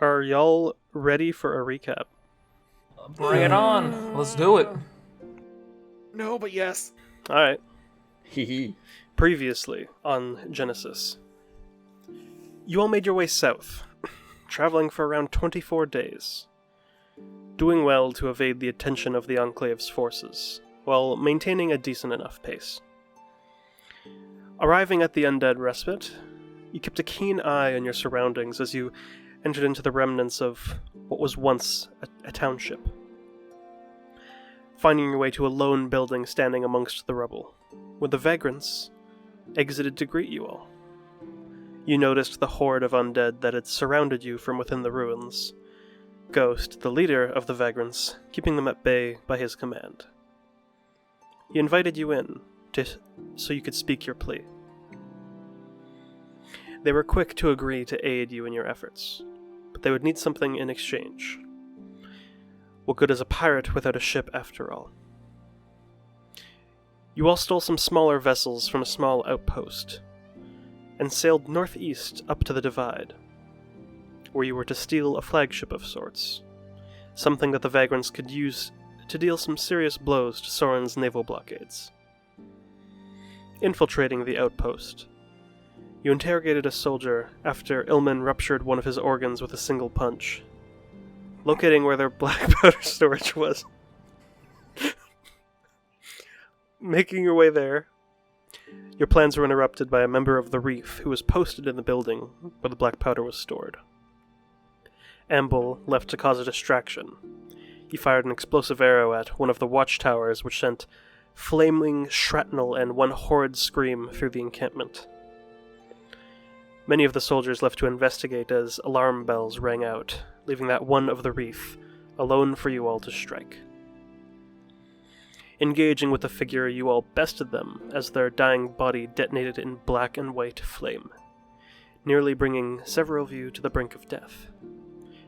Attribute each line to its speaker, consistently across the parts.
Speaker 1: Are y'all ready for a recap?
Speaker 2: Bring it on. Let's do it.
Speaker 3: No, but yes.
Speaker 1: Alright.
Speaker 4: Hee
Speaker 1: Previously on Genesis, you all made your way south, traveling for around 24 days, doing well to evade the attention of the Enclave's forces, while maintaining a decent enough pace. Arriving at the Undead Respite, you kept a keen eye on your surroundings as you entered into the remnants of what was once a township, finding your way to a lone building standing amongst the rubble, where the vagrants exited to greet you all. You noticed the horde of undead that had surrounded you from within the ruins, Ghost, the leader of the vagrants, keeping them at bay by his command. He invited you in, so you could speak your plea. They were quick to agree to aid you in your efforts, but they would need something in exchange. What good is a pirate without a ship, after all? You all stole some smaller vessels from a small outpost, and sailed northeast up to the Divide, where you were to steal a flagship of sorts, something that the vagrants could use to deal some serious blows to Soren's naval blockades. Infiltrating the outpost, you interrogated a soldier after Ilman ruptured one of his organs with a single punch, locating where their black powder storage was. Making your way there, your plans were interrupted by a member of the Reef who was posted in the building where the black powder was stored. Amble left to cause a distraction. He fired an explosive arrow at one of the watchtowers, which sent flaming shrapnel and one horrid scream through the encampment. Many of the soldiers left to investigate as alarm bells rang out, leaving that one of the Reef alone for you all to strike. Engaging with the figure, you all bested them as their dying body detonated in black and white flame, nearly bringing several of you to the brink of death,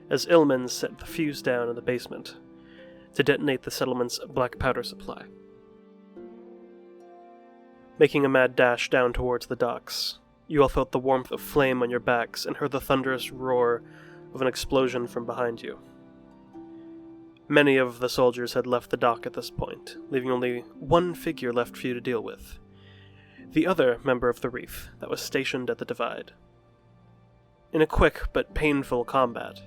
Speaker 1: as Ilman set the fuse down in the basement to detonate the settlement's black powder supply. Making a mad dash down towards the docks, you all felt the warmth of flame on your backs and heard the thunderous roar of an explosion from behind you. Many of the soldiers had left the dock at this point, leaving only one figure left for you to deal with, the other member of the Reef that was stationed at the Divide. In a quick but painful combat,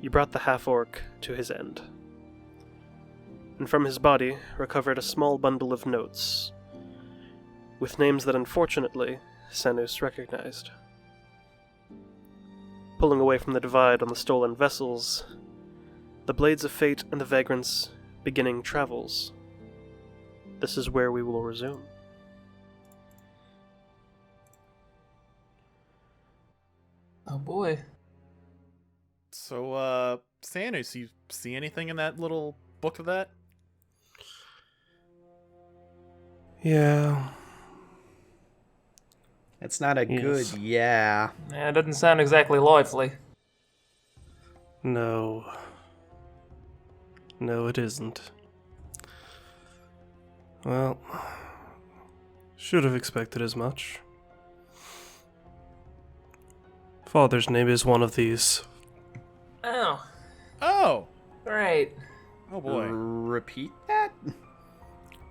Speaker 1: you brought the half-orc to his end, and from his body recovered a small bundle of notes, with names that unfortunately Sanus recognized. Pulling away from the Divide on the stolen vessels, the Blades of Fate and the Vagrants beginning travels. This is where we will resume.
Speaker 2: Oh boy.
Speaker 3: So, Sanus, you see anything in that little book of that?
Speaker 5: Yeah.
Speaker 4: It's not a
Speaker 5: Yes.
Speaker 4: good yeah.
Speaker 2: Yeah, it doesn't sound exactly lively.
Speaker 5: No. No, it isn't. Well, should have expected as much. Father's name is one of these.
Speaker 2: Oh,
Speaker 3: Oh!
Speaker 2: great.
Speaker 3: Oh boy.
Speaker 4: Repeat that?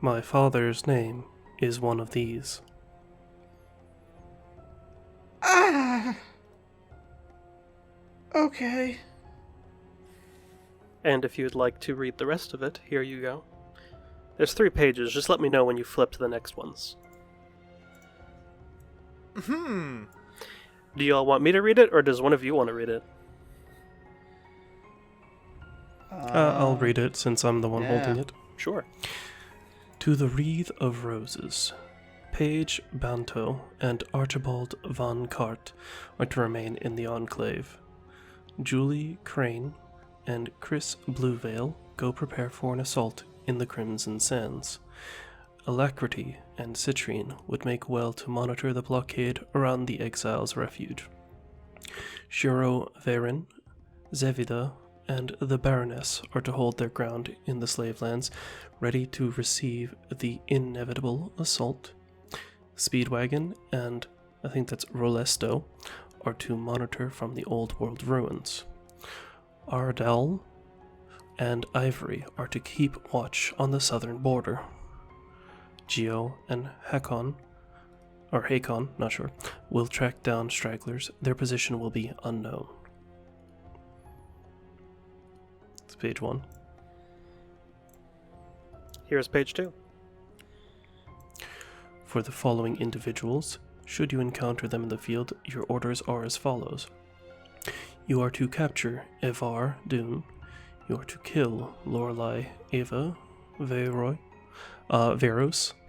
Speaker 5: My father's name is one of these.
Speaker 4: Ah. Okay.
Speaker 1: And if you'd like to read the rest of it, here you go. There's 3 pages, just let me know when you flip to the next ones. Do you all want me to read it, or does one of you want to read it?
Speaker 5: I'll read it since I'm the one holding it.
Speaker 1: Sure.
Speaker 5: To the Wreath of Roses, Paige Banto and Archibald von Cart are to remain in the Enclave. Julie Crane and Chris Bluevale go prepare for an assault in the Crimson Sands. Alacrity and Citrine would make well to monitor the blockade around the Exiles' refuge. Shiro Varen, Zevida, and the Baroness are to hold their ground in the slave lands, ready to receive the inevitable assault. Speedwagon and I think that's Rolesto are to monitor from the Old World ruins. Ardell and Ivory are to keep watch on the southern border. Geo and Hakon, not sure, will track down stragglers. Their position will be unknown. It's page 1.
Speaker 1: Here's page 2.
Speaker 5: For the following individuals, should you encounter them in the field, your orders are as follows. You are to capture Evar Dune. You are to kill Lorelei Ava Veros.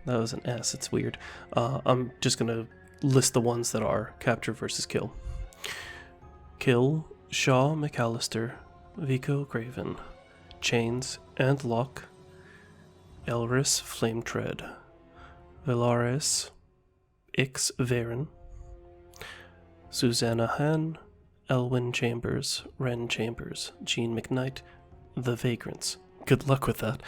Speaker 5: That was an S, it's weird. I'm just going to list the ones that are capture versus kill. Kill Shaw McAllister, Vico Craven, Chains and Locke, Elris Flametread, Velaris Ix Varen, Susanna Han, Elwyn Chambers, Ren Chambers, Jean McKnight, The Vagrants. Good luck with that.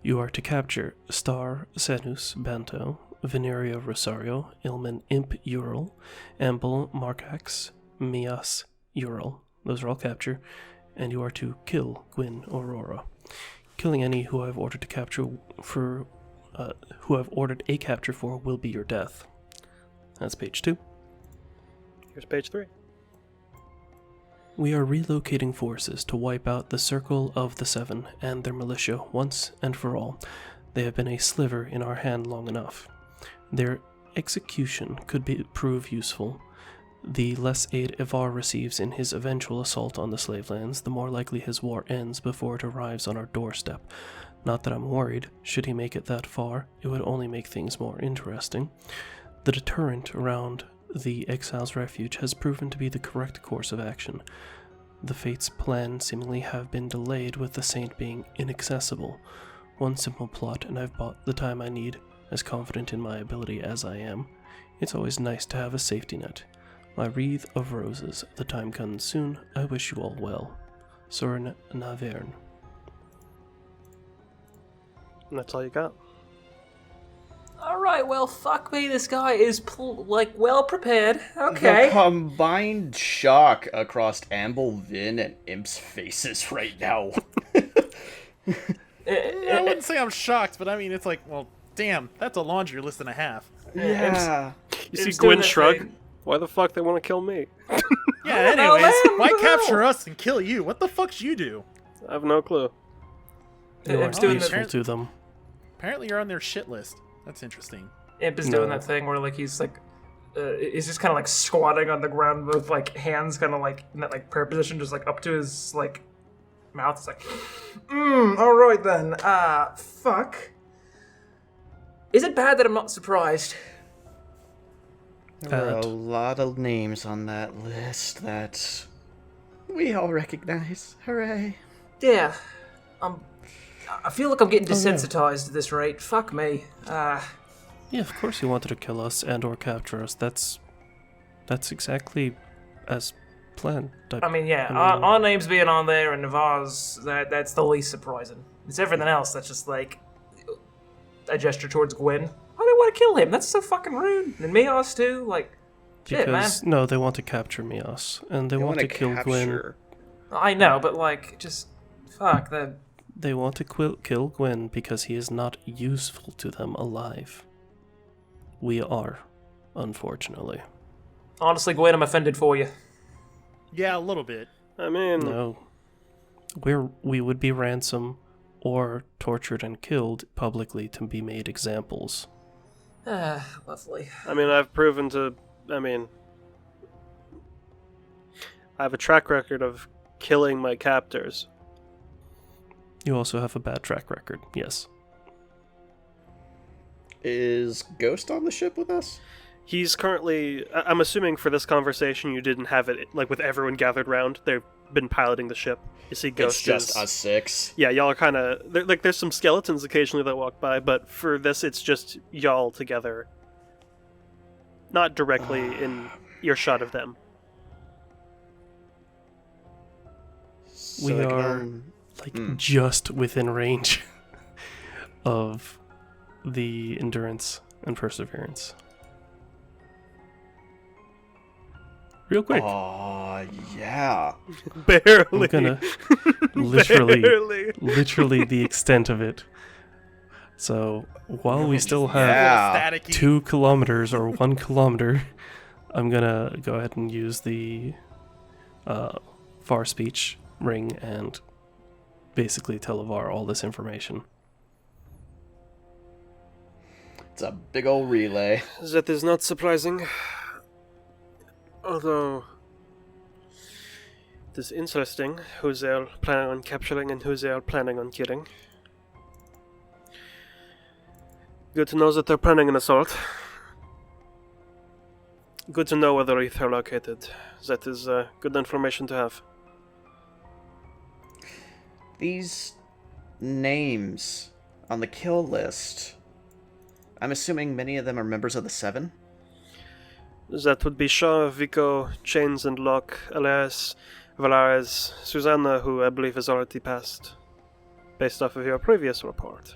Speaker 5: You are to capture Star Senus Banto, Veneria Rosario, Ilman Imp Ural, Amble Markax, Mias Ural. Those are all capture. And you are to kill Gwyn Aurora. Killing any who I've ordered to capture who I've ordered a capture for will be your death. That's page 2.
Speaker 1: Here's page 3.
Speaker 5: We are relocating forces to wipe out the Circle of the Seven and their militia once and for all. They have been a sliver in our hand long enough. Their execution could prove useful. The less aid Ivar receives in his eventual assault on the slave lands, the more likely his war ends before it arrives on our doorstep. Not that I'm worried. Should he make it that far, it would only make things more interesting. The deterrent around the Exile's Refuge has proven to be the correct course of action. The Fates' plan seemingly have been delayed with the Saint being inaccessible. One simple plot and I've bought the time I need, as confident in my ability as I am. It's always nice to have a safety net. My wreath of roses, the time comes soon. I wish you all well. Soren Navern.
Speaker 1: And that's all you got.
Speaker 2: Alright, well, fuck me, this guy is, well prepared. Okay.
Speaker 4: The combined shock across Amble, Vin, and Imp's faces right now.
Speaker 3: I wouldn't say I'm shocked, but I mean, it's like, well, damn, that's a laundry list and a half.
Speaker 4: Yeah.
Speaker 1: You see
Speaker 2: Im's doing
Speaker 1: Gwyn
Speaker 2: that
Speaker 1: shrug?
Speaker 2: thing.
Speaker 1: Why the fuck they want to kill me?
Speaker 3: Yeah,
Speaker 2: know,
Speaker 3: anyways,
Speaker 2: man,
Speaker 3: why
Speaker 2: I don't know.
Speaker 3: capture us and kill you? What the fuck's you do?
Speaker 1: I have no clue.
Speaker 5: You are
Speaker 2: Imp's doing
Speaker 5: useful
Speaker 3: that-
Speaker 5: to them.
Speaker 3: Apparently you're on their shit list. That's interesting.
Speaker 2: Imp is
Speaker 5: No.
Speaker 2: doing that thing where, like, he's just kind of, like, squatting on the ground with, like, hands kind of, like, in that, like, prayer position, just, like, up to his, like, mouth. It's like, alright then. Fuck. Is it bad that I'm not surprised?
Speaker 4: There were a lot of names on that list that we all recognize. Hooray.
Speaker 2: Yeah. I feel like I'm getting
Speaker 5: Oh, yeah.
Speaker 2: desensitized at this rate. Fuck me.
Speaker 5: Yeah, of course you wanted to kill us and or capture us. That's exactly as planned.
Speaker 2: I mean, yeah, our names being on there and Navarre's, that's the least surprising. It's everything else that's just like a gesture towards Gwyn. Why do they want to kill him? That's so fucking rude. And Mios too, like, shit, man.
Speaker 5: because no, they want to capture Mios and they want to kill Gwyn.
Speaker 4: capture.
Speaker 2: I know, but like, just fuck that.
Speaker 5: They want to kill Gwyn because he is not useful to them alive. We are, unfortunately.
Speaker 2: Honestly, Gwyn, I'm offended for you.
Speaker 3: Yeah, a little bit.
Speaker 1: I mean,
Speaker 5: No. We would be ransomed or tortured and killed publicly to be made examples.
Speaker 2: Lovely.
Speaker 1: I've proven to. I have a track record of killing my captors.
Speaker 5: You also have a bad track record, yes.
Speaker 4: Is Ghost on the ship with us?
Speaker 1: He's currently. I'm assuming for this conversation you didn't have it like with everyone gathered round. They've been piloting the ship. You see, Ghost
Speaker 4: It's just
Speaker 1: is-
Speaker 4: us 6.
Speaker 1: Yeah, y'all are kind of like. There's some skeletons occasionally that walk by, but for this, it's just y'all together. Not directly in earshot of them.
Speaker 5: We
Speaker 4: So,
Speaker 5: are just within range of the endurance and perseverance. Real quick.
Speaker 4: Aw, Yeah.
Speaker 1: Barely.
Speaker 5: I'm gonna literally,
Speaker 1: Barely.
Speaker 5: literally the extent of it. So while we still have
Speaker 4: Yeah.
Speaker 3: Staticky.
Speaker 5: 2 kilometers or 1 kilometer, I'm gonna go ahead and use the far speech ring and basically tell Avar all this information.
Speaker 4: It's a big old relay.
Speaker 1: That is not surprising. Although, it is interesting who they are planning on capturing and who they are planning on killing. Good to know that they're planning an assault. Good to know where the wreath are located. That is good information to have.
Speaker 4: These names on the kill list, I'm assuming many of them are members of the Seven?
Speaker 1: That would be Shaw, Vico, Chains and Locke, Elias, Valares, Susanna, who I believe has already passed, based off of your previous report.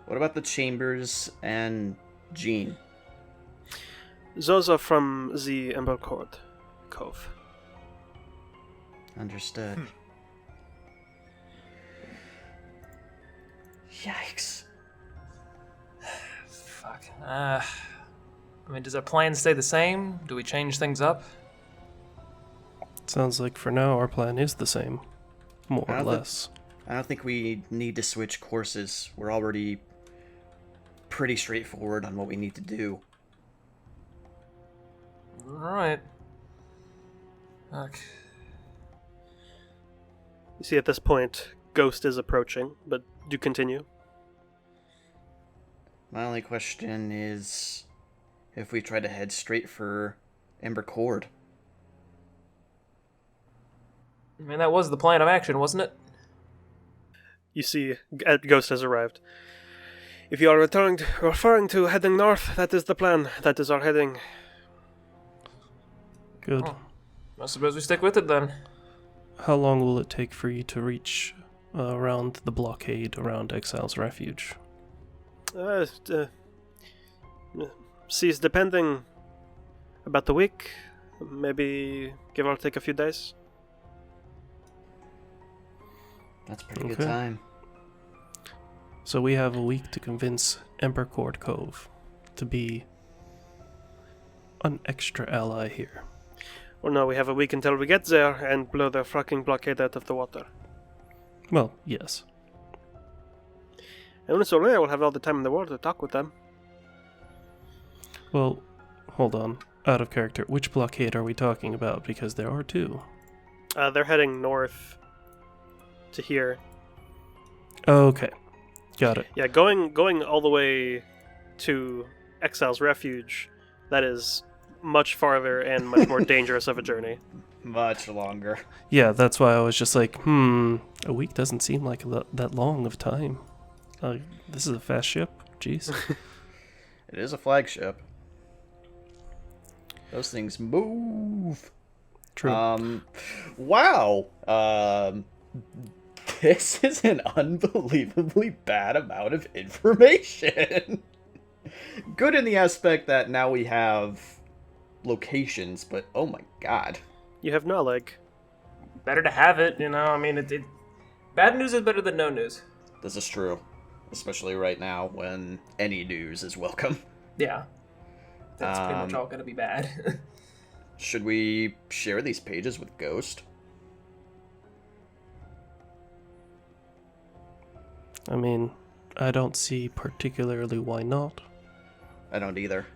Speaker 4: What about the Chambers and Jean?
Speaker 1: Those are from the Ember Chord, Cove.
Speaker 4: Understood. Yikes.
Speaker 2: Fuck. I mean, does our plan stay the same? Do we change things up?
Speaker 5: Sounds like for now our plan is the same, more
Speaker 4: I
Speaker 5: or
Speaker 4: don't thi-
Speaker 5: less.
Speaker 4: I don't think we need to switch courses. We're already pretty straightforward on what we need to do.
Speaker 2: Alright. Fuck.
Speaker 1: You see, at this point, Ghost is approaching, but do continue.
Speaker 4: My only question is if we try to head straight for Ember Chord.
Speaker 2: I mean, that was the plan of action, wasn't it?
Speaker 1: You see, Ghost has arrived. If you are referring to heading north, that is the plan. That is our heading.
Speaker 5: Good.
Speaker 2: Oh. I suppose we stick with it then.
Speaker 5: How long will it take for you to reach around the blockade around Exile's Refuge?
Speaker 1: Sees depending about the week, maybe give or take a few days.
Speaker 4: That's pretty good
Speaker 5: Okay.
Speaker 4: time.
Speaker 5: So we have a week to convince Ember Chord Cove to be an extra ally here.
Speaker 1: Or no, we have a week until we get there and blow their fucking blockade out of the water.
Speaker 5: Well, yes.
Speaker 1: And when it's over there, we'll have all the time in the world to talk with them.
Speaker 5: Well, hold on. Out of character. Which blockade are we talking about? Because there are 2.
Speaker 1: They're heading north to here.
Speaker 5: Okay. Got it.
Speaker 1: Yeah, going all the way to Exile's Refuge, that is much farther and much more dangerous of a journey.
Speaker 4: Much longer.
Speaker 5: Yeah, that's why I was just like, a week doesn't seem like that long of time. This is a fast ship? Jeez.
Speaker 4: It is a flagship. Those things move.
Speaker 5: True.
Speaker 4: Wow. This is an unbelievably bad amount of information. Good in the aspect that now we have locations, but oh my god.
Speaker 1: You have Naleg.
Speaker 2: Better to have it, you know? I mean, bad news is better than no news.
Speaker 4: This is true. Especially right now when any news is welcome.
Speaker 2: Yeah. That's pretty much all gonna be bad.
Speaker 4: Should we share these pages with Ghost?
Speaker 5: I mean, I don't see particularly why not.
Speaker 4: I don't either.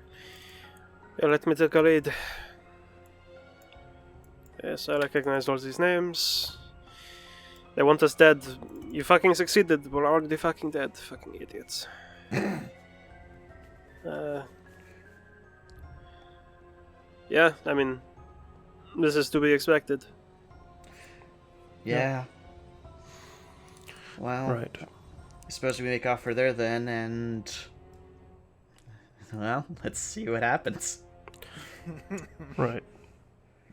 Speaker 1: Yeah, let me take a read. Yes, I recognize all these names. They want us dead. You fucking succeeded. We're already fucking dead. Fucking idiots. Yeah, I mean, this is to be expected.
Speaker 4: Yeah. Well,
Speaker 5: Right.
Speaker 4: I suppose we make off for there then, and... Well, let's see what happens.
Speaker 5: Right.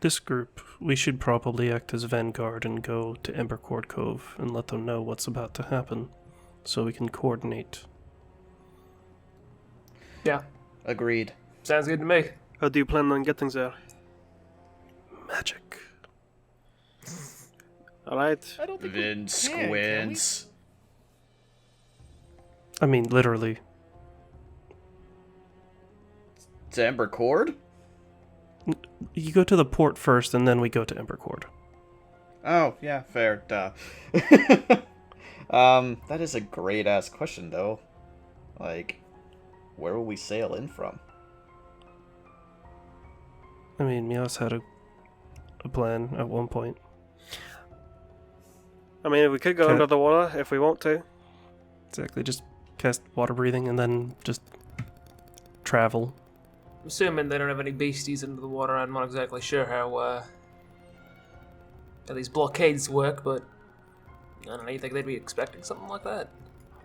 Speaker 5: This group, we should probably act as vanguard and go to Ember Chord Cove and let them know what's about to happen, so we can coordinate.
Speaker 2: Yeah,
Speaker 4: Agreed.
Speaker 2: sounds good to me.
Speaker 1: How do you plan on getting there?
Speaker 5: Magic.
Speaker 1: Alright.
Speaker 3: I don't think
Speaker 4: Vin
Speaker 3: we
Speaker 4: squints.
Speaker 5: I mean, literally.
Speaker 4: To Ember Chord?
Speaker 5: You go to the port first, and then we go to Ember Chord.
Speaker 4: Oh, yeah, fair, duh. That is a great-ass question, though. Like, where will we sail in from?
Speaker 5: I mean, Mia's had a plan at one point.
Speaker 1: I mean, we could go under the water if we want to.
Speaker 5: Exactly, just cast water breathing and then just travel.
Speaker 2: Assuming they don't have any beasties under the water, I'm not exactly sure how these blockades work, but I don't know, you think they'd be expecting something like that?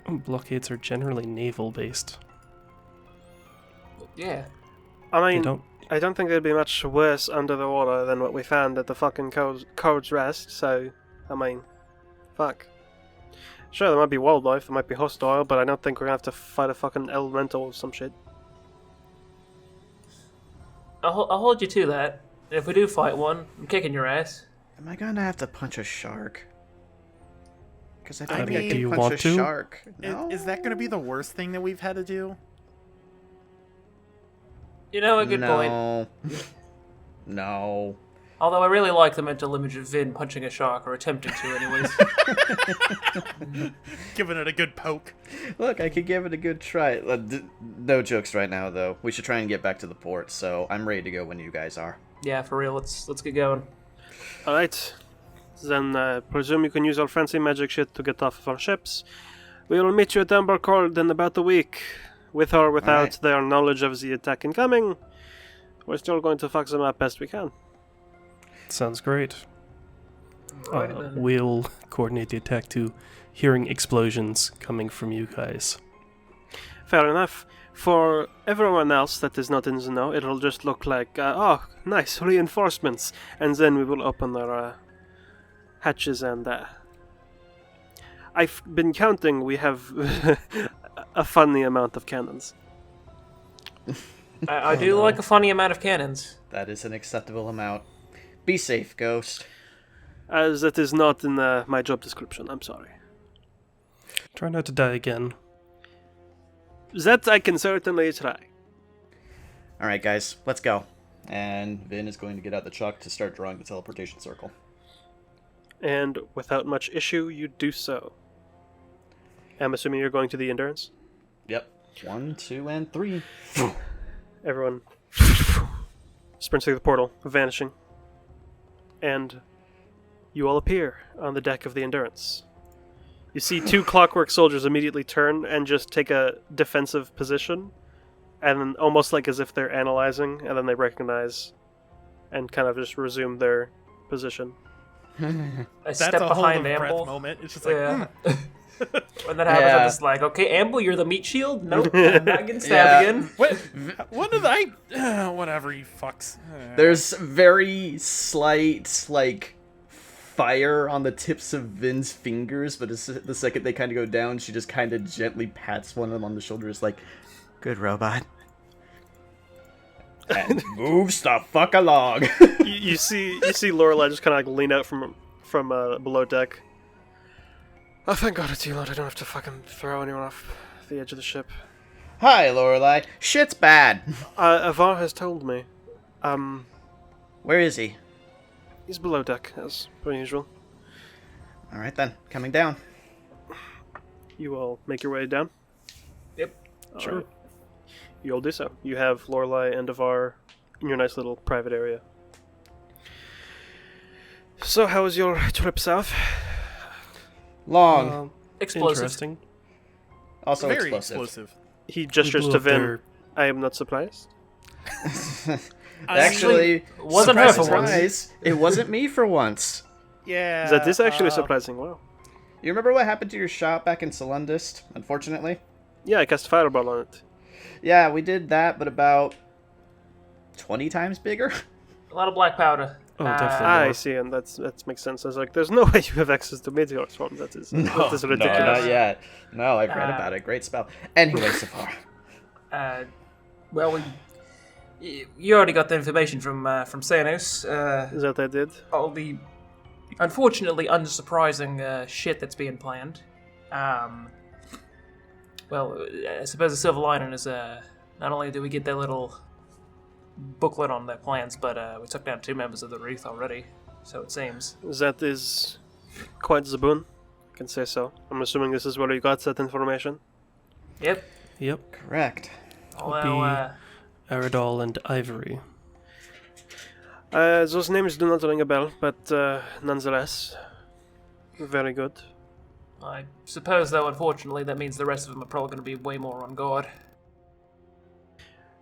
Speaker 5: Blockades are generally naval-based.
Speaker 2: Yeah.
Speaker 1: I
Speaker 5: They
Speaker 1: mean, I don't think they'd be much worse under the water than what we found at the fucking Cove's Rest, so, I mean, fuck. Sure, there might be wildlife, there might be hostile, but I don't think we're gonna have to fight a fucking elemental or some shit.
Speaker 2: I'll hold you to that. If we do fight one, I'm kicking your ass.
Speaker 4: Am I gonna have to punch a shark? Because I don't
Speaker 3: I
Speaker 4: think I
Speaker 3: mean,
Speaker 4: can
Speaker 5: do you
Speaker 4: punch
Speaker 5: want
Speaker 4: a
Speaker 5: to?
Speaker 4: shark. No?
Speaker 3: Is that going to be the worst thing that we've had to do?
Speaker 2: You know, a good point.
Speaker 4: No.
Speaker 2: Although I really like the mental image of Vin punching a shark, or attempting to anyways.
Speaker 3: Giving it a good poke.
Speaker 4: Look, I could give it a good try. No jokes right now, though. We should try and get back to the port, so I'm ready to go when you guys are.
Speaker 2: Yeah, for real, let's get going.
Speaker 1: Alright. Then, presume you can use our fancy magic shit to get off of our ships. We will meet you at Ember Chord in about a week. With or without
Speaker 4: Alright.
Speaker 1: their knowledge of the attack incoming, we're still going to fuck them up best we can.
Speaker 5: Sounds great.
Speaker 2: Alrighty then.
Speaker 5: We'll coordinate the attack to hearing explosions coming from you guys.
Speaker 1: Fair enough. For everyone else that is not in the know, it'll just look like, oh, nice, reinforcements. And then we will open our hatches and... I've been counting, we have a funny amount of cannons.
Speaker 2: I do like a funny amount of cannons.
Speaker 4: That is an acceptable amount. Be safe, Ghost.
Speaker 1: As it is not in my job description, I'm sorry.
Speaker 5: Try not to die again.
Speaker 1: That I can certainly try.
Speaker 4: Alright, guys, let's go. And Vin is going to get out the chuck to start drawing the teleportation circle.
Speaker 1: And without much issue, you do so. I'm assuming you're going to the Endurance?
Speaker 4: Yep. 1, 2, and 3.
Speaker 1: Everyone sprints through the portal, vanishing. And you all appear on the deck of the Endurance. You see two clockwork soldiers immediately turn and just take a defensive position, and then almost like as if they're analyzing, and then they recognize and kind of just resume their position.
Speaker 2: I
Speaker 3: That's
Speaker 2: step
Speaker 3: a hold of
Speaker 2: behind
Speaker 3: breath
Speaker 2: Amble.
Speaker 3: moment. It's just like,
Speaker 2: Yeah. When that happens,
Speaker 4: Yeah.
Speaker 2: I'm just like, okay, Amble, you're the meat shield? Nope, I'm not getting stabbed again.
Speaker 3: what did I... whatever, you fucks.
Speaker 4: There's very slight, like, fire on the tips of Vin's fingers, but the second they kind of go down, she just kind of gently pats one of them on the shoulder. It's like, good robot. And moves the fuck along.
Speaker 1: you see Lorelei just kind of like lean out from below deck. Oh, thank God it's you, Lord. I don't have to fucking throw anyone off the edge of the ship.
Speaker 4: Hi, Lorelei. Shit's bad.
Speaker 1: Avar has told me.
Speaker 4: Where is he?
Speaker 1: He's below deck, as per usual.
Speaker 4: Alright then, coming down.
Speaker 1: You all make your way down?
Speaker 2: Yep.
Speaker 1: Sure. Right. You all do so. You have Lorelei and Avar in your nice little private area. So, how was your trip south?
Speaker 4: Long.
Speaker 2: Explosive.
Speaker 5: Interesting.
Speaker 4: Also
Speaker 3: Very
Speaker 4: explosive.
Speaker 1: He gestures
Speaker 5: blew
Speaker 1: to
Speaker 5: up
Speaker 1: Vin.
Speaker 5: their-
Speaker 1: I am not surprised.
Speaker 4: Actually,
Speaker 2: wasn't her
Speaker 4: surprise,
Speaker 2: for once.
Speaker 4: surprise, it wasn't me for once.
Speaker 3: Yeah.
Speaker 1: That is actually surprising. Wow.
Speaker 4: You remember what happened to your shop back in Solundist, unfortunately?
Speaker 1: Yeah, I cast Fireball on it.
Speaker 4: Yeah, we did that, but about 20 times bigger.
Speaker 2: A lot of black powder.
Speaker 5: Oh, definitely.
Speaker 1: I
Speaker 5: more.
Speaker 1: see, and that makes sense. I was like, there's no way you have access to Meteor Swarm. That is ridiculous.
Speaker 4: No, not yet. No, I've read about it. Great spell. Anyway, so far.
Speaker 2: Well, you already got the information from Sanos.
Speaker 1: Is that I did?
Speaker 2: All the unfortunately unsurprising shit that's being planned. Well, I suppose the silver lining is not only do we get their little booklet on their plans, but we took down 2 members of the Wreath already, so it seems.
Speaker 1: That is quite the boon. I can say so. I'm assuming this is where you got that information.
Speaker 2: Yep.
Speaker 5: Yep.
Speaker 4: Correct.
Speaker 2: Although,
Speaker 5: Aradol and Ivory.
Speaker 1: Those names do not ring a bell, but nonetheless, very good.
Speaker 2: I suppose, though, unfortunately, that means the rest of them are probably going to be way more on guard.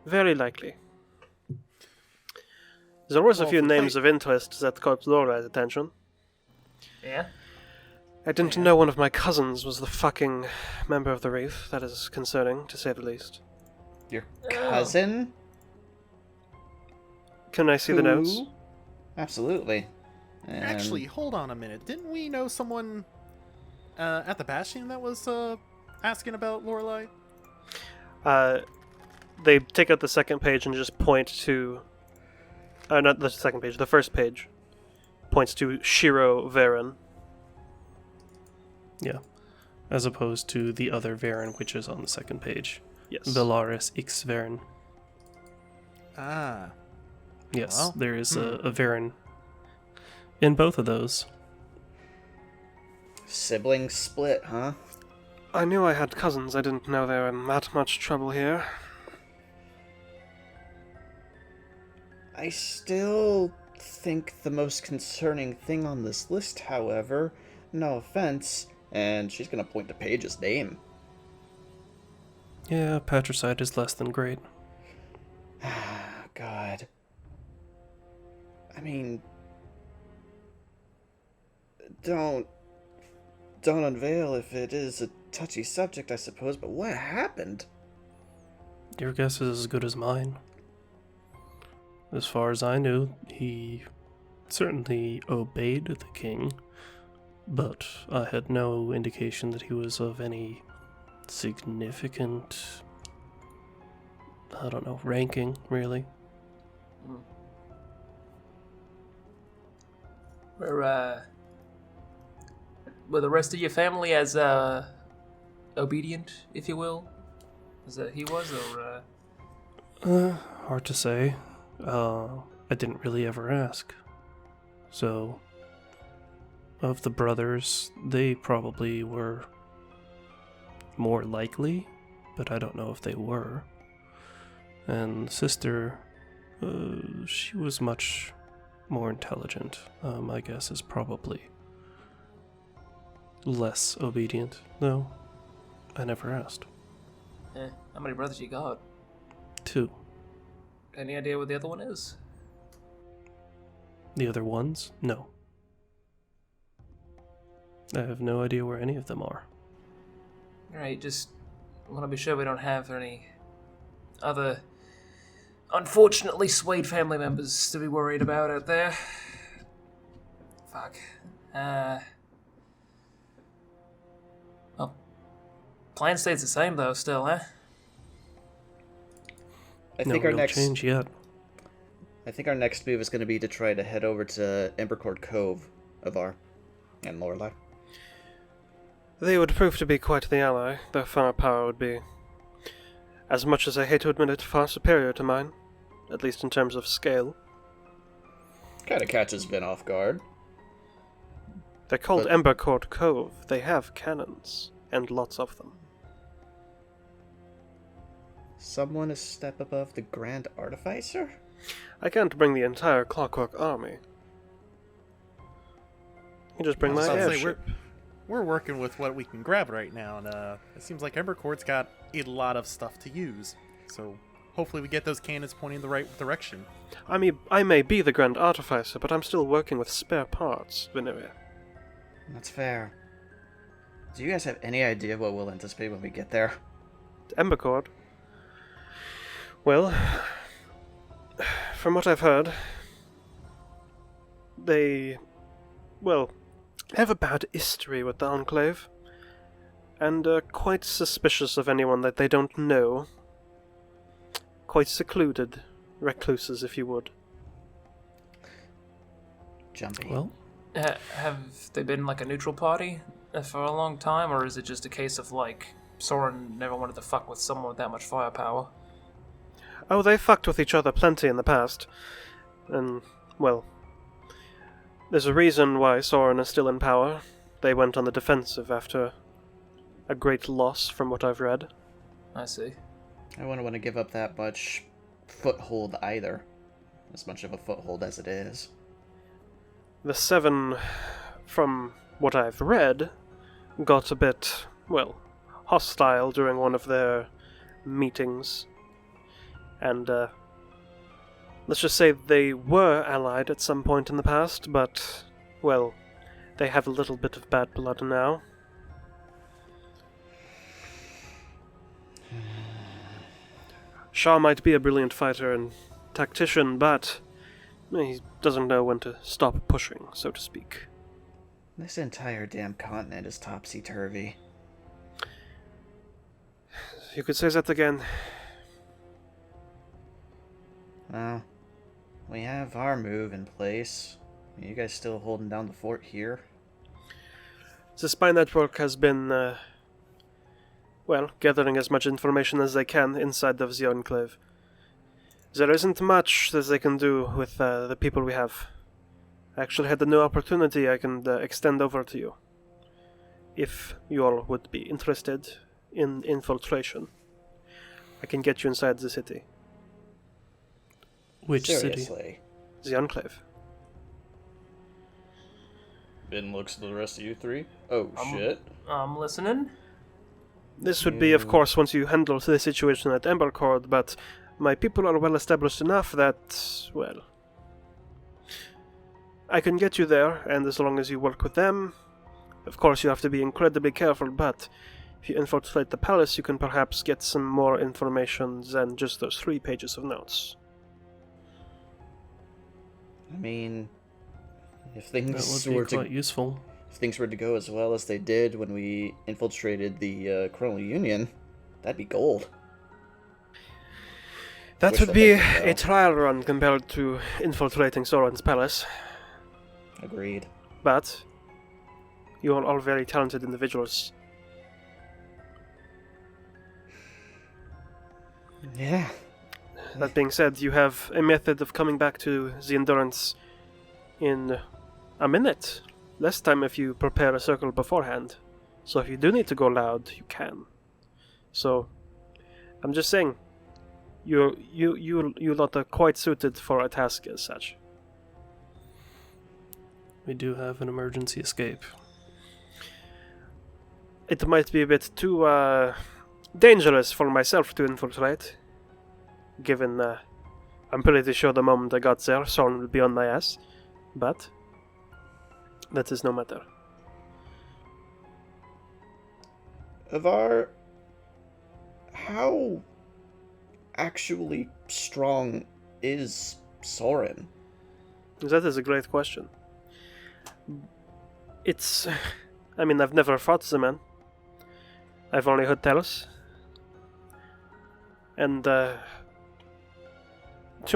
Speaker 1: Very likely. There was a few names of interest that caught Laura's attention.
Speaker 2: Yeah?
Speaker 1: I didn't know one of my cousins was the fucking member of the Wreath. That is concerning, to say the least.
Speaker 4: Your cousin?
Speaker 1: Can I see the notes?
Speaker 4: Who? Absolutely.
Speaker 3: Actually, hold on a minute. Didn't we know someone at the Bastion that was asking about Lorelei?
Speaker 1: They take out the second page and just point to... not the second page, the first page. Points to Shiro Varen.
Speaker 5: Yeah. As opposed to the other Varen, which is on the second page.
Speaker 1: Yes.
Speaker 5: Bellaris Ix Varen.
Speaker 3: Ah.
Speaker 5: Yes,
Speaker 3: Well,
Speaker 5: there is a Varen in both of those.
Speaker 4: Sibling split, huh?
Speaker 1: I knew I had cousins. I didn't know they were in that much trouble here.
Speaker 4: I still think the most concerning thing on this list, however, no offense, and she's gonna point to Paige's name.
Speaker 5: Yeah, patricide is less than great.
Speaker 4: God. I mean, don't unveil if it is a touchy subject, I suppose, but what happened?
Speaker 5: Your guess is as good as mine. As far as I knew, he certainly obeyed the king, but I had no indication that he was of any significant, I don't know, ranking, really.
Speaker 2: Were the rest of your family as obedient, if you will, as he was, or
Speaker 5: Hard to say. I didn't really ever ask. So, of the brothers, they probably were more likely, but I don't know if they were. And sister, she was much more intelligent. I guess is probably less obedient, though I never asked.
Speaker 2: how many brothers you got?
Speaker 5: 2.
Speaker 2: Any idea what the other one is?
Speaker 5: The other ones? No. I have no idea where any of them are.
Speaker 2: Alright, just want to be sure we don't have any other unfortunately swayed family members to be worried about out there. Fuck. Well, plan stays the same though, still, huh?
Speaker 4: I
Speaker 5: No
Speaker 4: think our
Speaker 5: real
Speaker 4: next
Speaker 5: change yet.
Speaker 4: I think our next move is going to be to try to head over to Ember Cove, Avar, and Lorelei.
Speaker 1: They would prove to be quite the ally. Their firepower would be, as much as I hate to admit it, far superior to mine. At least in terms of scale.
Speaker 4: Kind of catches Vin off guard.
Speaker 1: They're called
Speaker 4: But-
Speaker 1: Ember Cove. They have cannons, and lots of them.
Speaker 4: Someone a step above the Grand Artificer?
Speaker 1: I can't bring the entire Clockwork army. You just bring
Speaker 3: I was
Speaker 1: my
Speaker 3: about to say,
Speaker 1: airship.
Speaker 3: we're working with what we can grab right now, and it seems like Ember Chord's got a lot of stuff to use. So hopefully we get those cannons pointing in the right direction.
Speaker 1: I may be the Grand Artificer, but I'm still working with spare parts, Vinevere.
Speaker 4: That's fair. Do you guys have any idea what we'll anticipate when we get there?
Speaker 1: Embercord. Well, from what I've heard, they, have a bad history with the Enclave, and are quite suspicious of anyone that they don't know. Quite secluded, recluses, if you would.
Speaker 4: Jumpy.
Speaker 5: Well,
Speaker 2: Have they been like a neutral party for a long time, or is it just a case of like Soren never wanted to fuck with someone with that much firepower?
Speaker 1: Oh, they fucked with each other plenty in the past. And, well, there's a reason why Soren is still in power. They went on the defensive after a great loss, from what I've read.
Speaker 2: I see.
Speaker 4: I wouldn't want to give up that much foothold either. As much of a foothold as it is.
Speaker 1: The Seven, from what I've read, got a bit, well, hostile during one of their meetings. And, let's just say they were allied at some point in the past, but, well, they have a little bit of bad blood now. Shah might be a brilliant fighter and tactician, but he doesn't know when to stop pushing, so to speak.
Speaker 4: This entire damn continent is topsy-turvy.
Speaker 1: You could say that again.
Speaker 4: Well, we have our move in place. Are you guys still holding down the fort here?
Speaker 1: The spy network has been, well, gathering as much information as they can inside of the Enclave. There isn't much that they can do with the people we have. I actually had a new opportunity I can extend over to you. If you all would be interested in infiltration, I can get you inside the city.
Speaker 5: Which city?
Speaker 4: Seriously?
Speaker 1: The Enclave.
Speaker 4: Ben looks at the rest of you three. Oh, shit.
Speaker 2: I'm listening.
Speaker 1: This would be, of course, once you handle the situation at Ember, Chord, but my people are well established enough that, well, I can get you there, and as long as you work with them, of course you have to be incredibly careful, but if you infiltrate the palace, you can perhaps get some more information than just those 3 pages of notes.
Speaker 4: I mean, if
Speaker 5: That
Speaker 4: things
Speaker 5: would
Speaker 4: were
Speaker 5: be quite
Speaker 4: to
Speaker 5: useful.
Speaker 4: if things were to go as well as they did when we infiltrated the Colonial Union, that'd be gold.
Speaker 1: That
Speaker 4: Wish
Speaker 1: would
Speaker 4: that
Speaker 1: be
Speaker 4: they could go.
Speaker 1: a trial run compared to infiltrating Sauron's palace,
Speaker 4: Agreed.
Speaker 1: but you are all very talented individuals.
Speaker 4: Yeah.
Speaker 1: That being said, you have a method of coming back to the Endurance in a minute. Less time if you prepare a circle beforehand. So if you do need to go loud, you can. So, I'm just saying, you lot are quite suited for a task as such.
Speaker 5: We do have an emergency escape.
Speaker 1: It might be a bit too dangerous for myself to infiltrate, given I'm pretty sure the moment I got there, Soren would be on my ass, but that is no matter.
Speaker 4: Avar, how actually strong is Soren?
Speaker 1: That is a great question. It's... I mean, I've never fought the man. I've only heard tales. And, to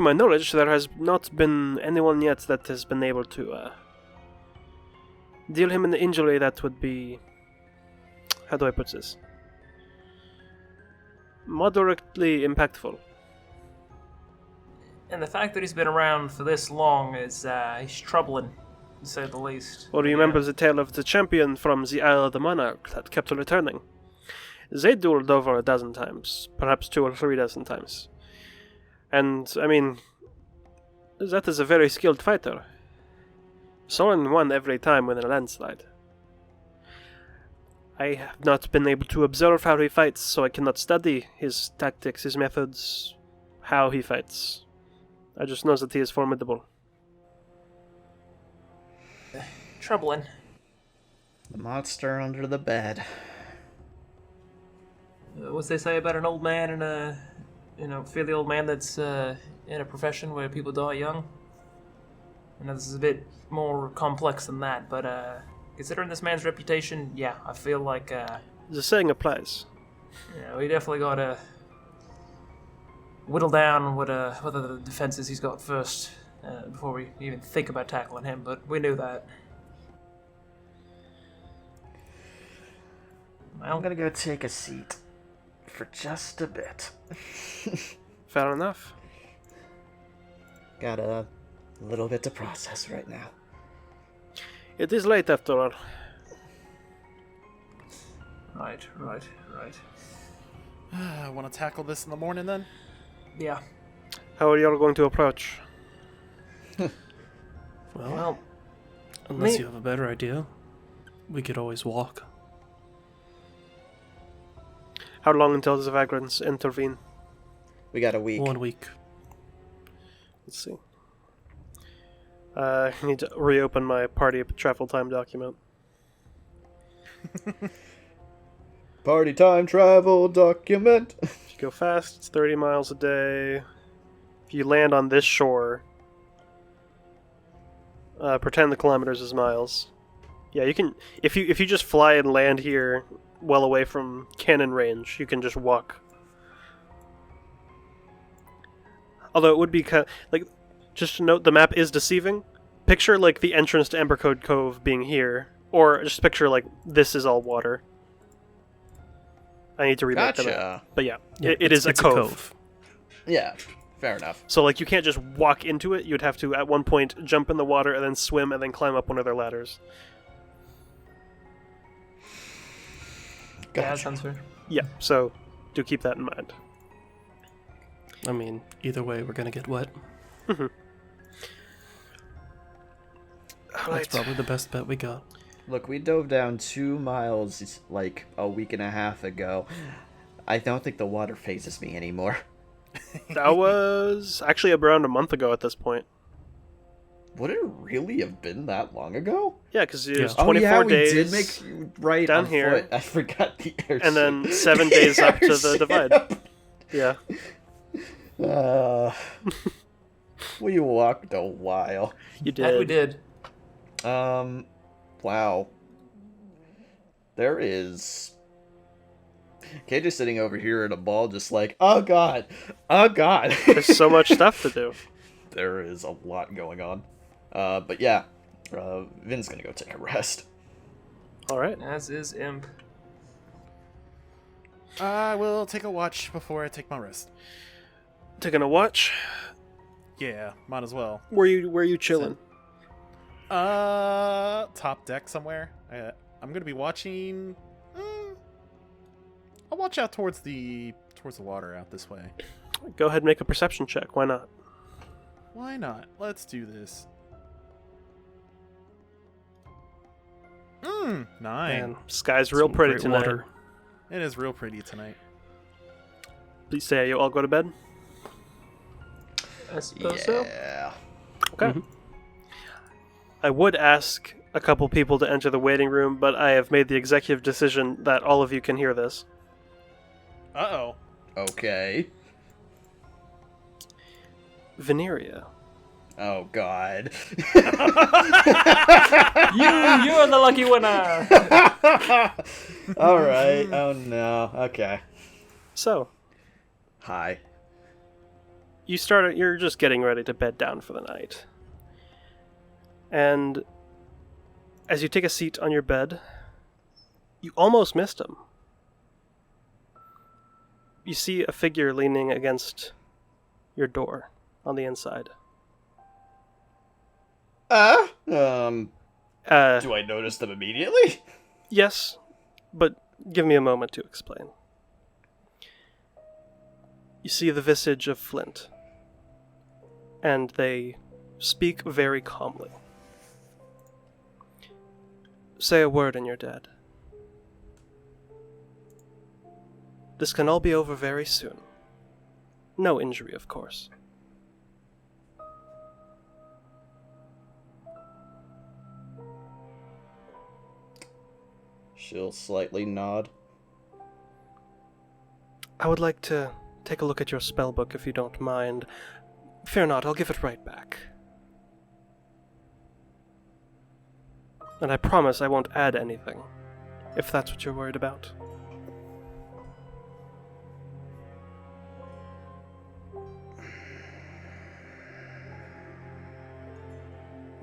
Speaker 1: my knowledge, there has not been anyone yet that has been able to, deal him an injury that would be... How do I put this? Moderately impactful.
Speaker 2: And the fact that he's been around for this long is he's troubling, to say the least.
Speaker 1: Or do you remember the tale of the champion from the Isle of the Monarch that kept returning? They dueled over 12 times, perhaps 2 or 3 dozen times. And, I mean, that is a very skilled fighter. Soren won every time with a landslide. I have not been able to observe how he fights, so I cannot study his tactics, his methods, how he fights. I just know that he is formidable.
Speaker 2: Troubling.
Speaker 4: The monster under the bed.
Speaker 2: What's they say about an old man and a, fearly old man that's in a profession where people die young? I know this is a bit more complex than that, but considering this man's reputation, yeah, I feel like
Speaker 1: The saying applies.
Speaker 2: we definitely gotta whittle down what are the defenses he's got first before we even think about tackling him. But we knew that.
Speaker 4: I'm gonna go take a seat for just a bit.
Speaker 1: Fair enough.
Speaker 4: Got a little bit to process right now.
Speaker 1: It is late after all.
Speaker 2: Right.
Speaker 3: Want to tackle this in the morning then?
Speaker 2: Yeah.
Speaker 1: How are you all going to approach?
Speaker 2: Well,
Speaker 5: Unless you have a better idea, we could always walk.
Speaker 1: How long until the vagrants intervene?
Speaker 4: We got a week.
Speaker 5: 1 week.
Speaker 1: Let's see. I need to reopen my party travel time document.
Speaker 4: Party time travel document.
Speaker 1: If you go fast, it's 30 miles a day. If you land on this shore, pretend the kilometers is miles. Yeah, you can. If you just fly and land here, well away from cannon range, you can just walk. Although it would be kind of, like, just to note, the map is deceiving. Picture like the entrance to Ember Cove being here, or just picture like this is all water. I need to remake the map.
Speaker 4: Gotcha.
Speaker 1: But yeah,
Speaker 5: Yeah,
Speaker 1: it is a
Speaker 5: it's
Speaker 1: cove.
Speaker 4: Yeah, fair enough.
Speaker 1: So like you can't just walk into it. You'd have to at one point jump in the water and then swim and then climb up one of their ladders.
Speaker 2: yeah, that sounds fair.
Speaker 1: Yeah, so do keep that in mind.
Speaker 5: I mean, either way, we're gonna get wet. That's probably the best bet we got.
Speaker 4: Look, we dove down 2 miles like a week and a half ago. I don't think the water phases me anymore.
Speaker 1: That was actually around a month ago at this point.
Speaker 4: Would it really have been that long ago?
Speaker 1: Yeah, because it was
Speaker 5: Yeah.
Speaker 1: 24 days.
Speaker 4: we did make right
Speaker 1: down
Speaker 4: on
Speaker 1: here.
Speaker 4: foot. I forgot the airship.
Speaker 1: And then 7 days up to the divide. Yeah.
Speaker 4: We walked a while.
Speaker 1: You
Speaker 2: That we
Speaker 1: did.
Speaker 2: did.
Speaker 4: Wow. There is... Kate just sitting over here at a ball just like, oh god, oh god.
Speaker 1: There's so much stuff to do.
Speaker 4: There is a lot going on. But yeah, Vin's gonna go take a rest.
Speaker 1: Alright.
Speaker 2: As is Imp.
Speaker 3: I will take a watch before I take my rest.
Speaker 1: Taking a watch.
Speaker 3: Yeah, might as well.
Speaker 1: Where you chilling?
Speaker 3: Top deck somewhere. I'm gonna be watching. I'll watch out towards the water out this way.
Speaker 1: Go ahead and make a perception check. Why not?
Speaker 3: Why not? Let's do this. 9.
Speaker 5: Man,
Speaker 1: Sky's real
Speaker 5: some
Speaker 1: pretty
Speaker 5: great
Speaker 1: tonight.
Speaker 5: water.
Speaker 3: It is real pretty tonight.
Speaker 1: Please say you all go to bed.
Speaker 2: I suppose so.
Speaker 4: Yeah.
Speaker 1: Okay. I would ask a couple people to enter the waiting room, but I have made the executive decision that all of you can hear this.
Speaker 3: Uh-oh.
Speaker 4: Okay.
Speaker 1: Veneria.
Speaker 4: Oh god.
Speaker 2: You're the lucky winner.
Speaker 4: Alright. Oh no. Okay.
Speaker 1: So,
Speaker 4: Hi.
Speaker 1: you're just getting ready to bed down for the night. And as you take a seat on your bed, you almost missed him. You see a figure leaning against your door on the inside. Do
Speaker 4: I notice them immediately?
Speaker 1: Yes, but give me a moment to explain. You see the visage of Flint, and they speak very calmly. Say a word and you're dead. This can all be over very soon. No injury, of course.
Speaker 4: She'll slightly nod.
Speaker 1: I would like to take a look at your spellbook if you don't mind. Fear not, I'll give it right back. And I promise I won't add anything, if that's what you're worried about.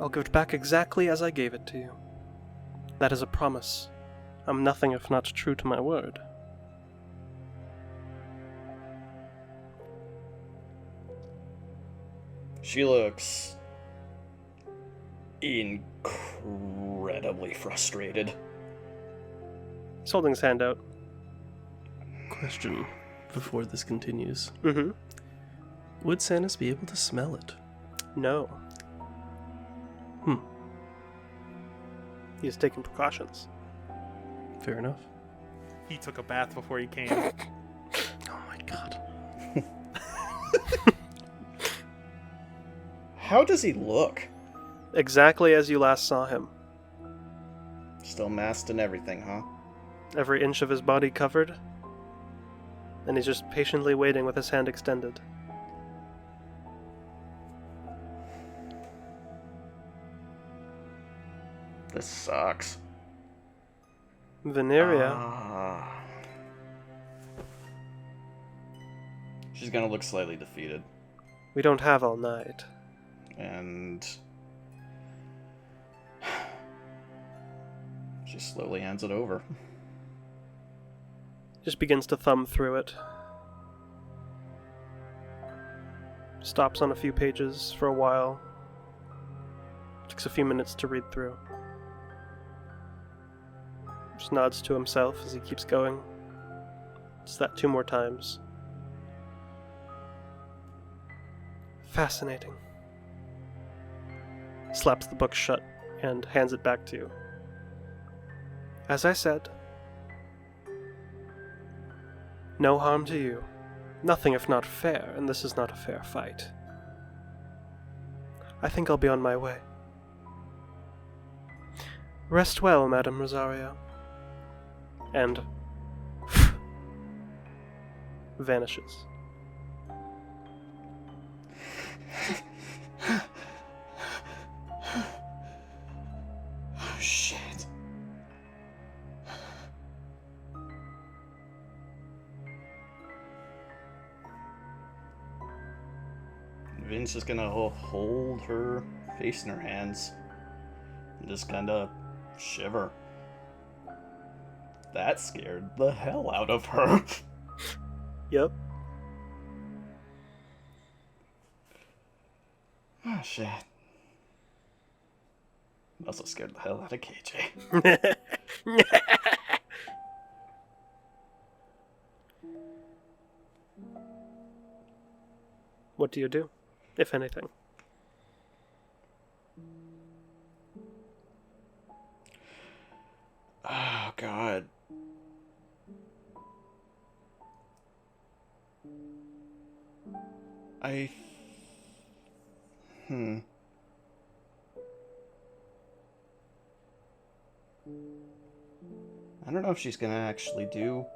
Speaker 1: I'll give it back exactly as I gave it to you. That is a promise I'm nothing if not true to my word.
Speaker 4: She looks incredibly frustrated.
Speaker 1: He's holding his hand out.
Speaker 5: Question before this continues.
Speaker 1: Mm-hmm.
Speaker 5: Would Sanus be able to smell it?
Speaker 1: No. He's taking precautions.
Speaker 5: Fair enough.
Speaker 3: He took a bath before he came.
Speaker 5: Oh my god.
Speaker 4: How does he look?
Speaker 1: Exactly as you last saw him.
Speaker 4: Still masked and everything, huh?
Speaker 1: Every inch of his body covered. And he's just patiently waiting with his hand extended.
Speaker 4: This sucks.
Speaker 1: Veneria.
Speaker 4: She's gonna look slightly defeated.
Speaker 1: We don't have all night.
Speaker 4: And she slowly hands it over.
Speaker 1: Just begins to thumb through it. Stops on a few pages for a while. Takes a few minutes to read through. Just nods to himself as he keeps going. It's that 2 more times. Fascinating. Slaps the book shut and hands it back to you. As I said, no harm to you. Nothing if not fair, and this is not a fair fight. I think I'll be on my way. Rest well, Madame Rosario. And vanishes.
Speaker 4: Oh, shit. Vince is gonna hold her face in her hands and just kinda shiver. That scared the hell out of her.
Speaker 1: Yep.
Speaker 4: Oh, shit. Also scared the hell out of KJ.
Speaker 1: What do you do, if anything?
Speaker 4: Oh, God. I don't know if she's gonna actually do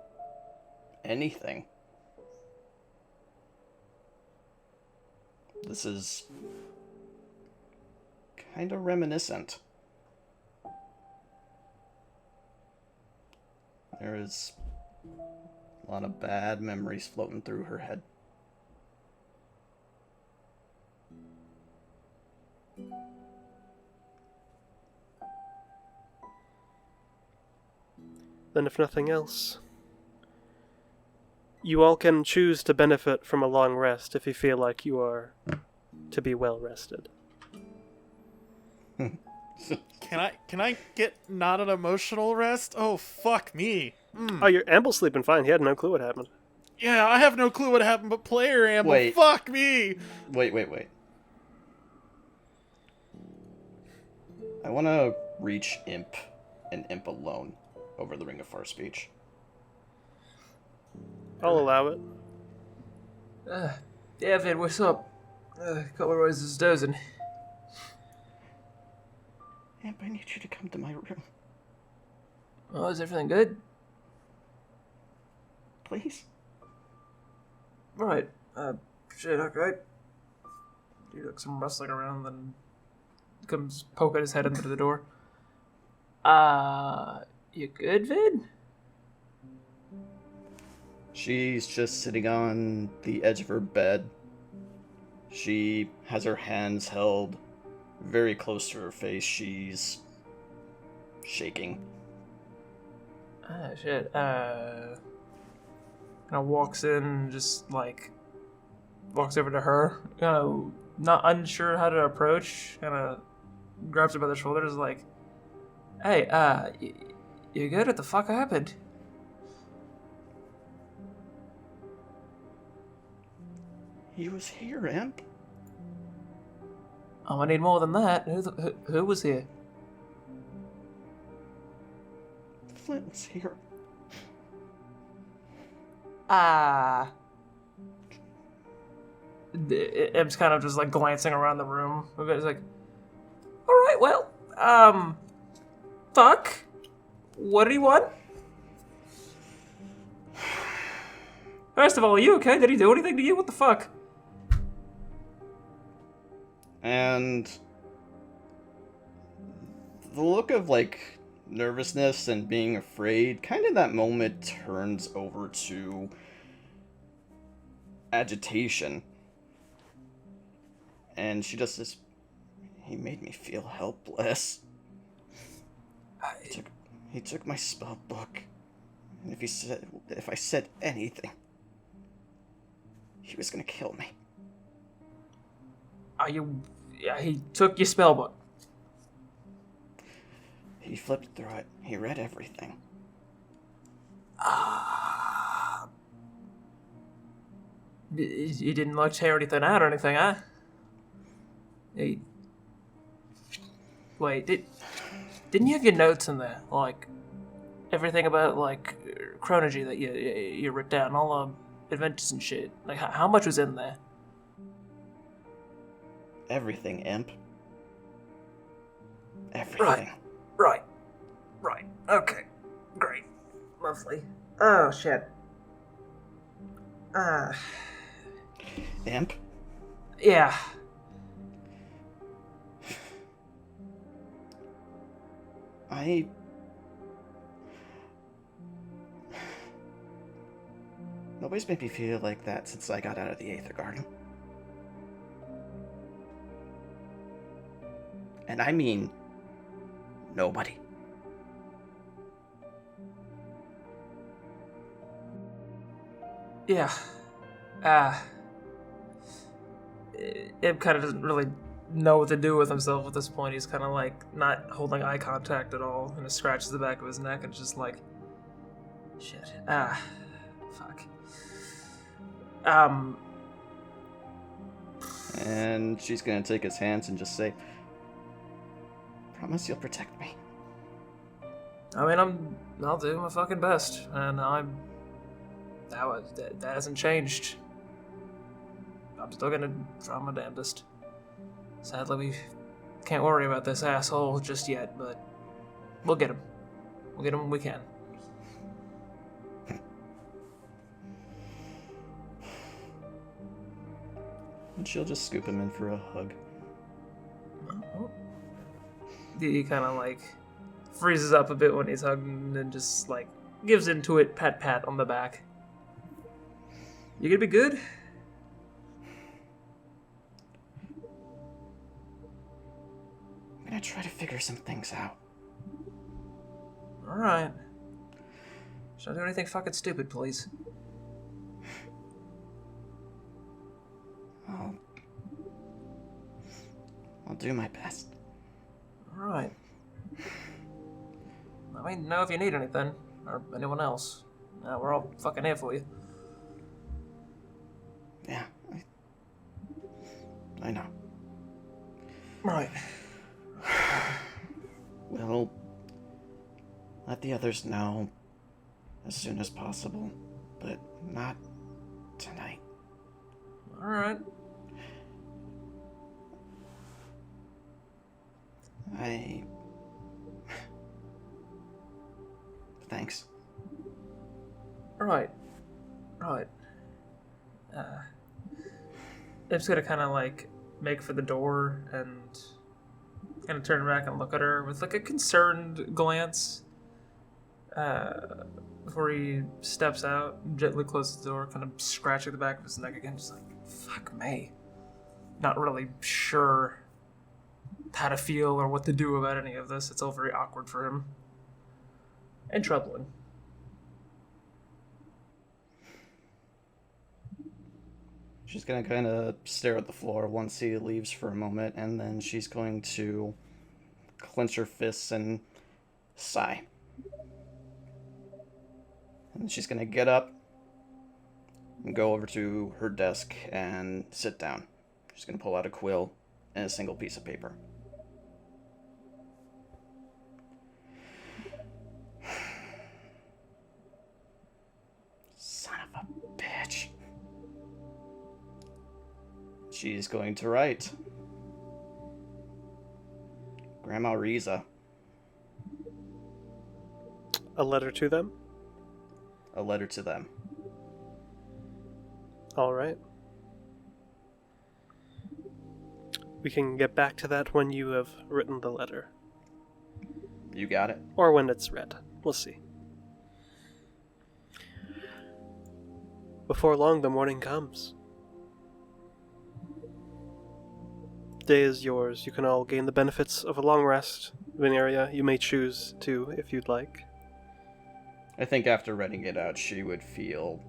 Speaker 4: anything. This is kind of reminiscent. There is a lot of bad memories floating through her head.
Speaker 1: Then if nothing else, you all can choose to benefit from a long rest if you feel like you are to be well rested.
Speaker 3: Can I get not an emotional rest? Oh, fuck me.
Speaker 1: Oh, your Amble's sleeping fine. He had no clue what happened.
Speaker 3: Yeah, I have no clue what happened, but player Amble,
Speaker 4: Wait.
Speaker 3: fuck me.
Speaker 4: Wait. I want to reach Imp and Imp alone over the Ring of Far Speech.
Speaker 1: I'll allow it.
Speaker 2: Yeah, Vid, what's up? Couple of Roses dozing.
Speaker 4: Imp, I need you to come to my room.
Speaker 2: Oh, is everything good?
Speaker 4: Please?
Speaker 2: Right. Shit, okay. Do like some rustling around, then comes poking his head into the door. You good, Vid?
Speaker 4: She's just sitting on the edge of her bed. She has her hands held very close to her face. She's shaking.
Speaker 2: Ah, shit. Kind of walks in and just, like, walks over to her. Kind of not unsure how to approach. Kind of grabs her by the shoulders, like, hey, you good? What the fuck happened?
Speaker 4: He was here, Imp.
Speaker 2: Oh, I need more than that. Who was here?
Speaker 4: Flint was here.
Speaker 2: Im's kind of just like glancing around the room. It's like, all right, well, fuck. What do you want? First of all, are you okay? Did he do anything to you? What the fuck?
Speaker 4: And the look of, like, nervousness and being afraid, kind of that moment turns over to agitation. And she just says, he made me feel helpless. He took my spell book. And if I said anything, he was gonna kill me.
Speaker 2: Are you... Yeah, he took your spellbook.
Speaker 4: He flipped through it. He read everything.
Speaker 2: You didn't like tear anything out or anything, huh? Hey. Wait, didn't you have your notes in there? Like, everything about, like, chronology that you wrote down, all the adventures and shit. Like, how much was in there?
Speaker 4: Everything, Imp. Everything.
Speaker 2: Right. Okay. Great. Lovely. Oh, shit.
Speaker 4: Imp?
Speaker 2: Yeah.
Speaker 4: Nobody's made me feel like that since I got out of the Aether Garden. And I mean, nobody.
Speaker 2: Yeah. Ib kind of doesn't really know what to do with himself at this point. He's kind of like not holding eye contact at all, and he scratches the back of his neck and just like, shit. Fuck.
Speaker 4: And she's gonna take his hands and just say, promise you'll protect me.
Speaker 2: I mean, I'll do my fucking best, and that hasn't changed. I'm still gonna try my damnedest. Sadly, we can't worry about this asshole just yet, but we'll get him. We'll get him when we can.
Speaker 4: And she'll just scoop him in for a hug.
Speaker 2: He kind of like freezes up a bit when he's hugged and then just like gives into it, pat on the back. You gonna be good?
Speaker 4: I'm gonna try to figure some things out.
Speaker 2: Alright. Don't do anything fucking stupid, please.
Speaker 4: I'll do my best.
Speaker 2: Alright. Let me know if you need anything, or anyone else. We're all fucking here for you.
Speaker 4: Yeah, I know.
Speaker 2: Right.
Speaker 4: We'll let the others know as soon as possible, but not tonight.
Speaker 2: Alright.
Speaker 4: Thanks.
Speaker 2: Right. Ip's gonna kind of like make for the door and kind of turn back and look at her with like a concerned glance before he steps out, gently closes the door, kind of scratching the back of his neck again, just like, fuck me. Not really sure how to feel or what to do about any of this. It's all very awkward for him. And troubling.
Speaker 4: She's gonna kind of stare at the floor once he leaves for a moment, and then she's going to clench her fists and sigh. And she's gonna get up and go over to her desk and sit down. She's gonna pull out a quill and a single piece of paper. Son of a bitch. She's going to write. Grandma Riza.
Speaker 1: A letter to them?
Speaker 4: A letter to them.
Speaker 1: All right. We can get back to that when you have written the letter.
Speaker 4: You got it.
Speaker 1: Or when it's read. We'll see. Before long, the morning comes. Day is yours. You can all gain the benefits of a long rest. Veneria, you may choose to, if you'd like.
Speaker 4: I think after writing it out, she would feel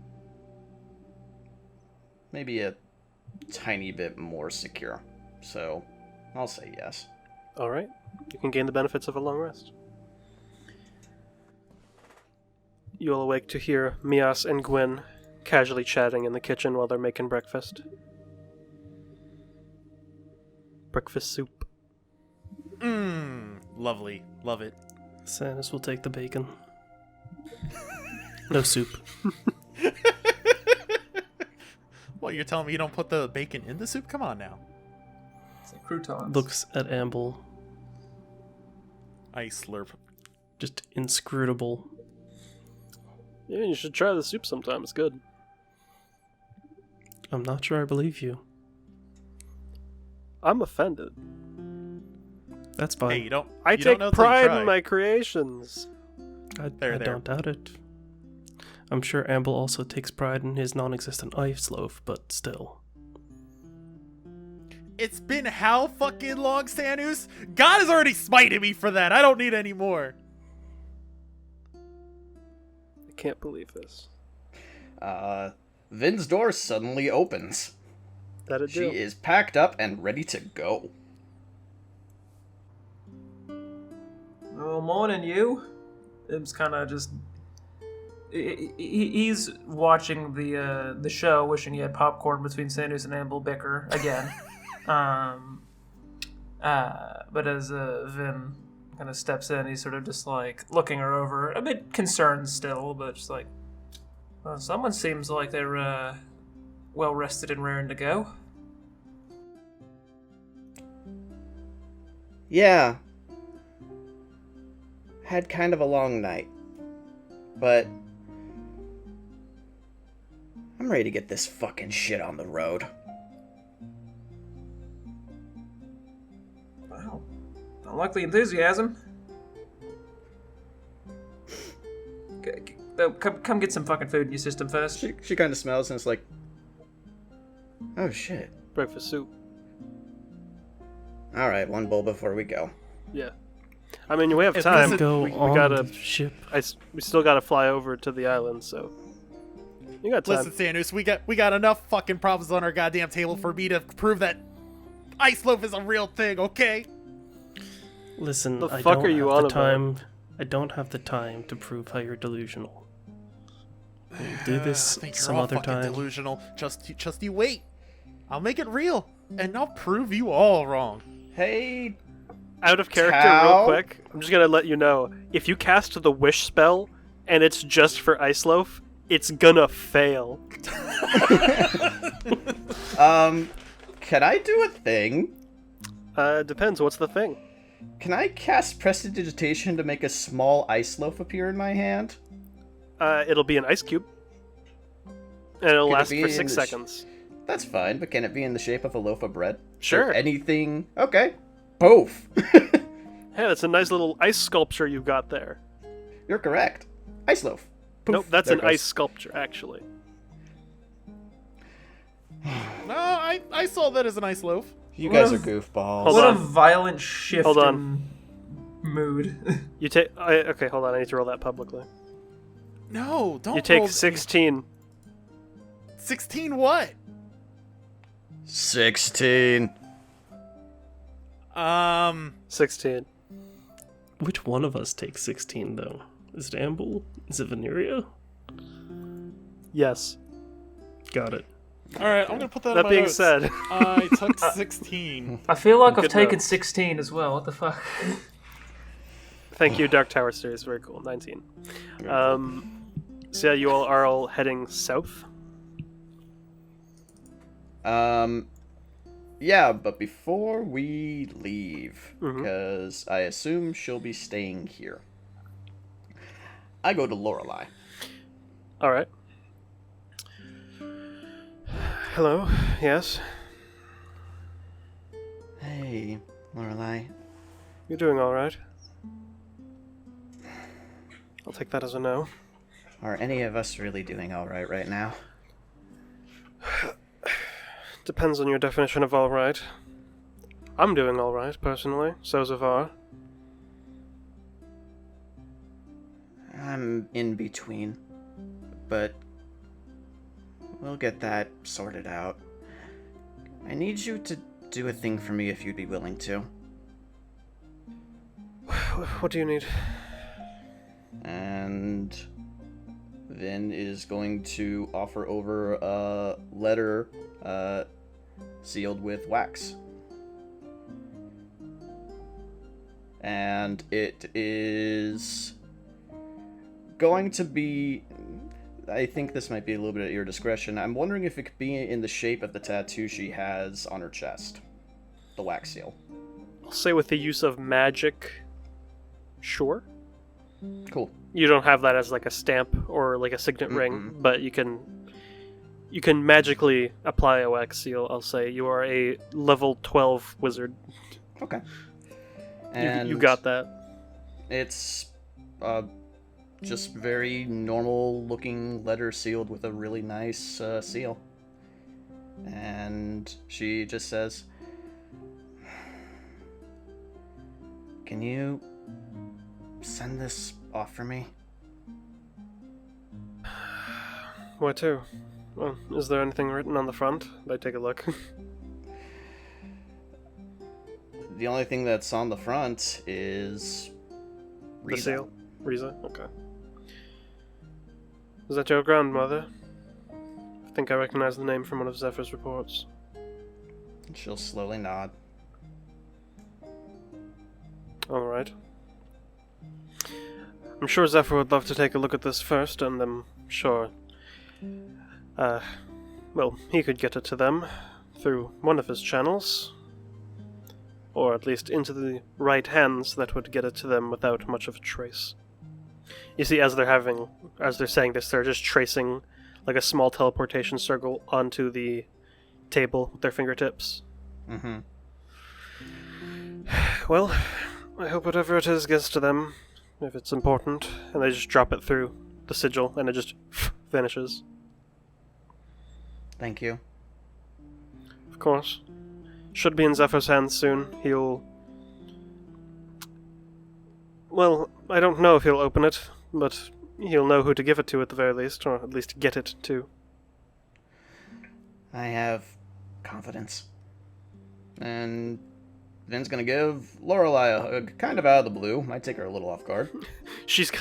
Speaker 4: maybe a tiny bit more secure. So, I'll say yes.
Speaker 1: All right. You can gain the benefits of a long rest. You will awake to hear Mias and Gwen casually chatting in the kitchen while they're making breakfast. Breakfast soup.
Speaker 3: Lovely. Love it.
Speaker 5: Sanus will take the bacon. No soup.
Speaker 3: What, you're telling me you don't put the bacon in the soup? Come on now.
Speaker 2: It's like croutons.
Speaker 5: Looks at Amble,
Speaker 3: Ice slurp.
Speaker 5: just inscrutable.
Speaker 1: Yeah, you should try the soup sometime. It's good.
Speaker 5: I'm not sure I believe you.
Speaker 1: I'm offended.
Speaker 5: That's fine.
Speaker 3: Hey, you don't.
Speaker 1: I
Speaker 3: you
Speaker 1: take
Speaker 3: don't know till you
Speaker 1: pride
Speaker 3: try.
Speaker 1: in my creations.
Speaker 5: I
Speaker 3: There.
Speaker 5: don't doubt it. I'm sure Amble also takes pride in his non-existent ice loaf, but still.
Speaker 3: It's been how fucking long, Sanus? God has already smited me for that. I don't need any more.
Speaker 1: I can't believe this.
Speaker 4: Vin's door suddenly opens.
Speaker 1: That'd
Speaker 4: She
Speaker 1: do.
Speaker 4: is packed up and ready to go.
Speaker 2: Oh, morning, you. It's kind of just. He's watching the show, wishing he had popcorn between Sanus and Amble bicker again. But as Vin kind of steps in, he's sort of just like looking her over, a bit concerned still, but just like, well, someone seems like they're well rested and raring to go.
Speaker 4: Yeah. Had kind of a long night. But I'm ready to get this fucking shit on the road.
Speaker 2: Wow, don't like the enthusiasm. Come get some fucking food in your system first.
Speaker 4: She kind of smells and it's like, oh shit.
Speaker 1: Breakfast soup.
Speaker 4: Alright, one bowl before we go.
Speaker 1: Yeah. I mean, we have
Speaker 3: If
Speaker 1: time.
Speaker 3: this is-
Speaker 5: Go
Speaker 1: we
Speaker 5: on
Speaker 1: gotta.
Speaker 5: the ship.
Speaker 1: We still gotta fly over to the island, so you got time.
Speaker 3: Listen, Sanus, we got enough fucking problems on our goddamn table for me to prove that ice loaf is a real thing, okay?
Speaker 5: Listen,
Speaker 1: The
Speaker 5: I
Speaker 1: fuck
Speaker 5: don't
Speaker 1: are you
Speaker 5: have
Speaker 1: on
Speaker 5: the
Speaker 1: about?
Speaker 5: time. I don't have the time to prove how you're delusional. We'll do this
Speaker 3: I think you're
Speaker 5: some
Speaker 3: all
Speaker 5: other
Speaker 3: fucking
Speaker 5: time.
Speaker 3: delusional. Just you wait. I'll make it real, and I'll prove you all wrong.
Speaker 4: Hey,
Speaker 1: Out of character,
Speaker 4: Cow?
Speaker 1: real quick. I'm just gonna let you know, if you cast the wish spell and it's just for Ice Loaf, it's gonna fail.
Speaker 4: can I do a thing?
Speaker 1: Depends. What's the thing?
Speaker 4: Can I cast Prestidigitation to make a small ice loaf appear in my hand?
Speaker 1: It'll be an ice cube, and it'll
Speaker 4: Could it
Speaker 1: last
Speaker 4: be
Speaker 1: for
Speaker 4: in
Speaker 1: 6
Speaker 4: the
Speaker 1: seconds.
Speaker 4: That's fine, but can it be in the shape of a loaf of bread?
Speaker 1: Sure.
Speaker 4: Or anything? Okay. Both.
Speaker 1: Hey, that's a nice little ice sculpture you got there.
Speaker 4: You're correct. Ice loaf. Poof,
Speaker 1: Nope, that's
Speaker 4: there
Speaker 1: an
Speaker 4: it goes.
Speaker 1: ice sculpture, actually.
Speaker 3: No, I saw that as an ice loaf.
Speaker 4: You
Speaker 2: What
Speaker 4: guys
Speaker 2: a-
Speaker 4: are goofballs.
Speaker 1: Hold
Speaker 2: What
Speaker 1: on.
Speaker 2: a violent shift
Speaker 1: Hold on.
Speaker 2: in mood.
Speaker 1: You take. Okay, hold on. I need to roll that publicly.
Speaker 3: No, don't.
Speaker 1: You take
Speaker 3: roll
Speaker 1: 16.
Speaker 3: 16 what?
Speaker 4: 16.
Speaker 1: 16.
Speaker 5: Which one of us takes 16, though? Is it Amble? Is it Veneria?
Speaker 1: Yes.
Speaker 5: Got it.
Speaker 3: All right, I'm gonna put that. in
Speaker 1: That
Speaker 3: my
Speaker 1: being
Speaker 3: notes.
Speaker 1: said,
Speaker 3: I took 16.
Speaker 2: I feel like I've
Speaker 1: Good
Speaker 2: taken
Speaker 1: note.
Speaker 2: 16 as well. What the fuck?
Speaker 1: thank you, Dark Tower series. Very cool. 19. So yeah, you all are all heading south.
Speaker 4: Yeah, but before we leave,
Speaker 1: Mhm.
Speaker 4: because I assume she'll be staying here, I go to Lorelei.
Speaker 1: All right. Hello. Yes.
Speaker 4: Hey, Lorelei.
Speaker 1: You're doing all right. I'll take that as a no.
Speaker 4: Are any of us really doing all right now?
Speaker 1: Depends on your definition of all right. I'm doing all right, personally. So Zavar.
Speaker 4: I'm in between, but we'll get that sorted out. I need you to do a thing for me if you'd be willing to.
Speaker 1: What do you need?
Speaker 4: And Vin is going to offer over a letter sealed with wax. And it is going to be... I think this might be a little bit at your discretion. I'm wondering if it could be in the shape of the tattoo she has on her chest. The wax seal.
Speaker 1: I'll say with the use of magic. Sure.
Speaker 4: Cool.
Speaker 1: You don't have that as like a stamp or like a signet ring, but you can magically apply a wax seal. I'll say you are a level 12 wizard.
Speaker 4: Okay.
Speaker 1: You got that.
Speaker 4: It's just very normal looking letter sealed with a really nice seal. And she just says, "Can you send this off for me?"
Speaker 1: Where to? Well, is there anything written on the front? I take a look.
Speaker 4: The only thing that's on the front is
Speaker 1: The
Speaker 4: Riza.
Speaker 1: seal? Riza? Okay. Is that your grandmother? I think I recognize the name from one of Zephyr's reports.
Speaker 4: She'll slowly nod.
Speaker 1: Alright. I'm sure Zephyr would love to take a look at this first, and I'm sure... well, he could get it to them through one of his channels. Or at least into the right hands that would get it to them without much of a trace. You see, as they're saying this, they're just tracing like a small teleportation circle onto the table with their fingertips.
Speaker 4: Mm-hmm.
Speaker 1: Well, I hope whatever it is gets to them, if it's important, and they just drop it through the sigil, and it just vanishes.
Speaker 4: Thank you.
Speaker 1: Of course. Should be in Zephyr's hands soon. He'll... Well, I don't know if he'll open it, but he'll know who to give it to at the very least, or at least get it to.
Speaker 4: I have confidence. And Vin's gonna give Lorelei a hug, kind of out of the blue. Might take her a little off guard.
Speaker 1: She's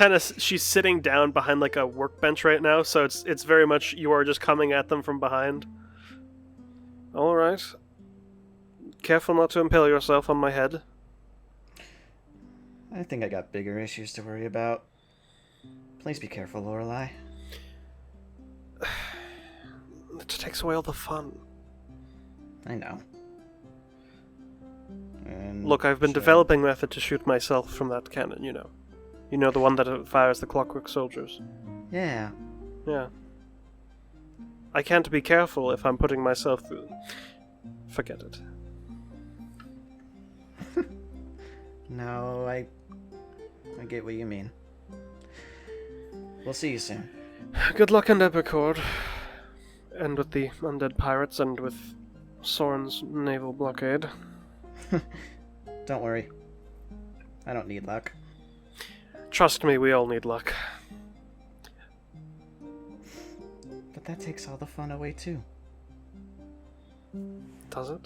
Speaker 1: sitting down behind like a workbench right now, so it's very much you are just coming at them from behind. Alright. Careful not to impale yourself on my head.
Speaker 4: I think I got bigger issues to worry about. Please be careful, Lorelei.
Speaker 1: It takes away all the fun.
Speaker 4: I know. And
Speaker 1: Look, I've been
Speaker 4: she'll-
Speaker 1: developing a method to shoot myself from that cannon, you know. You know, the one that fires the clockwork soldiers.
Speaker 4: Yeah.
Speaker 1: Yeah. I can't be careful if I'm putting myself through... Forget it.
Speaker 4: No, I get what you mean. We'll see you soon.
Speaker 1: Good luck in Ember, Chord. And with the undead pirates, and with Soren's naval blockade.
Speaker 4: Don't worry. I don't need luck.
Speaker 1: Trust me, we all need luck.
Speaker 4: But that takes all the fun away too.
Speaker 1: Does it?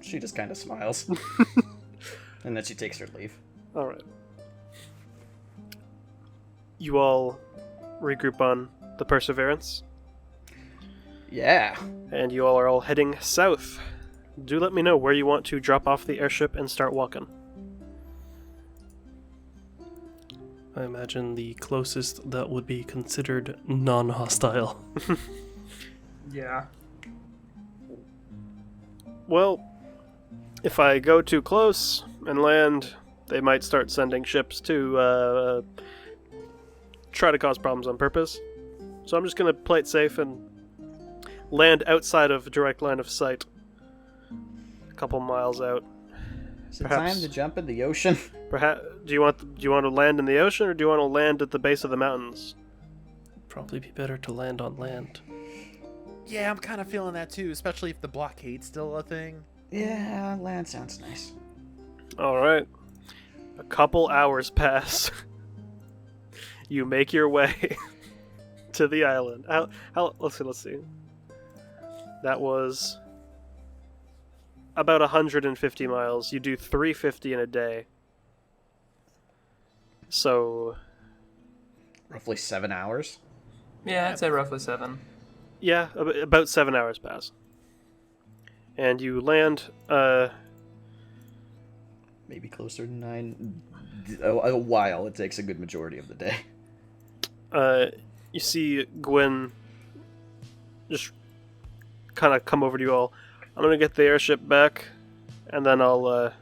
Speaker 4: She just kind of smiles. And then she takes her leave.
Speaker 1: Alright. You all regroup on the Perseverance,
Speaker 4: Yeah.
Speaker 1: and you all are all heading south. Do let me know where you want to drop off the airship and start walking.
Speaker 5: I imagine the closest that would be considered non-hostile.
Speaker 2: Yeah.
Speaker 1: Well, if I go too close and land, they might start sending ships to try to cause problems on purpose. So I'm just going to play it safe and land outside of direct line of sight. A couple miles out.
Speaker 4: Is it
Speaker 1: Perhaps.
Speaker 4: time to jump in the ocean?
Speaker 1: Perhaps do you want to land in the ocean, or do you want to land at the base of the mountains?
Speaker 5: Probably be better to land on land.
Speaker 3: Yeah, I'm kind of feeling that too, especially if the blockade's still a thing.
Speaker 4: Yeah, land sounds nice.
Speaker 1: All right. A couple hours pass. You make your way to the island. Let's see. That was about 150 miles. You do 350 in a day. So,
Speaker 4: Roughly 7 hours.
Speaker 2: Yeah, I'd say roughly 7.
Speaker 1: yeah, about 7 hours pass. And you land,
Speaker 4: Maybe closer to 9. A while. It takes a good majority of the day.
Speaker 1: you see Gwyn just kind of come over to you all. I'm going to get the airship back, and then I'll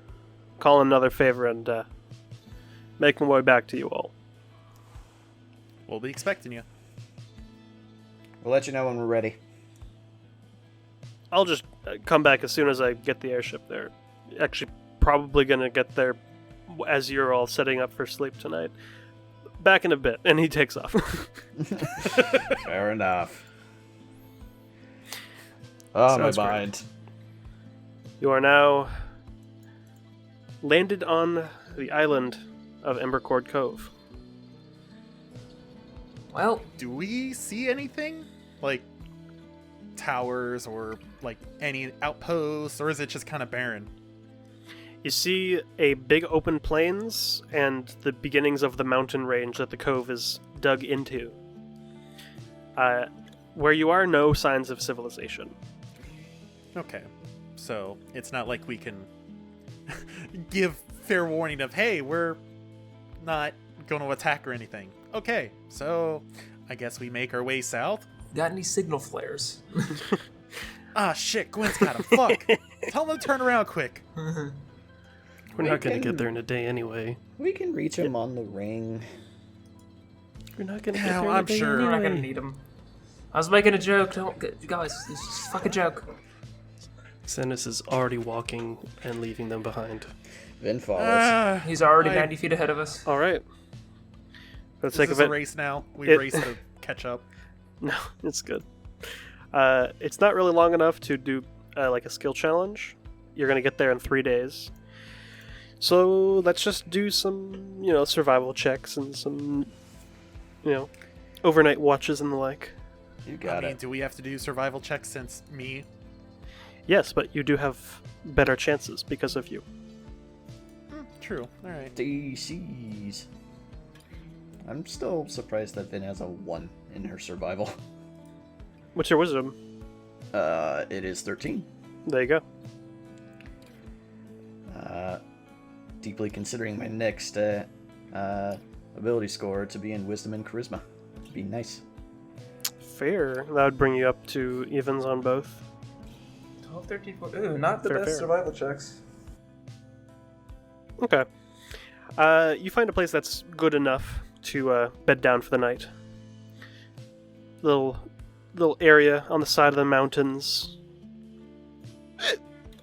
Speaker 1: call in another favor and make my way back to you all.
Speaker 3: We'll be expecting you.
Speaker 4: We'll let you know when we're ready.
Speaker 1: I'll just come back as soon as I get the airship there. Actually, probably going to get there as you're all setting up for sleep tonight. Back in a bit, and he takes off.
Speaker 4: Fair enough. Oh,
Speaker 1: Sounds
Speaker 4: my
Speaker 1: great.
Speaker 4: mind.
Speaker 1: You are now landed on the island of Ember Chord Cove.
Speaker 2: Well,
Speaker 3: Do we see anything? Like towers or like any outposts, or is it just kind of barren?
Speaker 1: You see a big open plains and the beginnings of the mountain range that the cove is dug into. Where you are, no signs of civilization.
Speaker 3: Okay. So it's not like we can give fair warning of, hey, we're not going to attack or anything. Okay, so I guess we make our way south.
Speaker 2: got any signal flares?
Speaker 3: Ah, shit, Gwen's got him. Fuck. Tell him to turn around quick.
Speaker 5: We're not going to get there in a day anyway.
Speaker 4: We can reach him on the ring.
Speaker 5: We're not going to
Speaker 3: Yeah,
Speaker 5: get there in
Speaker 3: I'm
Speaker 5: a day
Speaker 3: sure.
Speaker 2: We're not
Speaker 5: anyway.
Speaker 2: gonna need them. I was making a joke. Don't, guys, it's just a fucking joke.
Speaker 5: Xenis is already walking and leaving them behind.
Speaker 4: Vin follows.
Speaker 2: He's already 90 feet ahead of us.
Speaker 1: All right. For the
Speaker 3: Is
Speaker 1: sake
Speaker 3: this
Speaker 1: of
Speaker 3: a
Speaker 1: it,
Speaker 3: race now? We
Speaker 1: it-
Speaker 3: race to catch up.
Speaker 1: no, it's good. It's not really long enough to do like a skill challenge. You're gonna get there in 3 days. So let's just do some, survival checks and some, overnight watches and the like.
Speaker 4: You
Speaker 3: I
Speaker 4: got
Speaker 3: mean,
Speaker 4: it.
Speaker 3: do we have to do survival checks since me?
Speaker 1: Yes, but you do have better chances because of you.
Speaker 3: True. All right.
Speaker 4: DCs. I'm still surprised that Vin has a 1 in her survival.
Speaker 1: What's your wisdom?
Speaker 4: It is 13.
Speaker 1: There you go.
Speaker 4: Deeply considering my next ability score to be in Wisdom and Charisma. Be nice.
Speaker 1: Fair. That would bring you up to evens on both.
Speaker 2: 12, 13, 14. Ooh, not the
Speaker 1: Fair,
Speaker 2: best
Speaker 1: fair.
Speaker 2: survival checks.
Speaker 1: Okay. You find a place that's good enough to bed down for the night. Little area on the side of the mountains.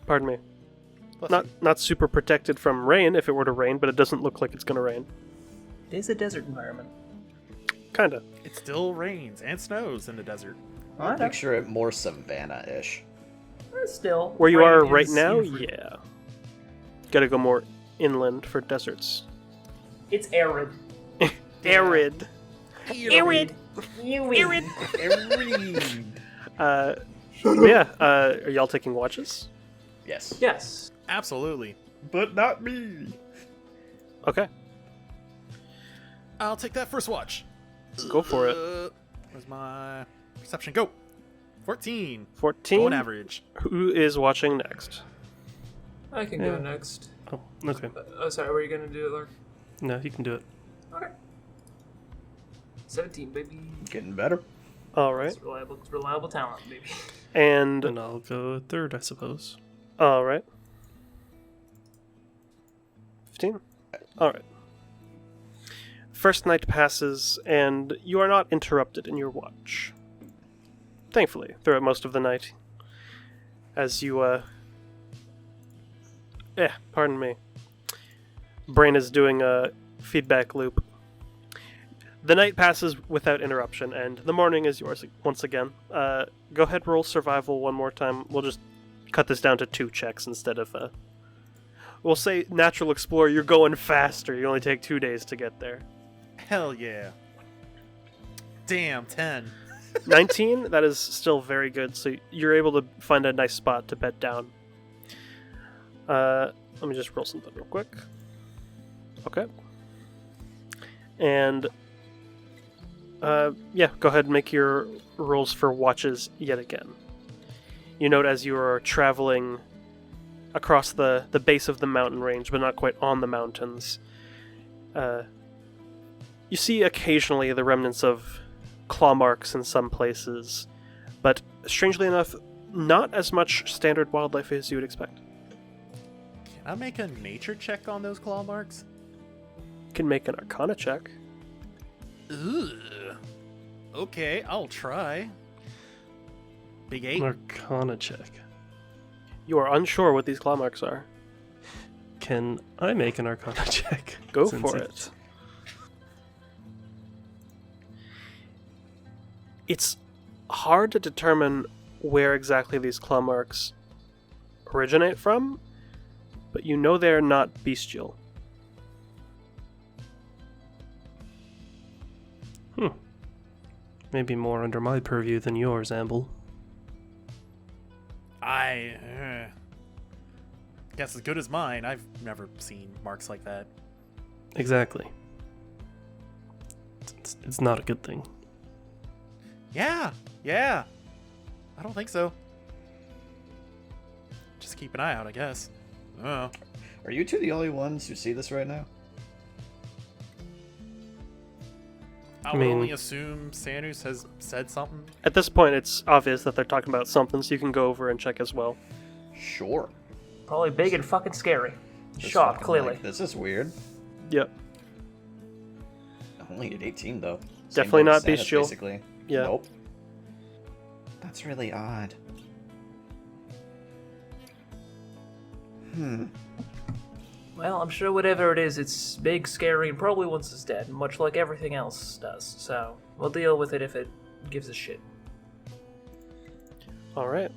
Speaker 1: Pardon me. Not super protected from rain if it were to rain, but it doesn't look like it's gonna rain.
Speaker 2: It is a desert environment.
Speaker 1: Kinda.
Speaker 3: It still rains and snows in the desert.
Speaker 2: I know.
Speaker 4: Picture it more savannah-ish.
Speaker 2: Still.
Speaker 1: Where you
Speaker 2: rain
Speaker 1: are right
Speaker 2: is
Speaker 1: now,
Speaker 2: infrequent.
Speaker 1: yeah. Gotta go more inland for deserts.
Speaker 2: It's arid.
Speaker 1: Arid.
Speaker 2: Arid.
Speaker 3: Every-
Speaker 1: Are y'all taking watches?
Speaker 4: Yes.
Speaker 2: Yes.
Speaker 3: Absolutely.
Speaker 4: But not me.
Speaker 1: Okay,
Speaker 3: I'll take that first watch.
Speaker 1: go for it.
Speaker 3: Where's my perception? Go. 14.
Speaker 1: 14.
Speaker 3: Going average.
Speaker 1: Who is watching next?
Speaker 2: I can go next.
Speaker 5: Oh, okay.
Speaker 2: Oh, sorry. Were you gonna do it, Lark?
Speaker 5: No, you can do it.
Speaker 2: Okay. 17, baby.
Speaker 4: Getting better.
Speaker 1: All right.
Speaker 2: It's reliable talent, baby.
Speaker 1: And
Speaker 5: And I'll go third, I suppose.
Speaker 1: all right. 15. All right. First night passes, and you are not interrupted in your watch. Thankfully, throughout most of the night, as you pardon me. Brain is doing a feedback loop. The night passes without interruption, and the morning is yours once again. Go ahead, roll survival one more time. We'll just cut this down to 2 checks instead of we'll say natural explorer. You're going faster. You only take 2 days to get there.
Speaker 3: Hell yeah. Damn, 10.
Speaker 1: 19. That is still very good. So you're able to find a nice spot to bed down. Let me just roll something real quick. Okay. And go ahead and make your rolls for watches yet again. You note as you are traveling across the base of the mountain range, but not quite on the mountains, you see occasionally the remnants of claw marks in some places, but strangely enough, not as much standard wildlife as you would expect.
Speaker 3: Can I make a nature check on those claw marks?
Speaker 1: You can make an arcana check.
Speaker 3: Ugh. Okay, I'll try. Big 8.
Speaker 5: Arcana check.
Speaker 1: You are unsure what these claw marks are.
Speaker 5: Can I make an Arcana check?
Speaker 1: Go
Speaker 5: Since
Speaker 1: for
Speaker 5: it's-
Speaker 1: it. It's hard to determine where exactly these claw marks originate from, but you know they're not bestial.
Speaker 5: Maybe more under my purview than yours, Amble.
Speaker 3: I guess as good as mine. I've never seen marks like that.
Speaker 5: Exactly. It's not a good thing.
Speaker 3: Yeah. I don't think so. Just keep an eye out, I guess. Oh.
Speaker 4: Are you two the only ones who see this right now?
Speaker 3: I would only assume Sanus has said something.
Speaker 1: At this point, it's obvious that they're talking about something, so you can go over and check as well.
Speaker 4: Sure.
Speaker 2: Probably big and fucking scary.
Speaker 4: Just
Speaker 2: Shocked,
Speaker 4: fucking,
Speaker 2: clearly.
Speaker 4: like, this is weird.
Speaker 1: Yep.
Speaker 4: Only at 18 though.
Speaker 1: Definitely
Speaker 4: boat as
Speaker 1: not
Speaker 4: Sanus,
Speaker 1: bestial.
Speaker 4: Basically.
Speaker 1: Yeah.
Speaker 4: Nope. That's really odd.
Speaker 2: Well, I'm sure whatever it is, it's big, scary, and probably once it's dead, much like everything else does. So, we'll deal with it if it gives a shit.
Speaker 1: Alright.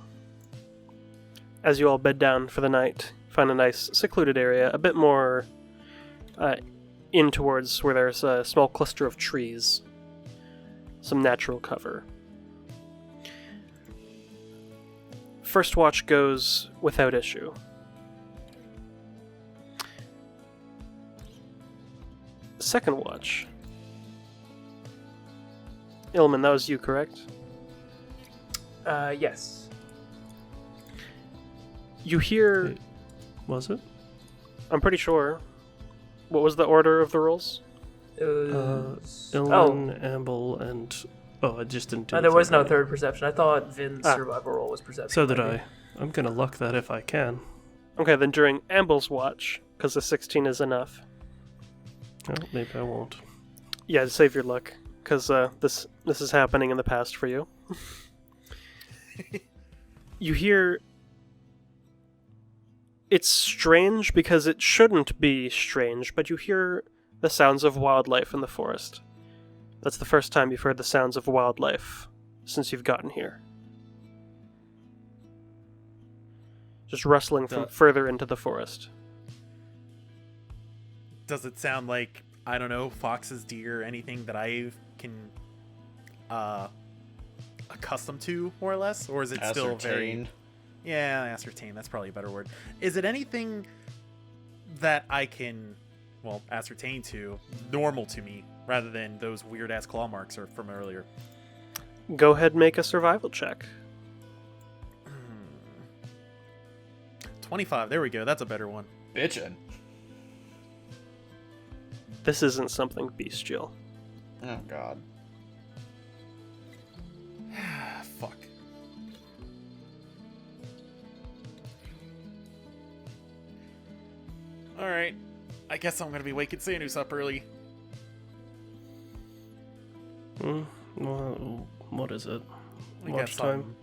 Speaker 1: As you all bed down for the night, find a nice secluded area, a bit more in towards where there's a small cluster of trees. Some natural cover. First watch goes without issue. Second watch. Ilman, that was you, correct?
Speaker 2: Yes.
Speaker 1: You hear...
Speaker 5: Was it?
Speaker 1: I'm pretty sure. What was the order of the rolls?
Speaker 2: It was...
Speaker 5: Ilman, Amble, and... Oh, I just didn't do
Speaker 2: there was no
Speaker 5: right.
Speaker 2: third perception. I thought Vin's survival roll was perception.
Speaker 5: So did
Speaker 2: maybe.
Speaker 5: I. I'm gonna luck that if I can.
Speaker 1: Okay, then during Amble's watch, because the 16 is enough.
Speaker 5: Oh, maybe I won't.
Speaker 1: Yeah, save your luck, because this is happening in the past for you. You hear... It's strange because it shouldn't be strange, but you hear the sounds of wildlife in the forest. That's the first time you've heard the sounds of wildlife since you've gotten here. Just rustling from further into the forest.
Speaker 3: Does it sound like, I don't know, foxes, deer, anything that I can accustomed to, more or less, or is it still very?
Speaker 4: Ascertain.
Speaker 3: Yeah, ascertain. That's probably a better word. Is it anything that I can, well, ascertain to normal to me, rather than those weird ass claw marks from earlier?
Speaker 1: Go ahead and make a survival check.
Speaker 3: 25. There we go. That's a better one.
Speaker 4: Bitchin'.
Speaker 1: This isn't something bestial.
Speaker 4: Oh god.
Speaker 3: Fuck. Alright. I guess I'm gonna be waking Sanus up early.
Speaker 5: Well, what is it?
Speaker 3: We got
Speaker 5: Lunchtime?
Speaker 3: something.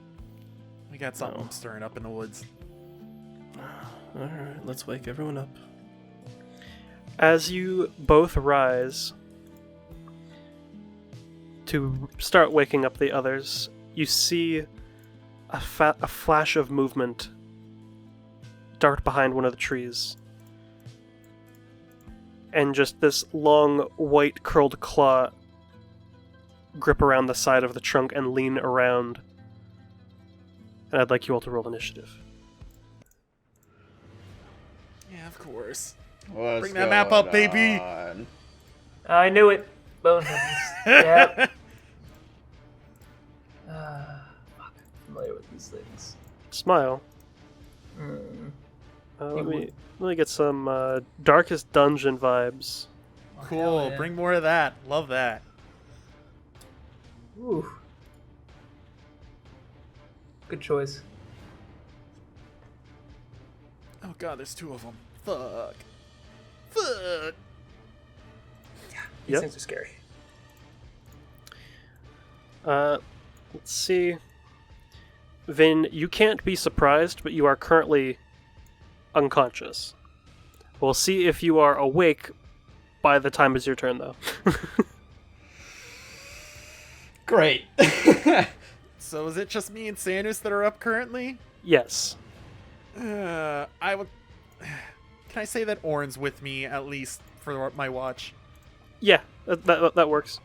Speaker 3: We got something
Speaker 5: Oh.
Speaker 3: stirring up in the woods.
Speaker 5: Alright, let's wake everyone up.
Speaker 1: As you both rise to start waking up the others, you see a flash of movement dart behind one of the trees. And just this long, white, curled claw grip around the side of the trunk and lean around. And I'd like you all to roll initiative.
Speaker 3: Yeah, of course.
Speaker 4: What's
Speaker 3: Bring that map up,
Speaker 4: going
Speaker 3: baby.
Speaker 4: on?
Speaker 2: I knew it. Boneheads. Yep. Fuck. Familiar with these things.
Speaker 1: Smile. Let me get some Darkest Dungeon vibes.
Speaker 2: Oh,
Speaker 3: Cool.
Speaker 2: hell yeah.
Speaker 3: Bring more of that. Love that.
Speaker 2: Ooh. Good choice.
Speaker 3: Oh god, there's 2 of them. Fuck. Fuck.
Speaker 2: These
Speaker 1: Yep.
Speaker 2: things are scary.
Speaker 1: Let's see. Vin, you can't be surprised, but you are currently unconscious. We'll see if you are awake by the time it's your turn, though.
Speaker 4: Great.
Speaker 3: So is it just me and Sanus that are up currently?
Speaker 1: Yes.
Speaker 3: I would. Can I say that Orin's with me at least for my watch?
Speaker 1: Yeah, that works.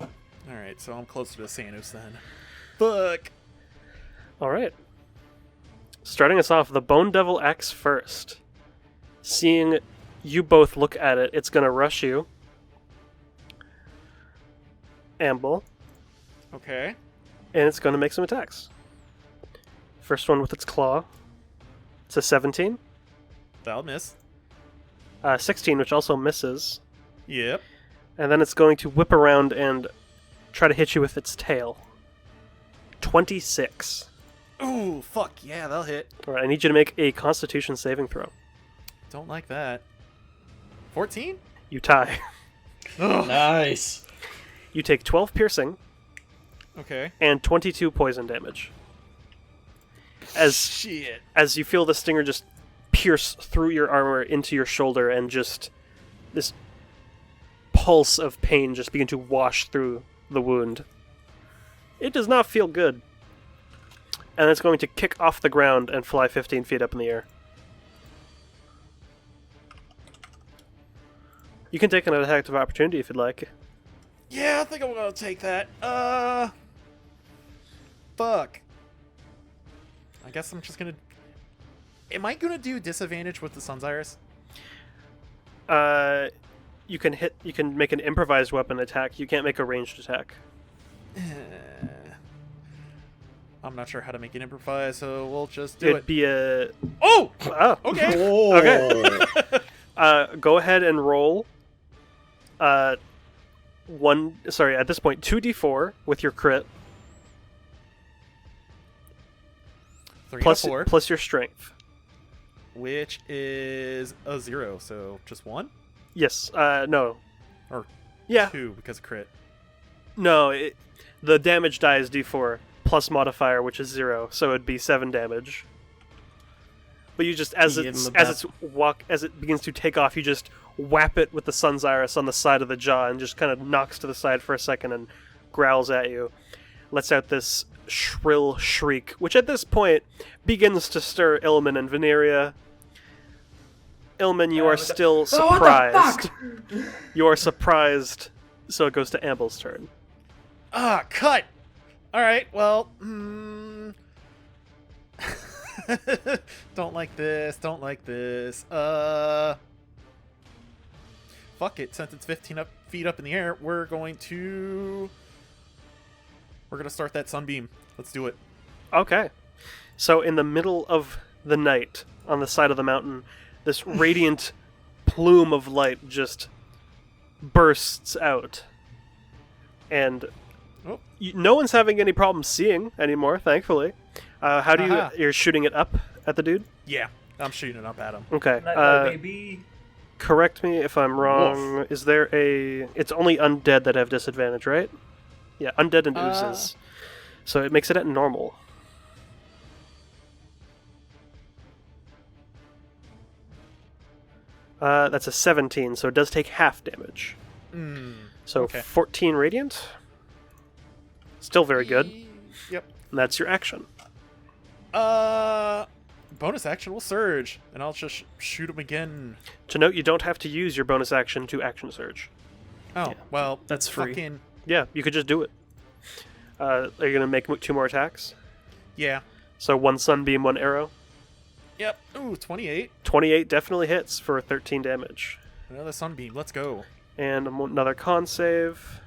Speaker 3: All right, so I'm closer to Sanus then. Fuck.
Speaker 1: All right. Starting us off, the Bone Devil acts first. Seeing you both look at it, it's going to rush you. Amble.
Speaker 3: Okay.
Speaker 1: And it's going to make some attacks. First one with its claw. It's a 17.
Speaker 3: That'll miss.
Speaker 1: 16, which also misses.
Speaker 3: Yep.
Speaker 1: And then it's going to whip around and try to hit you with its tail. 26.
Speaker 3: Ooh, fuck yeah, that'll hit.
Speaker 1: Alright, I need you to make a Constitution saving throw.
Speaker 3: Don't like that. 14?
Speaker 1: You tie.
Speaker 4: Nice.
Speaker 1: You take 12 piercing
Speaker 3: Okay.
Speaker 1: and 22 poison damage.
Speaker 3: Shit.
Speaker 1: As you feel the stinger just pierce through your armor into your shoulder, and just this pulse of pain just begin to wash through the wound. It does not feel good. And it's going to kick off the ground and fly 15 feet up in the air. You can take an attack of opportunity if you'd like.
Speaker 3: Yeah, I think I'm gonna take that. Fuck. I guess I'm just gonna... Am I gonna do disadvantage with the Sun's Iris?
Speaker 1: You can make an improvised weapon attack. You can't make a ranged attack.
Speaker 3: I'm not sure how to make it improvise, so we'll just do
Speaker 1: It'd
Speaker 3: it.
Speaker 1: be a...
Speaker 3: Oh!
Speaker 1: Oh,
Speaker 3: Okay.
Speaker 4: Oh.
Speaker 1: Okay. Go ahead and roll. At this point, 2d4 with your crit
Speaker 3: 3 to 4,
Speaker 1: plus your strength.
Speaker 3: which is a 0, so just 1?
Speaker 1: Yes. No.
Speaker 3: Or
Speaker 1: Yeah.
Speaker 3: 2 because of crit.
Speaker 1: No. The damage die is d4 plus modifier, which is 0, so it'd be 7 damage. But you just as
Speaker 5: You give him
Speaker 1: as it begins to take off, you just whap it with the Sun's Iris on the side of the jaw, and just kind of knocks to the side for a second and growls at you. Lets out this shrill shriek, which at this point begins to stir Ilman and Veneria. Ilman, you are still surprised. You are surprised, so it goes to Amble's turn.
Speaker 3: Ah, cut! All right. Well, don't like this. Don't like this. Fuck it. Since it's 15 feet up in the air, we're gonna start that sunbeam. Let's do it.
Speaker 1: Okay. So in the middle of the night, on the side of the mountain, this radiant plume of light just bursts out. And no one's having any problem seeing anymore, thankfully. How do you... You're shooting it up at the dude?
Speaker 3: Yeah, I'm shooting it up at him.
Speaker 1: Okay.
Speaker 2: Baby.
Speaker 1: Correct me if I'm wrong.
Speaker 4: Wolf.
Speaker 1: Is there a... It's only undead that have disadvantage, right? Yeah, undead and oozes. So it makes it at normal. That's a 17, so it does take half damage. So
Speaker 3: okay.
Speaker 1: 14 radiant. Still very good.
Speaker 3: Yep.
Speaker 1: And that's your action.
Speaker 3: Bonus action will surge, and I'll just shoot him again.
Speaker 1: To note, you don't have to use your bonus action to action surge.
Speaker 3: Oh,
Speaker 5: Yeah,
Speaker 3: well,
Speaker 5: that's free.
Speaker 3: Fucking,
Speaker 1: Yeah, you could just do it. Are you going to make 2 more attacks?
Speaker 3: yeah.
Speaker 1: So 1 sunbeam, 1 arrow.
Speaker 3: Yep. Ooh, 28.
Speaker 1: 28 definitely hits for 13 damage.
Speaker 3: Another sunbeam. Let's go.
Speaker 1: And another con save.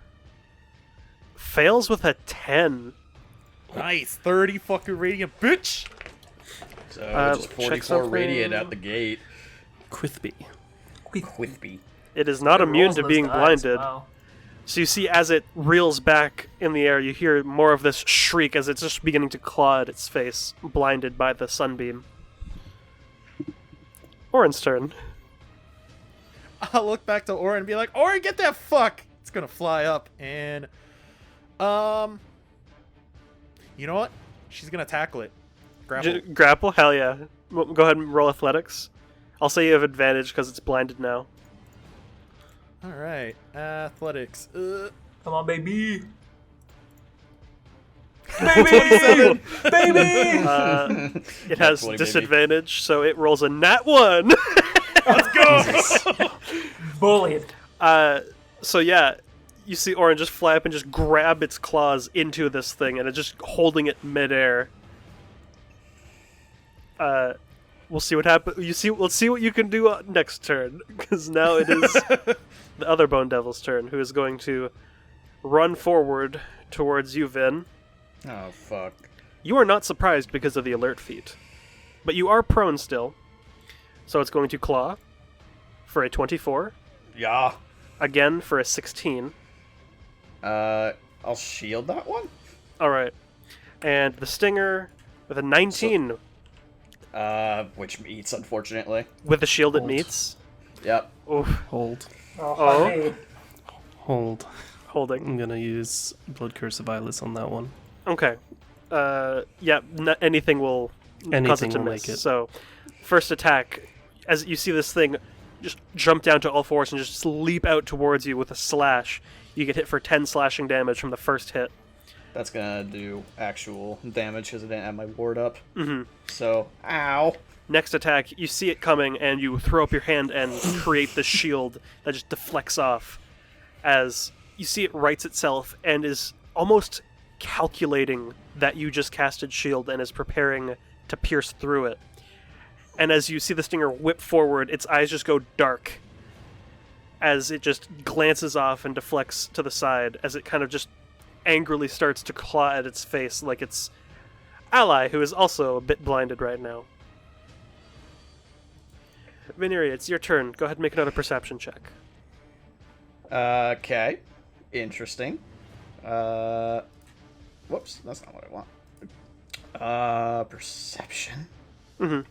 Speaker 1: Fails with a 10.
Speaker 3: Nice. 30 fucking radiant, bitch.
Speaker 4: So just
Speaker 1: check
Speaker 4: 44
Speaker 1: something.
Speaker 4: radiant out the gate.
Speaker 5: Quithby.
Speaker 4: Quithby.
Speaker 1: It is not
Speaker 2: It
Speaker 1: immune
Speaker 2: rolls
Speaker 1: to
Speaker 2: those
Speaker 1: being
Speaker 2: dice,
Speaker 1: blinded.
Speaker 2: wow.
Speaker 1: So you see, as it reels back in the air, you hear more of this shriek as it's just beginning to claw at its face, blinded by the sunbeam. Orin's turn.
Speaker 3: I'll look back to Orin and be like, Orin, get that fuck! It's gonna fly up, and... You know what? She's gonna tackle it. Grapple.
Speaker 1: Grapple? Hell yeah. Go ahead and roll athletics. I'll say you have advantage because it's blinded now.
Speaker 3: Alright. Athletics.
Speaker 2: Come on, baby.
Speaker 3: 27!
Speaker 2: Baby!
Speaker 1: It has
Speaker 4: 20,
Speaker 1: disadvantage, so it rolls a nat 1.
Speaker 3: Let's go!
Speaker 2: Bullied.
Speaker 1: So yeah, you see Orin just fly up and just grab its claws into this thing, and it's just holding it midair. We'll see what happens. Let's see what you can do next turn, because now it is the other Bone Devil's turn, who is going to run forward towards you, Vin.
Speaker 4: Oh, fuck.
Speaker 1: You are not surprised because of the alert feat, but you are prone still, so it's going to claw for a 24.
Speaker 4: Yeah.
Speaker 1: Again for a 16.
Speaker 4: I'll shield that one.
Speaker 1: Alright. And the stinger with a 19.
Speaker 4: Which meets, unfortunately.
Speaker 1: With the shield it
Speaker 5: Hold.
Speaker 1: meets.
Speaker 4: Yep.
Speaker 1: Oof.
Speaker 5: Hold.
Speaker 1: Oh.
Speaker 2: Hey.
Speaker 5: Hold.
Speaker 1: Holding.
Speaker 5: I'm gonna use Blood Curse of Eyeless on that one.
Speaker 1: Okay. Yeah, anything will cause
Speaker 5: Anything
Speaker 1: it to
Speaker 5: will
Speaker 1: miss.
Speaker 5: make it.
Speaker 1: So, first attack, as you see this thing just jump down to all fours and just leap out towards you with a slash, you get hit for 10 slashing damage from the first hit.
Speaker 4: That's gonna do actual damage because I didn't have my ward up.
Speaker 1: Mm-hmm.
Speaker 4: So, ow.
Speaker 1: Next attack, you see it coming, and you throw up your hand and create the shield that just deflects off as you see it rights itself and is almost calculating that you just casted shield and is preparing to pierce through it. And as you see the stinger whip forward, its eyes just go dark as it just glances off and deflects to the side as it kind of just angrily starts to claw at its face like its ally, who is also a bit blinded right now. Veneria, it's your turn. Go ahead and make another perception check.
Speaker 4: Okay. Interesting. Whoops, that's not what I want. Perception.
Speaker 1: Mm-hmm.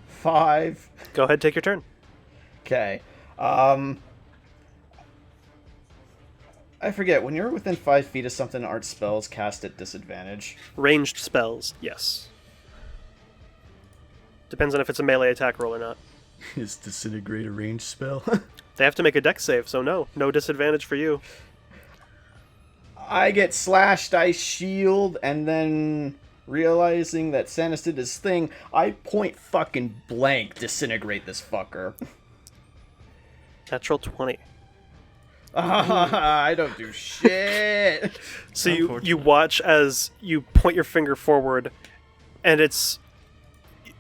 Speaker 4: 5.
Speaker 1: Go ahead, take your turn.
Speaker 4: Okay. I forget, when you're within 5 feet of something, aren't spells cast at disadvantage?
Speaker 1: Ranged spells, yes. Depends on if it's a melee attack roll or not.
Speaker 4: Is Disintegrate a ranged spell?
Speaker 1: They have to make a dex save, so no disadvantage for you.
Speaker 4: I get slashed, I shield, and then realizing that Sanus did his thing, I point fucking blank disintegrate this fucker.
Speaker 1: Natural 20.
Speaker 4: I don't do shit.
Speaker 1: So you watch as you point your finger forward, and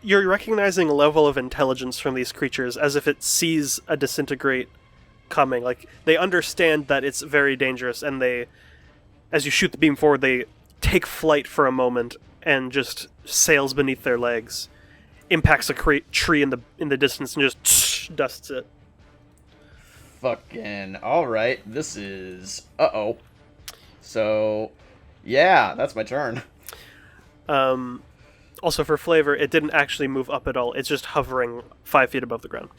Speaker 1: you're recognizing a level of intelligence from these creatures as if it sees a disintegrate coming. Like, they understand that it's very dangerous, and as you shoot the beam forward, they take flight for a moment and just sails beneath their legs, impacts a tree in the distance, and just dusts it.
Speaker 4: Fucking alright, this is... Uh-oh. So, yeah, that's my turn.
Speaker 1: Also, for flavor, it didn't actually move up at all. It's just hovering 5 feet above the ground.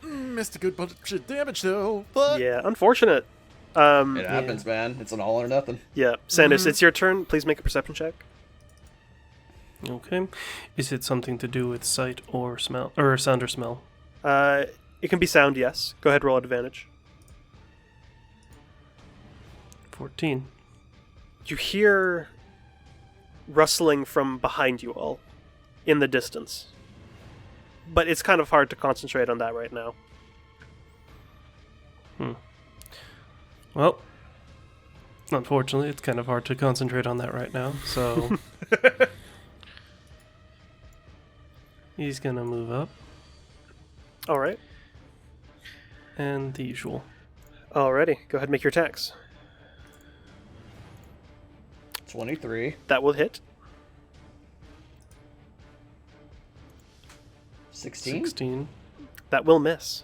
Speaker 3: Missed a good bunch of damage, though. But...
Speaker 1: Yeah, unfortunate.
Speaker 4: It happens, man. It's an all or nothing.
Speaker 1: Yeah, Sandus, it's your turn. Please make a perception check.
Speaker 5: Okay. Is it something to do with sight or smell, or sound or smell?
Speaker 1: It can be sound, yes. Go ahead, roll advantage.
Speaker 5: 14.
Speaker 1: You hear rustling from behind you all in the distance. But it's kind of hard to concentrate on that right now.
Speaker 5: Well, unfortunately, it's kind of hard to concentrate on that right now, so... He's gonna move up.
Speaker 1: Alright.
Speaker 5: And the usual.
Speaker 1: Alrighty, go ahead and make your attacks.
Speaker 4: 23.
Speaker 1: That will hit.
Speaker 4: 16?
Speaker 5: 16.
Speaker 1: That will miss.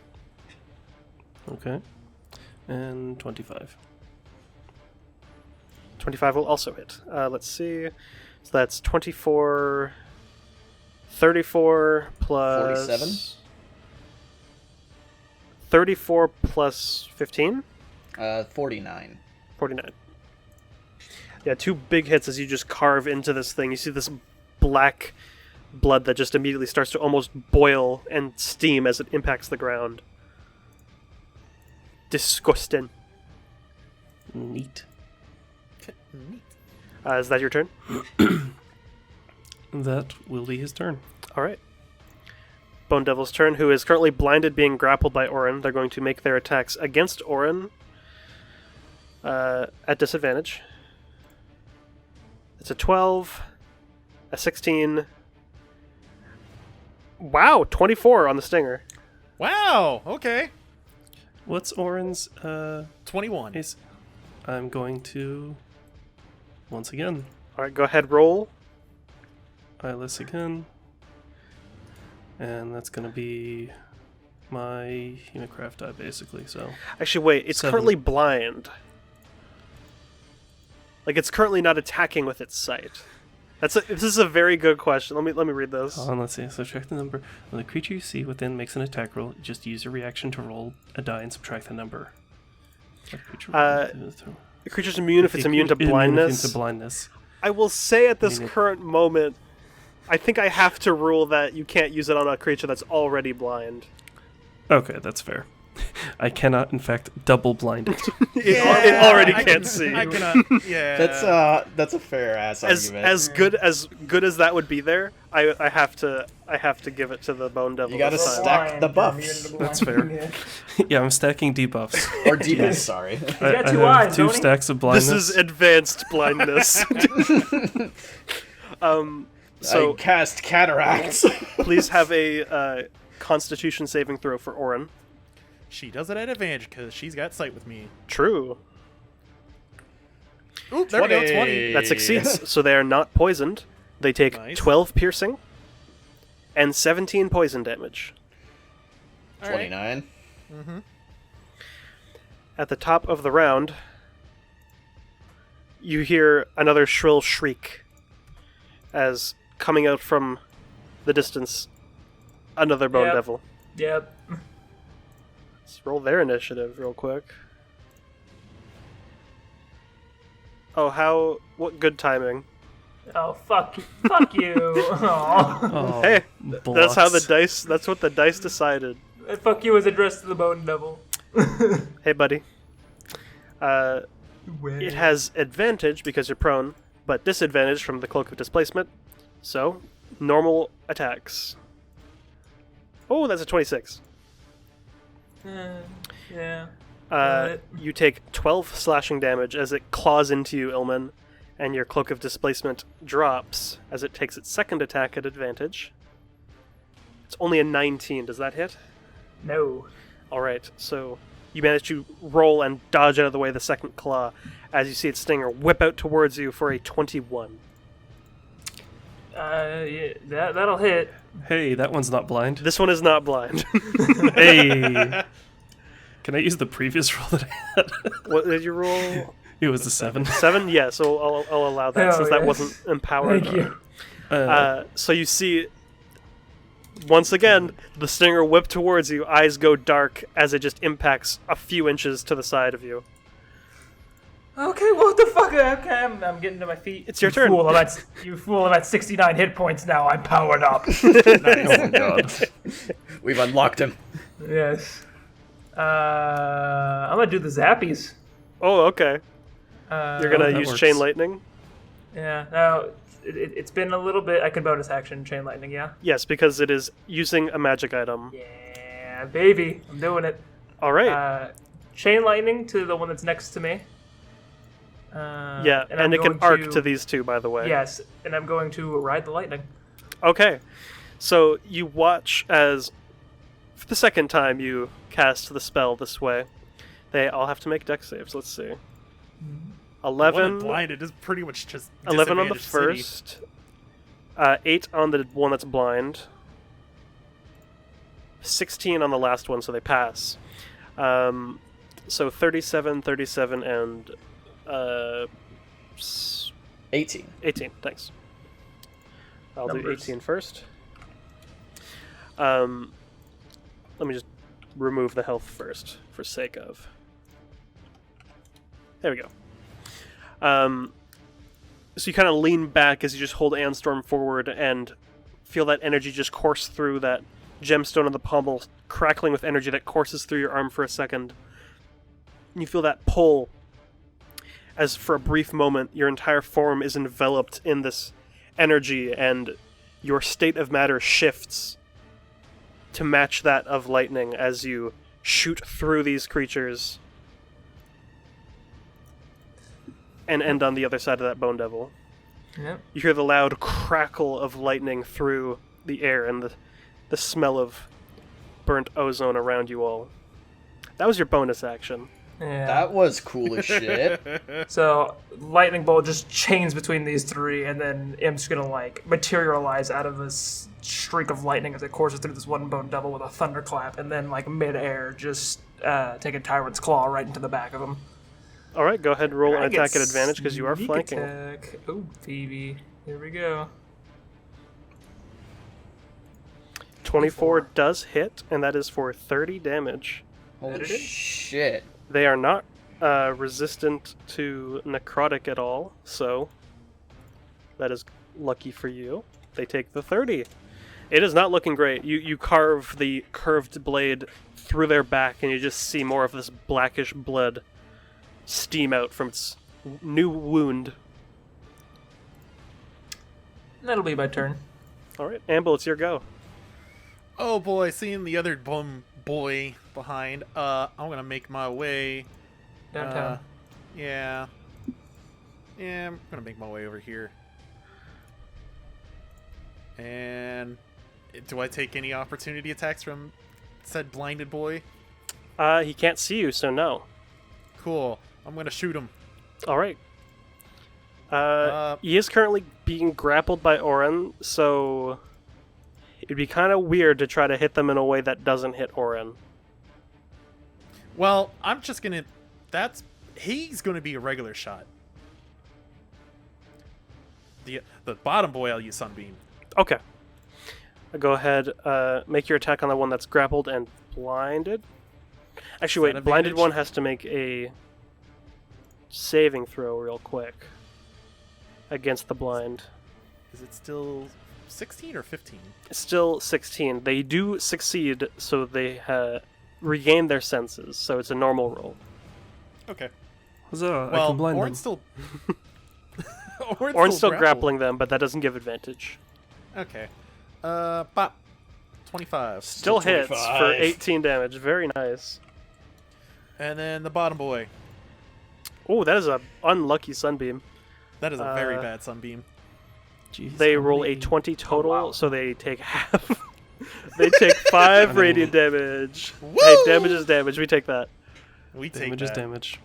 Speaker 5: Okay. And 25.
Speaker 1: 25 will also hit. Let's see. So that's 24... 34 plus...
Speaker 4: 47?
Speaker 1: 34 plus 15?
Speaker 4: 49.
Speaker 1: 49. Yeah, 2 big hits as you just carve into this thing. You see this black blood that just immediately starts to almost boil and steam as it impacts the ground. Disgusting.
Speaker 5: Neat.
Speaker 1: Is that your turn?
Speaker 5: That will be his turn.
Speaker 1: Alright. Bone Devil's turn, who is currently blinded, being grappled by Orin. They're going to make their attacks against Orin at disadvantage. It's a 12, a 16. Wow, 24 on the stinger.
Speaker 3: Wow, okay.
Speaker 5: What's Orin's
Speaker 3: 21.
Speaker 5: I'm going to once again.
Speaker 1: Alright, go ahead, roll.
Speaker 5: Eyeless again. And that's going to be my Hemocraft die, basically, so...
Speaker 1: Actually, wait, it's
Speaker 5: 7.
Speaker 1: currently blind. Like, it's currently not attacking with its sight. This is a very good question. Let me read this.
Speaker 5: Hold on, let's see. Subtract the number. When the creature you see within makes an attack roll, just use your reaction to roll a die and subtract the number.
Speaker 1: The creature's immune if it's immune to blindness. I will say at this current moment, I think I have to rule that you can't use it on a creature that's already blind.
Speaker 5: Okay, that's fair. I cannot, in fact, double blind it.
Speaker 1: It already can't see.
Speaker 3: I cannot. Yeah.
Speaker 4: That's a fair ass argument.
Speaker 1: As good as that would be there, I have to give it to the Bone Devil.
Speaker 4: You gotta
Speaker 1: this time.
Speaker 4: stack the buffs.
Speaker 5: That's fair. Yeah, I'm stacking debuffs.
Speaker 4: Or defense, sorry.
Speaker 2: He's got
Speaker 5: I
Speaker 2: 2
Speaker 5: have
Speaker 2: eyes,
Speaker 5: 2
Speaker 2: don't he?
Speaker 5: stacks of blindness.
Speaker 1: This is advanced blindness. So
Speaker 4: I cast cataracts.
Speaker 1: please have a Constitution saving throw for Orin.
Speaker 3: She does it at advantage because she's got sight with me.
Speaker 1: True.
Speaker 3: Oop, there we go, 20.
Speaker 1: That succeeds. So they are not poisoned. They take
Speaker 3: Nice.
Speaker 1: 12 piercing and 17 poison damage.
Speaker 3: All right.
Speaker 4: 29.
Speaker 1: At the top of the round, you hear another shrill shriek as coming out from the distance, another Bone
Speaker 2: Yep.
Speaker 1: Devil.
Speaker 2: Yep.
Speaker 1: Let's roll their initiative real quick. Oh, what good timing.
Speaker 2: Oh, fuck you. Aw.
Speaker 5: Oh,
Speaker 1: Hey, that's how the
Speaker 5: blocks.
Speaker 1: dice, that's what the dice decided.
Speaker 2: Fuck you was addressed to the Bone Devil.
Speaker 1: Hey, buddy. It has advantage because you're prone, but disadvantage from the Cloak of Displacement. So, normal attacks. Oh, that's a 26.
Speaker 2: Yeah.
Speaker 1: You take 12 slashing damage as it claws into you, Ilman, and your Cloak of Displacement drops as it takes its second attack at advantage. It's only a 19. Does that hit?
Speaker 2: No.
Speaker 1: Alright, so you manage to roll and dodge out of the way the second claw as you see its stinger whip out towards you for a 21.
Speaker 2: Yeah, that'll hit.
Speaker 5: Hey, that one's not blind.
Speaker 1: This one is not blind.
Speaker 5: Hey! Can I use the previous roll that I had?
Speaker 1: What did you roll?
Speaker 5: It was a 7.
Speaker 1: 7? Yeah, so I'll allow that
Speaker 2: Hell
Speaker 1: since that
Speaker 2: yes.
Speaker 1: wasn't empowered.
Speaker 2: Thank you.
Speaker 1: So you see, once again, the stinger whip towards you, eyes go dark as it just impacts a few inches to the side of you.
Speaker 2: Okay, what the fuck? Okay, I'm getting to my feet.
Speaker 1: It's your turn.
Speaker 2: You fool, I'm at 69 hit points now. I'm powered up.
Speaker 5: Oh my god.
Speaker 4: We've unlocked him.
Speaker 2: Yes. I'm gonna do the zappies.
Speaker 1: Oh, okay. You're gonna
Speaker 5: that
Speaker 1: use
Speaker 5: works.
Speaker 1: Chain Lightning?
Speaker 2: Yeah. Now, it's been a little bit. I can bonus action chain lightning. Yeah.
Speaker 1: Yes, because it is using a magic item.
Speaker 2: Yeah, baby, I'm doing it.
Speaker 1: Alright.
Speaker 2: Chain lightning to the one that's next to me.
Speaker 1: Yeah,
Speaker 2: I'm
Speaker 1: and it can
Speaker 2: going
Speaker 1: arc to these two, by the way.
Speaker 2: Yes, and I'm going to ride the lightning.
Speaker 1: Okay. So you watch as, for the second time, you cast the spell this way. They all have to make dex saves. Let's see.
Speaker 3: One
Speaker 1: 11,
Speaker 3: blinded is pretty much just
Speaker 1: 11 on the
Speaker 3: disadvantaged city.
Speaker 1: first, 8 on the one that's blind, 16 on the last one, so they pass. So 37, 37, and
Speaker 4: 18.
Speaker 1: 18, thanks. I'll
Speaker 2: Numbers.
Speaker 1: do 18 first. Let me just remove the health first, for sake of. There we go. So you kind of lean back as you just hold Anstorm forward and feel that energy just course through that gemstone of the pommel, crackling with energy that courses through your arm for a second. And you feel that pull as for a brief moment your entire form is enveloped in this energy and your state of matter shifts to match that of lightning as you shoot through these creatures and end on the other side of that bone devil.
Speaker 2: Yep.
Speaker 1: You hear the loud crackle of lightning through the air and the smell of burnt ozone around you all. That was your bonus action.
Speaker 2: Yeah.
Speaker 4: That was cool as shit.
Speaker 2: So lightning bolt just chains between these three, and then Imp's gonna like materialize out of this streak of lightning as it courses through this one bone devil with a thunderclap, and then like mid-air just take a tyrant's claw right into the back of him.
Speaker 1: All right, go ahead and roll an
Speaker 2: I get
Speaker 1: attack at advantage because you are
Speaker 2: sneak
Speaker 1: flanking.
Speaker 2: Attack. Oh, Phoebe. Here we go.
Speaker 1: 24 does hit, and that is for 30 damage.
Speaker 4: Holy
Speaker 2: Edited?
Speaker 4: shit.
Speaker 1: They are not resistant to necrotic at all, so that is lucky for you. They take the 30. It is not looking great. You carve the curved blade through their back, and you just see more of this blackish blood steam out from its new wound.
Speaker 2: That'll be my turn.
Speaker 1: All right, Amble, it's your go.
Speaker 3: Oh boy, seeing the other bum boy behind, I'm gonna make my way
Speaker 2: Downtown.
Speaker 3: Yeah, I'm gonna make my way over here. And do I take any opportunity attacks from said blinded boy?
Speaker 1: He can't see you, so no.
Speaker 3: Cool. I'm gonna shoot him.
Speaker 1: All right. He is currently being grappled by Oren, so it'd be kind of weird to try to hit them in a way that doesn't hit Oren.
Speaker 3: Well, I'm just gonna. He's gonna be a regular shot. The bottom boy, I'll use Sunbeam.
Speaker 1: Okay. Go ahead, make your attack on the one that's grappled and blinded. Actually,
Speaker 3: that
Speaker 1: wait, blinded
Speaker 3: advantage?
Speaker 1: one has to make a saving throw real quick against the blind.
Speaker 3: Is it still 16 or 15?
Speaker 1: It's still 16. They do succeed, so they regain their senses, so it's a normal roll.
Speaker 3: Okay.
Speaker 5: Huzzah, I
Speaker 3: Well,
Speaker 5: can blind
Speaker 3: Orin's
Speaker 5: them.
Speaker 3: still.
Speaker 1: Orin's still
Speaker 3: grappled.
Speaker 1: grappling them, but that doesn't give advantage.
Speaker 3: Okay. Pop. 25.
Speaker 1: Still hits for
Speaker 4: 25.
Speaker 1: 18 damage. Very nice.
Speaker 3: And then the bottom boy.
Speaker 1: Oh, that is a unlucky sunbeam.
Speaker 3: That is a very bad sunbeam.
Speaker 5: Jeez,
Speaker 1: They
Speaker 5: how
Speaker 1: roll a
Speaker 5: many-
Speaker 1: 20 total,
Speaker 2: wow.
Speaker 1: so they take half. They take 5 radiant damage. Hey,
Speaker 3: Woo!
Speaker 1: damage is damage. We take that.
Speaker 3: We take
Speaker 5: Damage is
Speaker 3: that.
Speaker 5: damage.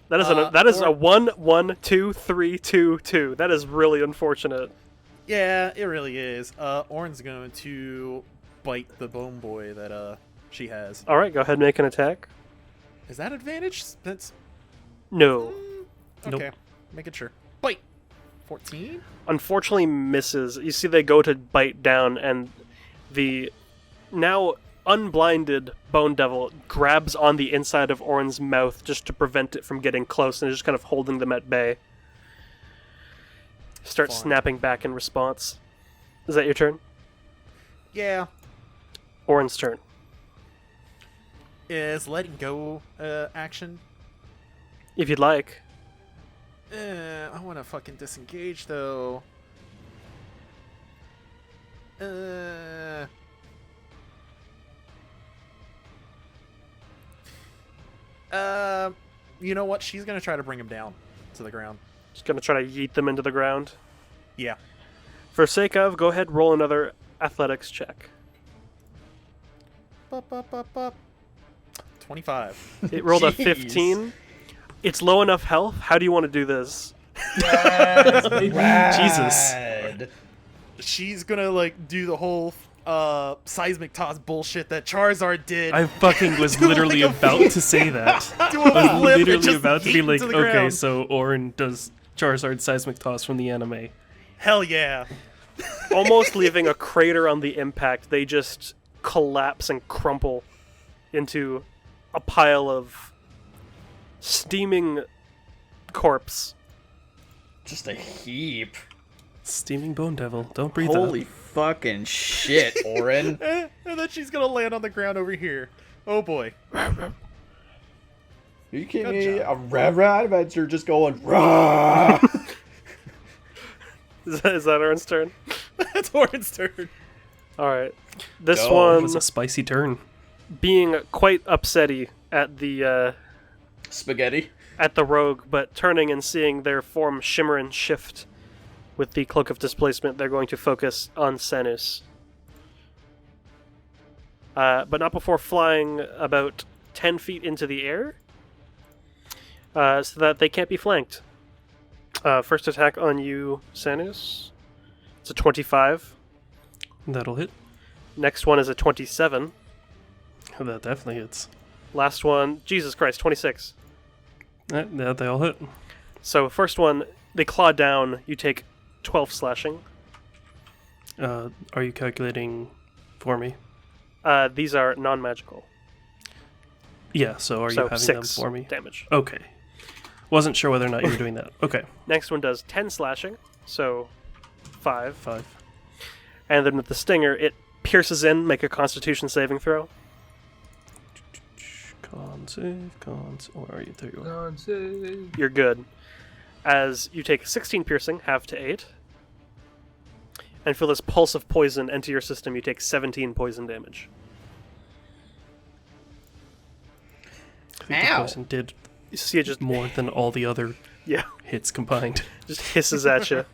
Speaker 1: That is a
Speaker 3: or-
Speaker 1: 1, 1, 2, 3, 2, 2. That is really unfortunate.
Speaker 3: Yeah, it really is. Orin's going to bite the bone boy that she has.
Speaker 1: All right, go ahead and make an attack.
Speaker 3: Is that advantage? That's
Speaker 1: No.
Speaker 3: okay.
Speaker 5: Nope.
Speaker 3: Making sure. Bite. 14.
Speaker 1: Unfortunately misses. You see they go to bite down, and the now unblinded Bone Devil grabs on the inside of Orin's mouth just to prevent it from getting close, and is just kind of holding them at bay. Start
Speaker 3: Fine.
Speaker 1: snapping back in response. Is that your turn?
Speaker 3: Yeah.
Speaker 1: Orin's turn.
Speaker 3: Is letting go action?
Speaker 1: If you'd like.
Speaker 3: I want to fucking disengage though. You know what? She's gonna try to bring him down to the ground.
Speaker 1: Just gonna try to yeet them into the ground.
Speaker 3: Yeah.
Speaker 1: For sake of, go ahead, roll another athletics check.
Speaker 3: Bup, bup, bup, bup. 25.
Speaker 1: It rolled a
Speaker 4: Jeez.
Speaker 1: 15. It's low enough health. How do you want to do this?
Speaker 2: Yes, baby.
Speaker 5: Jesus.
Speaker 4: Rad.
Speaker 3: She's gonna like do the whole seismic toss bullshit that Charizard did.
Speaker 5: I fucking was
Speaker 3: Do
Speaker 5: literally
Speaker 3: like a
Speaker 5: about
Speaker 3: flip.
Speaker 5: to say that.
Speaker 3: Do
Speaker 5: I
Speaker 3: a
Speaker 5: was
Speaker 3: flip and
Speaker 5: literally
Speaker 3: just
Speaker 5: about to be
Speaker 3: yeet
Speaker 5: like,
Speaker 3: into the
Speaker 5: okay,
Speaker 3: ground.
Speaker 5: so Orin does Charizard seismic toss from the anime.
Speaker 3: Hell yeah.
Speaker 1: Almost leaving a crater on the impact, they just collapse and crumple into a pile of steaming corpse.
Speaker 4: Just a heap.
Speaker 5: Steaming Bone Devil. Don't breathe
Speaker 4: Holy
Speaker 5: out.
Speaker 4: fucking shit, Orin.
Speaker 3: And then she's gonna land on the ground over here. Oh boy.
Speaker 4: Are you kidding
Speaker 3: Good
Speaker 4: me?
Speaker 3: job.
Speaker 4: A red adventure just going rah.
Speaker 1: Is that Aaron's turn?
Speaker 3: That's Orin's turn.
Speaker 1: Alright. This
Speaker 4: Go.
Speaker 5: That
Speaker 1: one,
Speaker 5: was a spicy turn.
Speaker 1: being quite upsetty at the
Speaker 4: Spaghetti.
Speaker 1: rogue, but turning and seeing their form shimmer and shift with the Cloak of Displacement, they're going to focus on Sanus. But not before flying about 10 feet into the air, so that they can't be flanked. First attack on you, Sanus. It's a 25.
Speaker 5: That'll hit.
Speaker 1: Next one is a 27.
Speaker 5: That definitely hits.
Speaker 1: Last one, Jesus Christ, 26.
Speaker 5: Yeah, they all hit.
Speaker 1: So first one, they claw down, you take 12 slashing.
Speaker 5: Are you calculating for me?
Speaker 1: These are non-magical.
Speaker 5: Yeah, so are
Speaker 1: so
Speaker 5: you having
Speaker 1: 6
Speaker 5: them for me?
Speaker 1: damage.
Speaker 5: Okay. Wasn't sure whether or not you were doing that. Okay.
Speaker 1: Next one does 10 slashing, so 5.
Speaker 5: 5.
Speaker 1: And then with the stinger, it pierces in, make a constitution saving throw.
Speaker 5: Con save, where are you? There you are.
Speaker 1: You're good. As you take 16 piercing, half to 8. And feel this pulse of poison enter your system, you take 17 poison damage.
Speaker 5: I think the
Speaker 4: Ow.
Speaker 5: poison did
Speaker 1: You see it just,
Speaker 5: more than all the other
Speaker 1: yeah,
Speaker 5: hits combined.
Speaker 1: just hisses at you.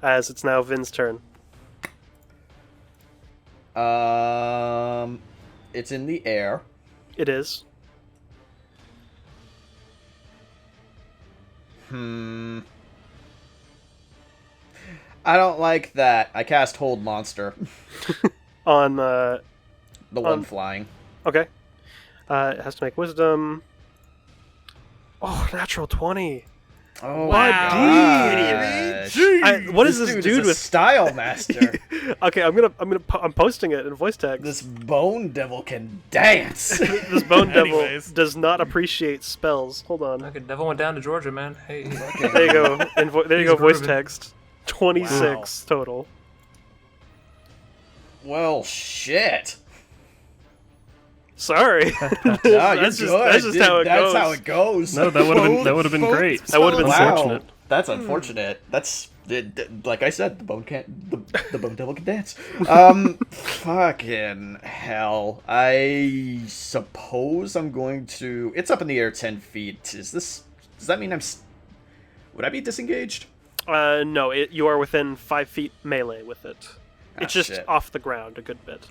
Speaker 1: As it's now Vin's turn.
Speaker 4: It's in the air.
Speaker 1: It is.
Speaker 4: I don't like that. I cast Hold Monster.
Speaker 1: On,
Speaker 4: The one flying.
Speaker 1: okay. It has to make wisdom. Oh, natural 20.
Speaker 4: Oh
Speaker 1: Wow.
Speaker 4: my gosh.
Speaker 1: What is this
Speaker 4: dude
Speaker 1: dude
Speaker 4: is a
Speaker 1: with?
Speaker 4: style master?
Speaker 1: Okay, I'm posting it in voice text.
Speaker 4: This bone devil can dance.
Speaker 1: This bone devil
Speaker 3: Anyways.
Speaker 1: does not appreciate spells. Hold on.
Speaker 2: Okay, devil went down to Georgia, man. Hey.
Speaker 1: There you go. There you
Speaker 2: He's
Speaker 1: go. Voice
Speaker 2: grooving.
Speaker 1: text. 26 total.
Speaker 4: Well, shit.
Speaker 1: Sorry.
Speaker 4: No,
Speaker 1: That's
Speaker 4: you're
Speaker 1: just-
Speaker 4: good.
Speaker 1: that's just
Speaker 4: dude.
Speaker 1: how it
Speaker 4: That's
Speaker 1: goes.
Speaker 4: how it goes.
Speaker 5: No, that would have been great.
Speaker 1: That would have been
Speaker 4: Wow.
Speaker 1: unfortunate.
Speaker 4: That's unfortunate. That's Like I said, the bone devil can dance. Fucking hell. I suppose I'm going to. It's up in the air 10 feet. Does that mean would I be disengaged?
Speaker 1: No, you are within 5 feet melee with it. It's just
Speaker 4: shit.
Speaker 1: off the ground a good bit.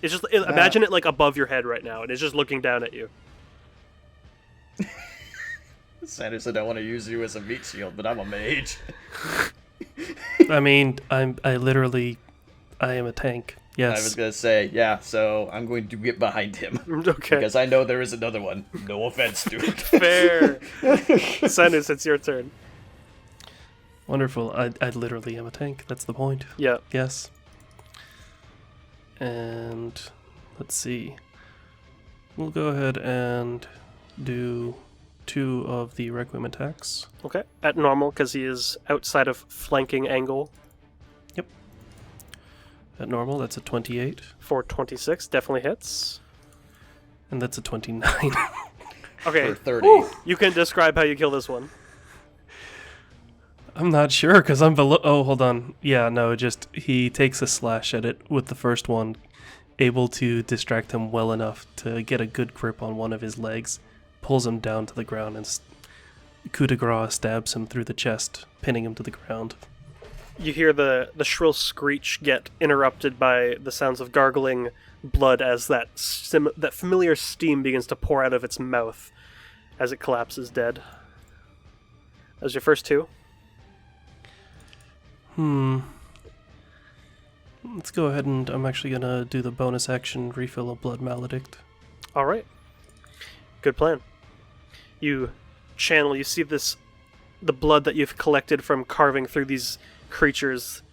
Speaker 1: It's just imagine it like above your head right now, and it's just looking down at you.
Speaker 4: Sanders, I don't want to use you as a meat shield, but I'm a mage.
Speaker 5: I mean, I am a tank. Yes.
Speaker 4: I was gonna say, yeah. So I'm going to get behind him
Speaker 1: Okay.
Speaker 4: because I know there is another one. No offense, dude.
Speaker 1: Fair. Sanders, it's your turn.
Speaker 5: Wonderful. I literally am a tank. That's the point.
Speaker 1: Yeah.
Speaker 5: Yes. And let's see. We'll go ahead and do 2 of the Requiem attacks.
Speaker 1: Okay. At normal, because he is outside of flanking angle.
Speaker 5: Yep. At normal, that's a 28.
Speaker 1: For 26, definitely hits.
Speaker 5: And that's a 29.
Speaker 1: Okay.
Speaker 4: For 30.
Speaker 1: You can describe how you kill this one.
Speaker 5: I'm not sure because I'm below. Oh, hold on. Yeah, no, just he takes a slash at it with the first one, able to distract him well enough to get a good grip on one of his legs, pulls him down to the ground, and coup de grace stabs him through the chest, pinning him to the ground.
Speaker 1: You hear the shrill screech get interrupted by the sounds of gargling blood as that familiar steam begins to pour out of its mouth as it collapses dead. That was your first 2.
Speaker 5: Let's go ahead and I'm actually going to do the bonus action refill of Blood Maledict.
Speaker 1: All right. Good plan. You channel, you see the blood that you've collected from carving through these creatures.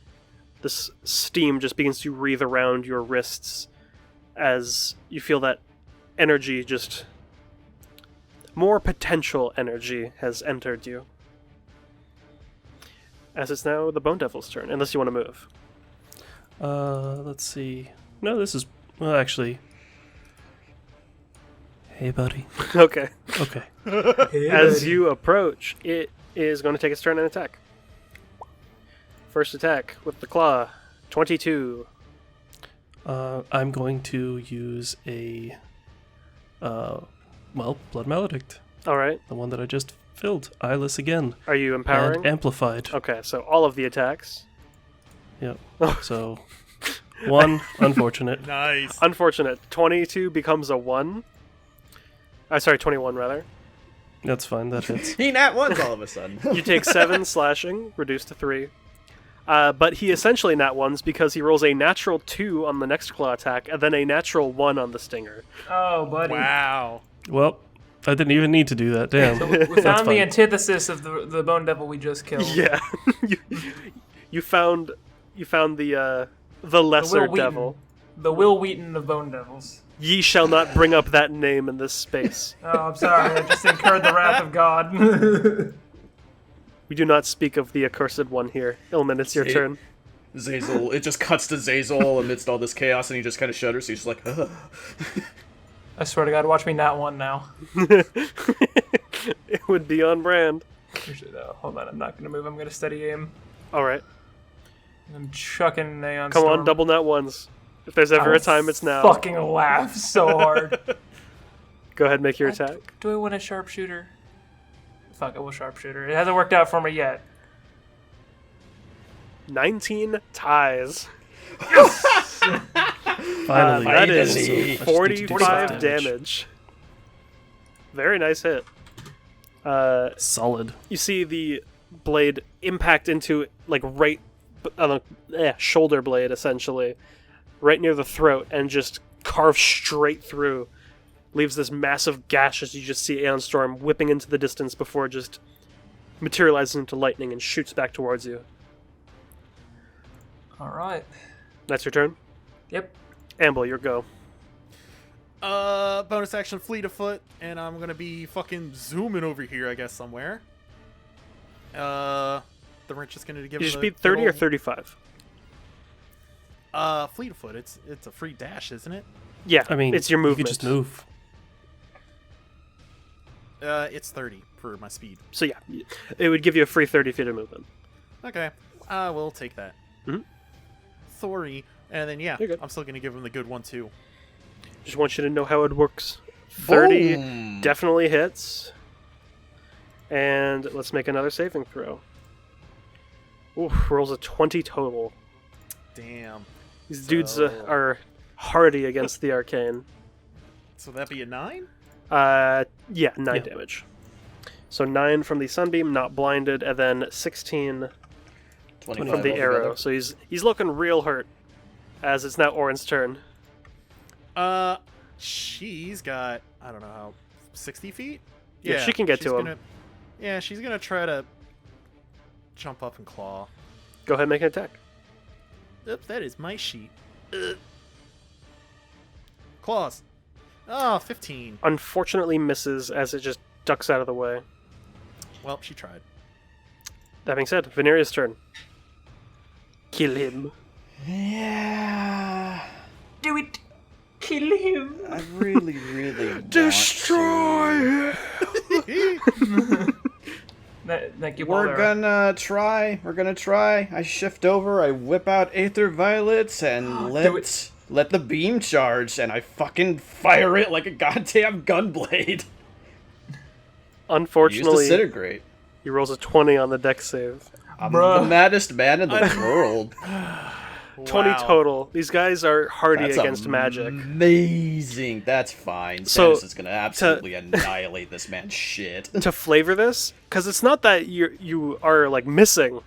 Speaker 1: This steam just begins to wreathe around your wrists as you feel that energy, just more potential energy has entered you. As it's now the Bone Devil's turn, unless you want to move.
Speaker 5: Let's see. No, this is... Well, actually... Hey, buddy.
Speaker 1: Okay.
Speaker 5: Okay.
Speaker 1: As you approach, it is going to take its turn and attack. First attack with the claw. 22.
Speaker 5: I'm going to use a... Blood Maledict.
Speaker 1: Alright.
Speaker 5: The one that I just filled. Eyeless again.
Speaker 1: Are you empowering?
Speaker 5: And amplified.
Speaker 1: Okay, so all of the attacks.
Speaker 5: Yep. So, 1, unfortunate.
Speaker 3: Nice.
Speaker 1: Unfortunate. 22 becomes a 1. Sorry, 21 rather.
Speaker 5: That's fine, that hits.
Speaker 4: He nat ones all of a sudden.
Speaker 1: You take 7 slashing, reduced to 3. But he essentially nat ones because he rolls a natural 2 on the next claw attack and then a natural 1 on the stinger.
Speaker 2: Oh, buddy.
Speaker 3: Wow.
Speaker 5: Well, I didn't even need to do that, damn.
Speaker 2: So we found the antithesis of the Bone Devil we just killed.
Speaker 1: Yeah. you found the lesser devil.
Speaker 2: The Will Wheaton of Bone Devils.
Speaker 1: Ye shall not bring up that name in this space.
Speaker 2: Oh, I'm sorry. I just incurred the wrath of God.
Speaker 1: We do not speak of the accursed one here. Ilman, it's your turn.
Speaker 4: Zazel, it just cuts to Zazel amidst all this chaos, and he just kind of shudders. He's just like, ugh.
Speaker 2: I swear to God, watch me nat one now.
Speaker 1: It would be on brand.
Speaker 2: Actually, no, hold on. I'm not going to move. I'm going to steady aim.
Speaker 1: All right.
Speaker 2: I'm chucking Neon
Speaker 1: Come
Speaker 2: Storm.
Speaker 1: on, double nat ones. If there's ever a time, it's now.
Speaker 2: Fucking laugh so hard.
Speaker 1: Go ahead and make your attack.
Speaker 2: Do I want a sharpshooter? Fuck, I will sharpshooter. It hasn't worked out for me yet.
Speaker 1: 19 ties.
Speaker 5: Finally.
Speaker 1: That
Speaker 4: Finally.
Speaker 1: is 45 damage. Very nice hit.
Speaker 5: Solid.
Speaker 1: You see the blade impact into, like, right on the shoulder blade, essentially. Right near the throat, and just carve straight through. Leaves this massive gash as you just see Aeon Storm whipping into the distance before just materializing into lightning and shoots back towards you.
Speaker 2: Alright.
Speaker 1: That's your turn?
Speaker 2: Yep.
Speaker 1: Amble, your go.
Speaker 3: Bonus action fleet of foot, and I'm gonna be fucking zooming over here, I guess, somewhere. The wrench is gonna give
Speaker 1: You
Speaker 3: him
Speaker 1: just
Speaker 3: a
Speaker 1: beat 30 or
Speaker 3: little-
Speaker 1: 35?
Speaker 3: Fleet of foot. It's a free dash, isn't it?
Speaker 1: Yeah,
Speaker 5: I mean,
Speaker 1: it's your
Speaker 5: you
Speaker 1: movement.
Speaker 5: could just move.
Speaker 3: It's 30 for my speed.
Speaker 1: So yeah, it would give you a free 30 feet of movement.
Speaker 3: Okay. I will take that.
Speaker 1: Mhm.
Speaker 3: 3, and then yeah,
Speaker 1: You're good.
Speaker 3: I'm still gonna give him the good one too.
Speaker 1: Just want you to know how it works. 30
Speaker 4: Boom.
Speaker 1: definitely hits. And let's make another saving throw. Ooh, rolls a 20 total.
Speaker 3: Damn.
Speaker 1: These dudes
Speaker 3: So-
Speaker 1: are hardy against the arcane.
Speaker 3: So that'd be a 9?
Speaker 1: Yeah, 9
Speaker 5: Yeah.
Speaker 1: damage. So 9 from the sunbeam, not blinded, and then 16
Speaker 4: 25
Speaker 1: from the
Speaker 4: altogether.
Speaker 1: arrow. So he's looking real hurt, as it's now Orin's turn.
Speaker 3: She's got, I don't know how, 60 feet?
Speaker 1: Yeah, she can get
Speaker 3: she's
Speaker 1: to him.
Speaker 3: gonna- Yeah, she's gonna try to jump up and claw.
Speaker 1: Go ahead and make an attack.
Speaker 3: Oops, that is my sheet. Claws. Oh, 15.
Speaker 1: Unfortunately misses as it just ducks out of the way.
Speaker 3: Well, she tried.
Speaker 1: That being said, Veneria's turn. Kill him.
Speaker 4: Yeah.
Speaker 2: Do it. Kill him.
Speaker 4: I really, really want
Speaker 1: Destroy!
Speaker 2: Thank you,
Speaker 4: We're
Speaker 2: Balder.
Speaker 4: gonna try. I shift over, I whip out Aether Violets, and
Speaker 2: Do it.
Speaker 4: let the beam charge, and I fucking fire it like a goddamn gunblade. Use
Speaker 1: Unfortunately,
Speaker 4: Disintegrate.
Speaker 1: he rolls a 20 on the deck save.
Speaker 4: I'm
Speaker 2: Bruh.
Speaker 4: the maddest man in the world.
Speaker 1: 20
Speaker 3: Wow.
Speaker 1: total. These guys are hardy
Speaker 4: That's
Speaker 1: against magic.
Speaker 4: Amazing. That's fine.
Speaker 1: So,
Speaker 4: Stannis is gonna absolutely annihilate this man's shit.
Speaker 1: To flavor this, because it's not that you are like missing.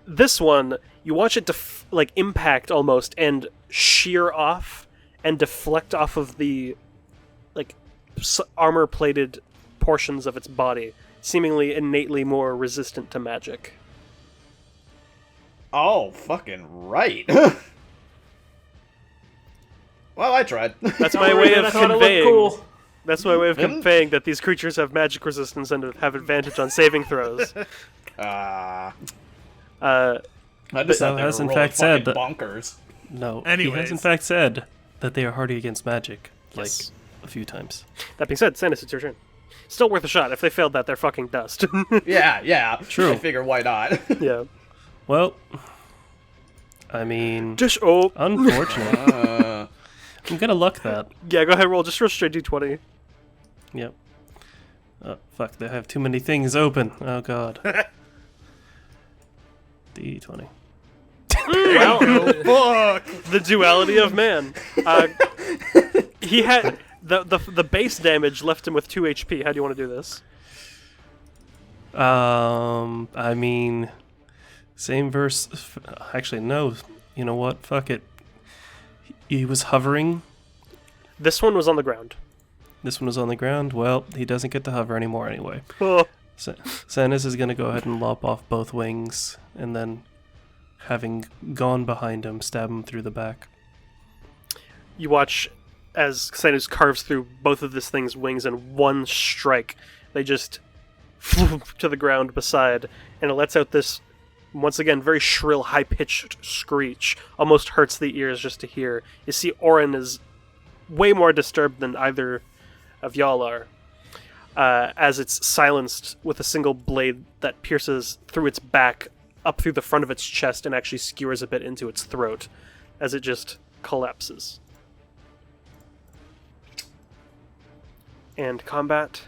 Speaker 1: This one, you watch it like impact almost and shear off and deflect off of the like armor-plated portions of its body, seemingly innately more resistant to magic.
Speaker 4: Oh, fucking right. Well, I tried.
Speaker 1: That's my way of
Speaker 2: I thought it looked
Speaker 1: conveying.
Speaker 2: cool.
Speaker 1: That's my way of conveying that these creatures have magic resistance and have advantage on saving throws.
Speaker 4: I
Speaker 1: Uh,
Speaker 4: just
Speaker 5: Thou
Speaker 4: thought they
Speaker 5: has
Speaker 4: were
Speaker 5: in
Speaker 4: rolling
Speaker 5: fact said
Speaker 4: fucking
Speaker 5: that-
Speaker 4: bonkers.
Speaker 5: No, he
Speaker 3: Anyways.
Speaker 5: has in fact said that they are hardy against magic, like
Speaker 1: Yes.
Speaker 5: a few times.
Speaker 1: that being said, Sandus, it's your turn. Still worth a shot. If they failed that, they're fucking dust.
Speaker 4: Yeah.
Speaker 5: True.
Speaker 4: I figure why not?
Speaker 1: Yeah.
Speaker 5: Well, I mean,
Speaker 1: Oh.
Speaker 5: unfortunately, I'm gonna luck that.
Speaker 1: Yeah, go ahead, roll. Just roll straight d20.
Speaker 5: Yep. Oh, fuck, they have too many things open. Oh, God. D20.
Speaker 1: Fuck! The duality of man. He had... The base damage left him with 2 HP. How do you want to do this?
Speaker 5: I mean, same verse. Actually, no. You know what? Fuck it. He was hovering.
Speaker 1: This one was on the ground.
Speaker 5: This one was on the ground. Well, he doesn't get to hover anymore anyway.
Speaker 1: Oh.
Speaker 5: Sandus is going to go ahead and lop off both wings, and then, having gone behind him, stab him through the back.
Speaker 1: You watch as Xanus carves through both of this thing's wings in one strike. They just to the ground beside, and it lets out this, once again, very shrill, high-pitched screech. Almost hurts the ears just to hear. You see Orin is way more disturbed than either of y'all are, as it's silenced with a single blade that pierces through its back, up through the front of its chest, and actually skewers a bit into its throat, as it just collapses. And combat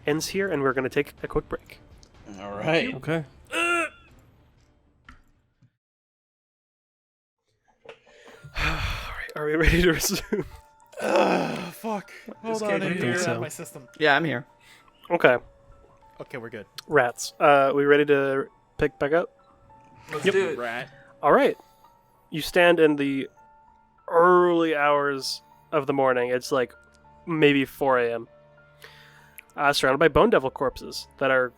Speaker 1: ends here, and we're going to take a quick break.
Speaker 4: All right.
Speaker 5: Okay.
Speaker 1: Are we ready to resume?
Speaker 3: Fuck. Hold
Speaker 2: This
Speaker 3: on,
Speaker 2: can't
Speaker 3: I
Speaker 2: be
Speaker 3: need to
Speaker 5: good.
Speaker 3: get out
Speaker 5: So.
Speaker 3: of my system.
Speaker 4: Yeah, I'm here.
Speaker 1: Okay,
Speaker 3: Okay, we're good.
Speaker 1: rats. We ready to pick back up?
Speaker 2: Let's
Speaker 1: Yep.
Speaker 2: do it.
Speaker 3: Rat.
Speaker 1: All right. You stand in the early hours of the morning. It's like maybe 4 a.m. Surrounded by bone devil corpses that are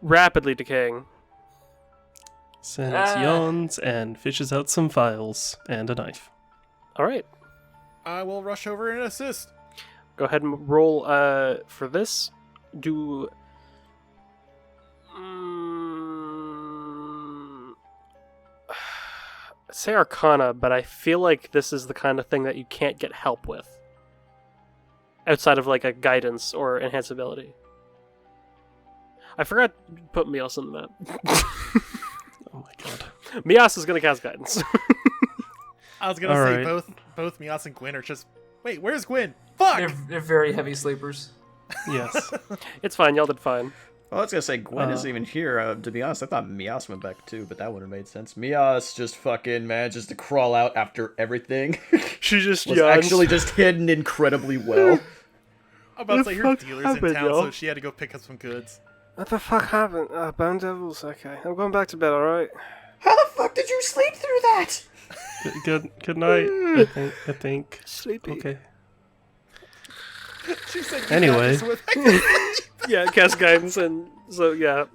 Speaker 1: rapidly decaying.
Speaker 5: Sandus yawns and fishes out some files and a knife.
Speaker 1: All right.
Speaker 3: I will rush over and assist.
Speaker 1: Go ahead and roll for this. Do... say Arcana, but I feel like this is the kind of thing that you can't get help with. Outside of like a guidance or enhance ability. I forgot to put Meals in that.
Speaker 5: Oh my god.
Speaker 1: Mias is going to cast guidance.
Speaker 3: I was gonna
Speaker 5: All
Speaker 3: say
Speaker 5: right.
Speaker 3: both Mias and Gwyn are just. Wait, where's Gwyn? Fuck!
Speaker 2: They're very heavy sleepers.
Speaker 5: Yes.
Speaker 1: It's fine. Y'all did fine.
Speaker 4: Well, I was gonna say Gwen isn't even here. To be honest, I thought Mias went back too, but that would have made sense. Mias just fucking manages to crawl out after everything.
Speaker 1: She just
Speaker 4: Was
Speaker 1: yawns.
Speaker 4: actually just hidden incredibly well.
Speaker 3: I'm about to say her
Speaker 1: fuck
Speaker 3: dealer's
Speaker 1: happened,
Speaker 3: in town,
Speaker 1: y'all?
Speaker 3: so she had to go pick up some goods.
Speaker 1: What the fuck happened? Bone Devils? Okay. I'm going back to bed, alright?
Speaker 4: How the fuck did you sleep through that?
Speaker 5: Good night. I think.
Speaker 1: Sleepy.
Speaker 5: Okay.
Speaker 3: She said, "You got
Speaker 5: Anyway.
Speaker 3: this with-"
Speaker 1: Yeah, cast guidance, and so, yeah.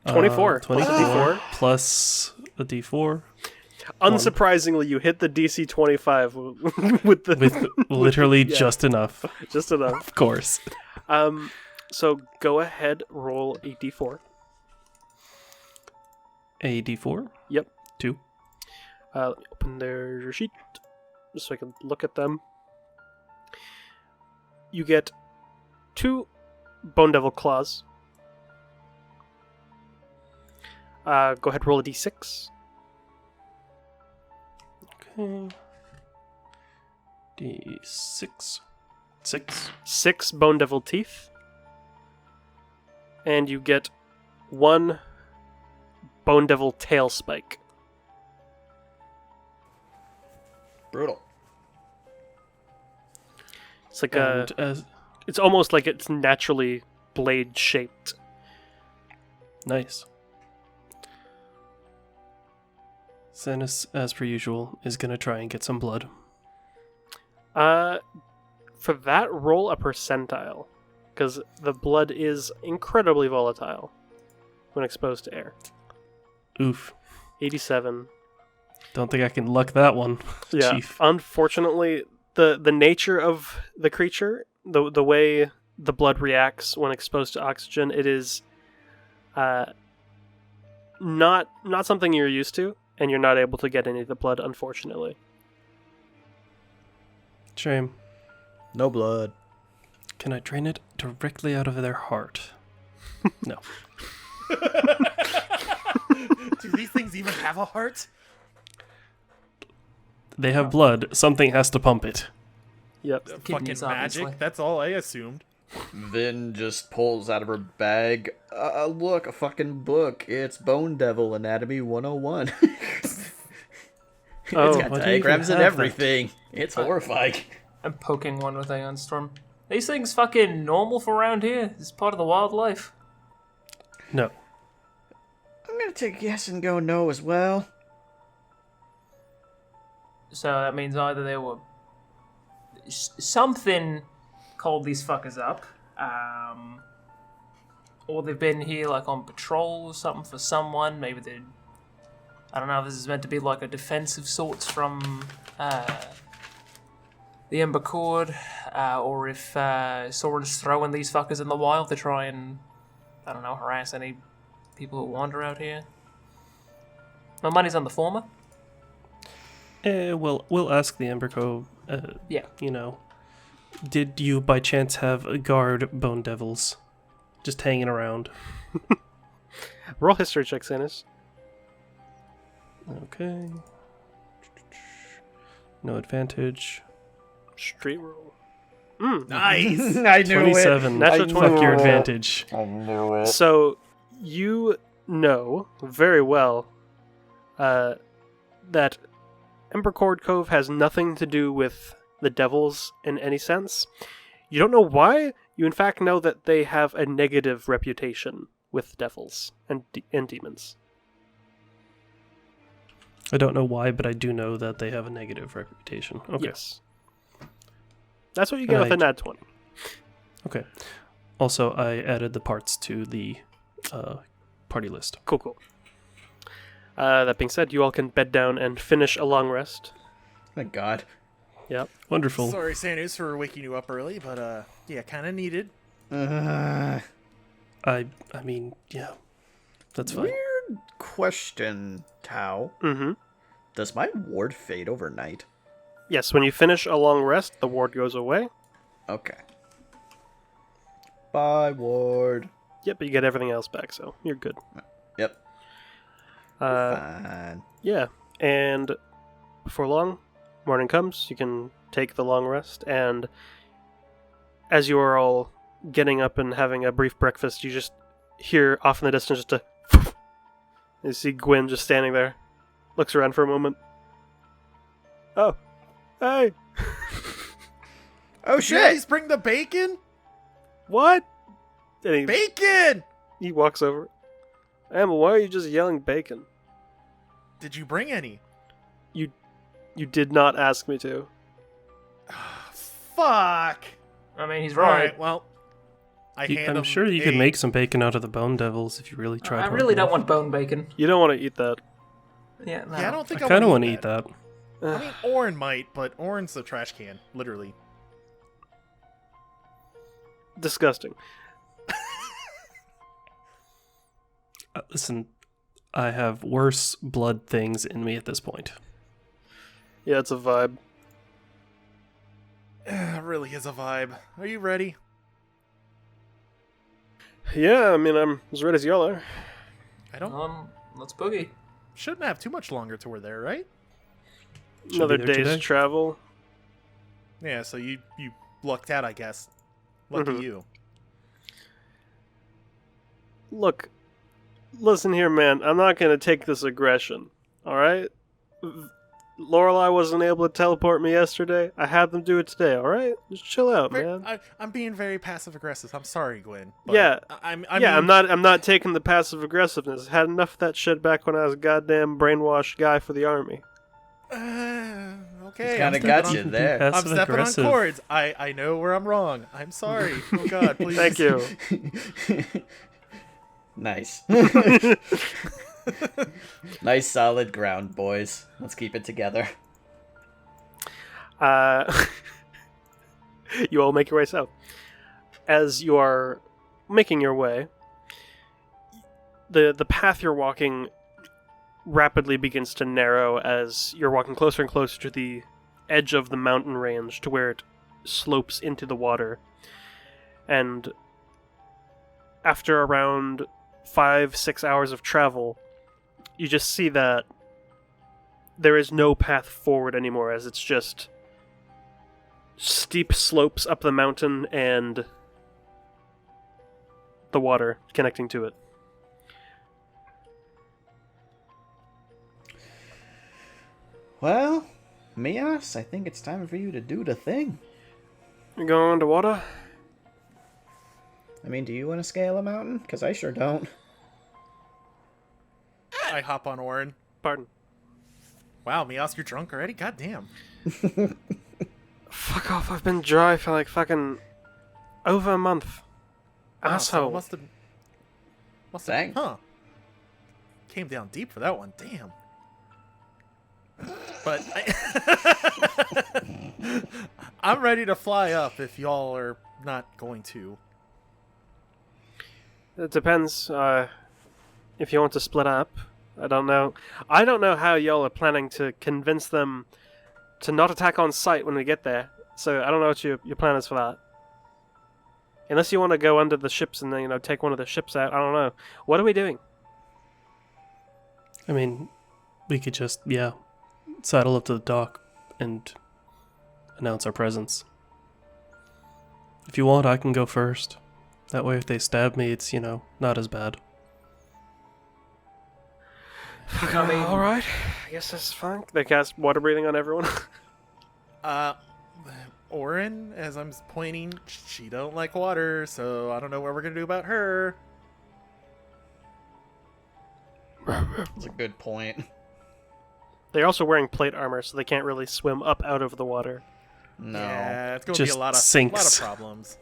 Speaker 1: 24.
Speaker 5: 24 plus a d4
Speaker 1: Unsurprisingly, you hit the DC 25 with the...
Speaker 5: with literally
Speaker 1: Yeah.
Speaker 5: just enough.
Speaker 1: just enough.
Speaker 5: Of course.
Speaker 1: So go ahead, roll a d4.
Speaker 5: A d4.
Speaker 1: Yep.
Speaker 5: 2.
Speaker 1: Let me open their sheet just so I can look at them. You get 2 Bone Devil Claws. Go ahead, roll a d6.
Speaker 5: Okay. D6. 6.
Speaker 1: 6 Bone Devil Teeth. And you get 1 Bone Devil Tail Spike.
Speaker 4: Brutal.
Speaker 1: It's like
Speaker 5: And as
Speaker 1: it's almost like it's naturally blade shaped.
Speaker 5: nice. Xenis, as per usual, is gonna try and get some blood.
Speaker 1: For that, roll a percentile, because the blood is incredibly volatile when exposed to air.
Speaker 5: Oof.
Speaker 1: 87.
Speaker 5: Don't think I can luck that one,
Speaker 1: Yeah.
Speaker 5: Chief.
Speaker 1: Unfortunately, the nature of the creature, the way the blood reacts when exposed to oxygen, it is not something you're used to, and you're not able to get any of the blood, unfortunately.
Speaker 5: Shame.
Speaker 4: No blood.
Speaker 5: Can I drain it directly out of their heart? No.
Speaker 3: Do these things even have a heart?
Speaker 5: They have blood. Something has to pump it.
Speaker 1: Yep.
Speaker 3: Fucking
Speaker 2: Kidneys,
Speaker 3: magic.
Speaker 2: obviously.
Speaker 3: That's all I assumed.
Speaker 4: Vin just pulls out of her bag. Look, a fucking book. It's Bone Devil Anatomy 101. It's
Speaker 1: Oh,
Speaker 4: got
Speaker 5: why do you
Speaker 4: diagrams
Speaker 5: even
Speaker 4: and
Speaker 5: have that?
Speaker 4: everything. It's horrifying.
Speaker 2: I'm poking one with Aeon Storm. These things fucking normal for around here. It's part of the wildlife.
Speaker 5: No.
Speaker 4: I'm gonna take a guess and go no as well.
Speaker 2: So that means either they were something called these fuckers up, or they've been here like on patrol or something for someone. Maybe they, I don't know if this is meant to be like a defense of sorts from the Ember Chord, or if Sora's throwing these fuckers in the wild to try and, I don't know, harass any people who wander out here. My money's on the former.
Speaker 5: Well, we'll ask the Ember Cove.
Speaker 2: Yeah.
Speaker 5: You know, did you by chance have a guard bone devils just hanging around?
Speaker 1: Roll history check, Sanus.
Speaker 5: Okay. No advantage.
Speaker 1: Street roll.
Speaker 3: Nice.
Speaker 4: I knew
Speaker 5: 27.
Speaker 1: Natural
Speaker 5: Fuck
Speaker 1: 20.
Speaker 5: your advantage.
Speaker 4: I knew it.
Speaker 1: So you know very well that Ember Chord Cove has nothing to do with the devils in any sense. You don't know why. You in fact know that they have a negative reputation with devils and demons.
Speaker 5: I don't know why, but I do know that they have a negative reputation. Okay.
Speaker 1: Yes. That's what you get with a
Speaker 5: Right.
Speaker 1: nat 20.
Speaker 5: Okay. Also, I added the parts to the party list.
Speaker 1: Cool. That being said, you all can bed down and finish a long rest.
Speaker 4: Thank God.
Speaker 1: Yep.
Speaker 5: Wonderful.
Speaker 3: Sorry, Sanus, for waking you up early, but yeah, kind of needed.
Speaker 4: Uh,
Speaker 5: I mean, yeah. That's fine.
Speaker 4: weird question, Tao.
Speaker 1: Mm-hmm.
Speaker 4: Does my ward fade overnight?
Speaker 1: Yes, when you finish a long rest, the ward goes away.
Speaker 4: Okay. Bye, ward.
Speaker 1: Yep, but you get everything else back, so you're good.
Speaker 4: Yep. Fine.
Speaker 1: Yeah, and before long, morning comes, you can take the long rest, and as you are all getting up and having a brief breakfast, you just hear off in the distance just a you see Gwyn just standing there, looks around for a moment. Oh, hey!
Speaker 4: Oh
Speaker 3: You
Speaker 4: shit!
Speaker 3: guys bring the bacon?
Speaker 1: What? And
Speaker 3: Bacon!
Speaker 1: he walks over. Emma, why are you just yelling bacon?
Speaker 3: Did you bring any?
Speaker 1: You did not ask me to.
Speaker 3: Fuck!
Speaker 2: I mean, he's
Speaker 3: Alright,
Speaker 2: right.
Speaker 3: well, I hand
Speaker 5: I'm
Speaker 3: him
Speaker 5: sure you
Speaker 3: a-
Speaker 5: could make some bacon out of the bone devils if you really tried.
Speaker 2: I
Speaker 5: hard
Speaker 2: really don't
Speaker 5: enough.
Speaker 2: want bone bacon.
Speaker 1: You don't want to eat that.
Speaker 2: Yeah, no.
Speaker 3: Yeah, I don't think
Speaker 5: I kind of want to eat
Speaker 3: that.
Speaker 5: that.
Speaker 3: I mean, Oren might, but Oren's the trash can, literally.
Speaker 1: Disgusting.
Speaker 5: Listen, I have worse blood things in me at this point.
Speaker 1: Yeah, it's a vibe.
Speaker 3: It really is a vibe. Are you ready?
Speaker 1: Yeah, I mean, I'm as red as y'all are.
Speaker 3: I don't.
Speaker 2: Let's boogie.
Speaker 3: Shouldn't have too much longer till we're there, right?
Speaker 5: Should
Speaker 1: Another
Speaker 5: be there
Speaker 1: day's
Speaker 5: today.
Speaker 1: travel.
Speaker 3: Yeah. So you lucked out, I guess. Lucky
Speaker 1: Mhm.
Speaker 3: you.
Speaker 1: Look, listen here, man. I'm not gonna take this aggression. All right. Lorelai wasn't able to teleport me yesterday. I had them do it today. All right, just chill out, man.
Speaker 3: I'm being very passive aggressive. I'm sorry, Gwen. But
Speaker 1: Yeah.
Speaker 3: I
Speaker 1: I'm
Speaker 3: mean,
Speaker 1: not taking the passive aggressiveness. Had enough of that shit back when I was a goddamn brainwashed guy for the army.
Speaker 3: Okay.
Speaker 4: Kinda
Speaker 3: I'm
Speaker 4: got
Speaker 3: stepping
Speaker 4: you
Speaker 3: on-
Speaker 4: there.
Speaker 3: I'm
Speaker 5: Passive
Speaker 3: stepping
Speaker 5: aggressive.
Speaker 3: on chords. I know where I'm wrong. I'm sorry. Oh God, please.
Speaker 1: Thank you.
Speaker 4: Nice. Nice solid ground, boys. Let's keep it together.
Speaker 1: You all make your way south. As you are making your way, the path you're walking rapidly begins to narrow as you're walking closer and closer to the edge of the mountain range to where it slopes into the water. And after around 5-6 hours of travel, you just see that there is no path forward anymore, as it's just steep slopes up the mountain and the water connecting to it.
Speaker 4: Well, Mias, I think it's time for you to do the thing.
Speaker 1: You're going underwater?
Speaker 4: I mean, do you want to scale a mountain? Because I sure don't.
Speaker 3: I hop on Oren.
Speaker 1: Pardon.
Speaker 3: Wow, Mios, you're drunk already? God damn.
Speaker 1: Fuck off, I've been dry for like fucking over a month.
Speaker 3: Wow, so
Speaker 1: Asshole.
Speaker 3: it must have.
Speaker 4: Dang.
Speaker 3: Huh. Came down deep for that one. Damn. But I'm ready to fly up if y'all are not going to.
Speaker 1: It depends, if you want to split up. I don't know. I don't know how y'all are planning to convince them to not attack on sight when we get there. So I don't know what your plan is for that. Unless you want to go under the ships and then, take one of the ships out. I don't know. What are we doing?
Speaker 5: I mean, we could just, saddle up to the dock and announce our presence. If you want, I can go first. That way, if they stab me, it's, not as bad.
Speaker 2: I mean-
Speaker 1: Alright. I guess that's fine. They cast water breathing on everyone.
Speaker 3: Oren, as I'm pointing, she don't like water, so I don't know what we're gonna do about her.
Speaker 4: That's a good point.
Speaker 1: They're also wearing plate armor, so they can't really swim up out of the water.
Speaker 4: No.
Speaker 3: Yeah, it's gonna
Speaker 5: Just
Speaker 3: be a lot of
Speaker 5: sinks.
Speaker 3: problems.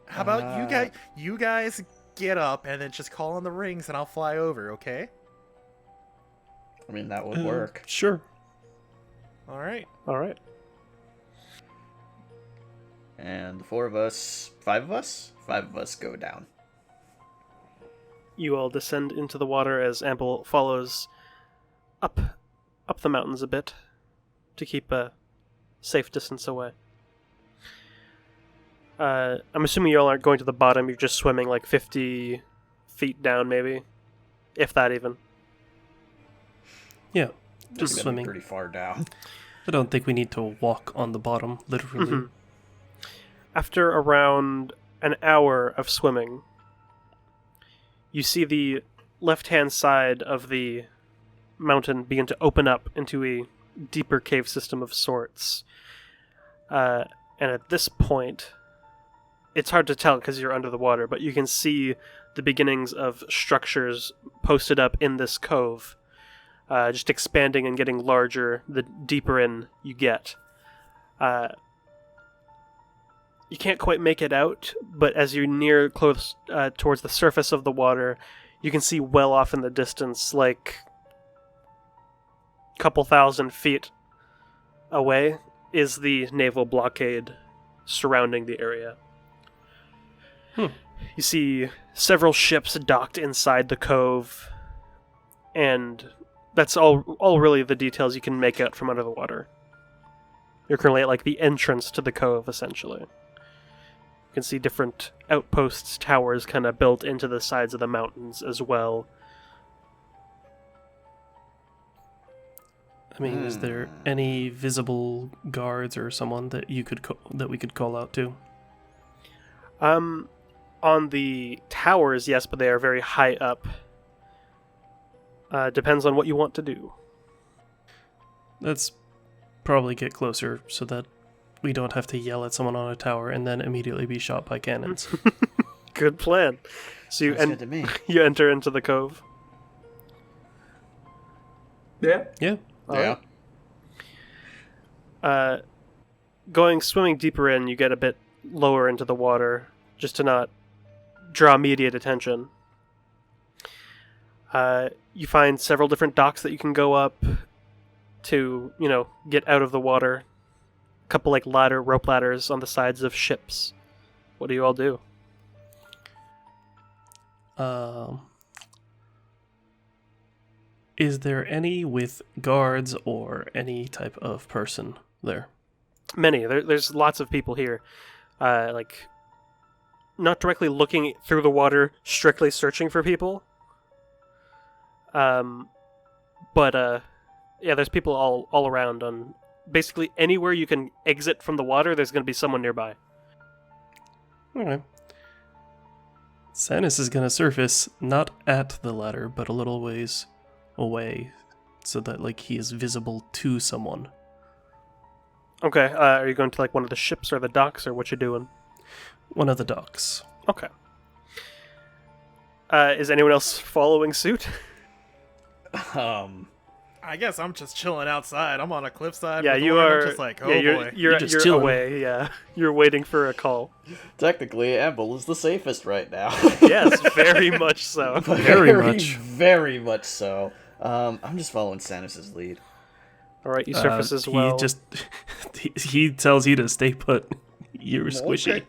Speaker 3: How about you guys get up and then just call on the rings and I'll fly over, okay?
Speaker 4: I mean, that would work.
Speaker 5: Sure.
Speaker 3: All right.
Speaker 1: Alright.
Speaker 4: And the 5 of us, 5 of us go down.
Speaker 1: You all descend into the water as Ample follows up the mountains a bit to keep a safe distance away. I'm assuming you all aren't going to the bottom, you're just swimming like 50 feet down, maybe. if that even.
Speaker 5: Yeah,
Speaker 4: It's
Speaker 5: just
Speaker 4: gonna be
Speaker 5: swimming.
Speaker 4: pretty far down.
Speaker 5: I don't think we need to walk on the bottom, literally.
Speaker 1: Mhm. After around an hour of swimming, you see the left-hand side of the mountain begin to open up into a deeper cave system of sorts. And at this point, it's hard to tell because you're under the water, but you can see the beginnings of structures posted up in this cove, just expanding and getting larger the deeper in you get. You can't quite make it out, but as you near close towards the surface of the water, you can see well off in the distance, like a couple thousand feet away, is the naval blockade surrounding the area. You see several ships docked inside the cove, and that's all really the details you can make out from under the water. You're currently at like the entrance to the cove, essentially. You can see different outposts, towers kind of built into the sides of the mountains as well.
Speaker 5: I mean, is there any visible guards or someone that you could that we could call out to?
Speaker 1: On the towers, yes, but they are very high up. Depends on what you want to do.
Speaker 5: Let's probably get closer so that we don't have to yell at someone on a tower and then immediately be shot by cannons.
Speaker 1: Good plan. So you,
Speaker 4: Sounds good to me.
Speaker 1: you enter into the cove.
Speaker 2: Yeah.
Speaker 5: Yeah.
Speaker 4: Yeah.
Speaker 1: Going swimming deeper in, you get a bit lower into the water, just to not draw immediate attention. You find several different docks that you can go up to, get out of the water. A couple like rope ladders on the sides of ships. What do you all do?
Speaker 5: Is there any with guards or any type of person there?
Speaker 1: Many. There's lots of people here. Not directly looking through the water, strictly searching for people. There's people all around. On basically anywhere you can exit from the water, there's going to be someone nearby.
Speaker 5: Okay. Sanus is going to surface, not at the ladder, but a little ways away, so that, he is visible to someone.
Speaker 1: Okay, are you going to, one of the ships or the docks, or what you doing?
Speaker 5: One of the docks.
Speaker 1: Okay. Is anyone else following suit?
Speaker 3: I guess I'm just chilling outside. I'm on a cliffside.
Speaker 1: Yeah,
Speaker 3: with
Speaker 1: you
Speaker 3: Lauren.
Speaker 1: are.
Speaker 3: I'm just like, oh boy.
Speaker 1: You're
Speaker 5: just chilling.
Speaker 1: away. Yeah, you're waiting for a call.
Speaker 4: Technically, Ember is the safest right now.
Speaker 1: Yes, very much so.
Speaker 5: Very much.
Speaker 4: Very much so. I'm just following Sanus's lead.
Speaker 1: All right, you surface as well.
Speaker 5: He tells you to stay put. You're squishy.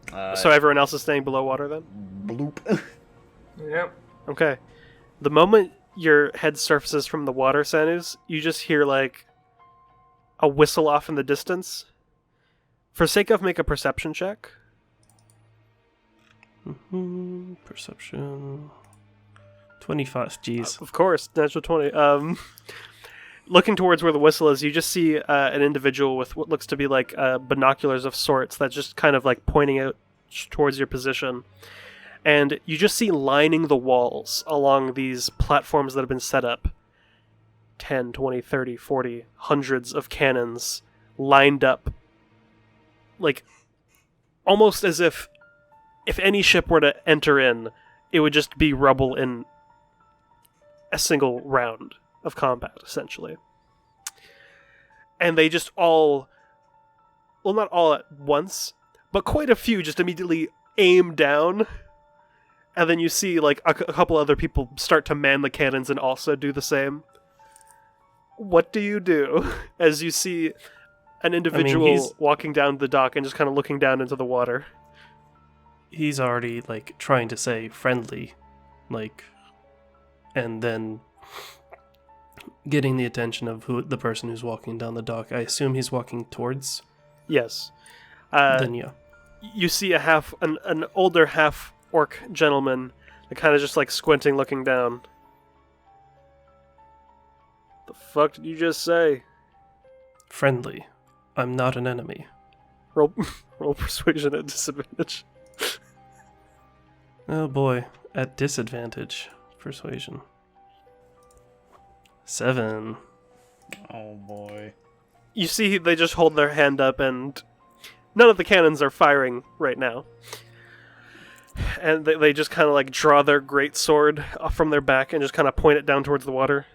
Speaker 4: Okay.
Speaker 1: So everyone else is staying below water then?
Speaker 4: Bloop.
Speaker 2: Yep.
Speaker 1: Okay. The moment your head surfaces from the water, Sanus, you just hear a whistle off in the distance. For sake of, make a perception check.
Speaker 5: Perception. 25. Jeez.
Speaker 1: Of course, natural 20. Looking towards where the whistle is, you just see an individual with what looks to be binoculars of sorts that's just kind of pointing out towards your position. And you just see lining the walls along these platforms that have been set up 10, 20, 30, 40, hundreds of cannons lined up. Almost as if any ship were to enter in, it would just be rubble in a single round of combat, essentially. And they just all, well, not all at once, but quite a few just immediately aim down. And then you see, a couple other people start to man the cannons and also do the same. What do you do as you see an individual walking down the dock and just kind of looking down into the water?
Speaker 5: He's already, trying to say friendly, and then getting the attention of the person who's walking down the dock. I assume he's walking towards?
Speaker 1: Yes.
Speaker 5: Then yeah.
Speaker 1: You see an older half-orc gentleman They're kind of just like squinting, looking down. The fuck did you just say?
Speaker 5: Friendly. I'm not an enemy.
Speaker 1: Roll persuasion at disadvantage.
Speaker 5: Oh boy. At disadvantage. Persuasion. 7.
Speaker 4: Oh boy.
Speaker 1: You see they just hold their hand up and none of the cannons are firing right now. And they just kind of like draw their great sword from their back and just kind of point it down towards the water.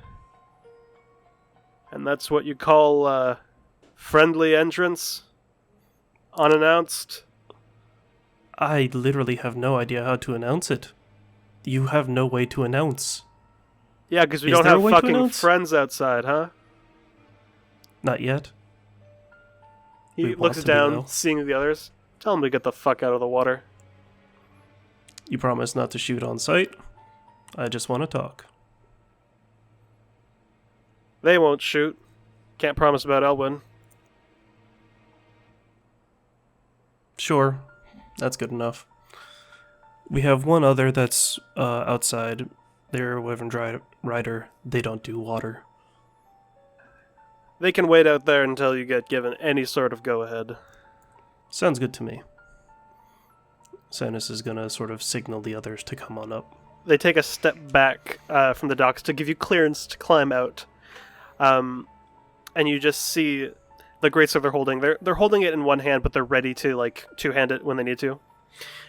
Speaker 1: And that's what you call friendly entrance? Unannounced?
Speaker 5: I literally have no idea how to announce it. You have no way to announce.
Speaker 1: Yeah, because we
Speaker 5: Is
Speaker 1: don't
Speaker 5: there a
Speaker 1: have
Speaker 5: way to
Speaker 1: fucking
Speaker 5: announce?
Speaker 1: friends outside, huh?
Speaker 5: Not yet.
Speaker 1: He
Speaker 5: We want
Speaker 1: looks
Speaker 5: to be,
Speaker 1: down,
Speaker 5: though.
Speaker 1: seeing the others. Tell him to get the fuck out of the water.
Speaker 5: You promise not to shoot on sight? I just want to talk.
Speaker 1: They won't shoot. Can't promise about Elwyn.
Speaker 5: Sure, that's good enough. We have one other that's outside. They're a Wyvern Rider. They don't do water.
Speaker 1: They can wait out there until you get given any sort of go-ahead.
Speaker 5: Sounds good to me. Sanus is gonna sort of signal the others to come on up.
Speaker 1: They take a step back from the docks to give you clearance to climb out. And you just see the greatsword they're holding. They're holding it in one hand, but they're ready to like two-hand it when they need to.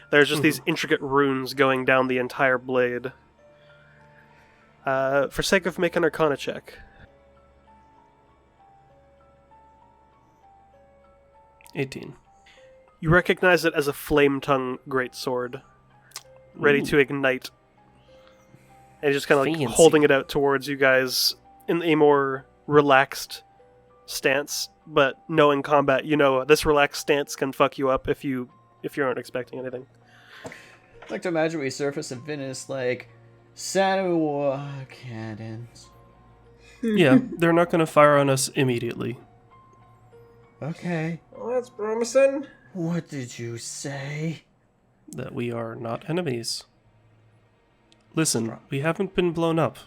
Speaker 1: There's just these intricate runes going down the entire blade. For sake of make an Arcana check.
Speaker 5: 18.
Speaker 1: You recognize it as a flame-tongue greatsword, ready to ignite. And he's just kind of like
Speaker 5: Fancy.
Speaker 1: holding it out towards you guys in a more relaxed stance, but knowing combat, you know this relaxed stance can fuck you up if you aren't expecting anything.
Speaker 4: I'd like to imagine we surface in Venice like Santa War cannons.
Speaker 5: Yeah, they're not gonna fire on us immediately.
Speaker 4: Okay.
Speaker 2: Well, that's promising.
Speaker 4: What did you say?
Speaker 5: That we are not enemies. Listen, we haven't been blown up.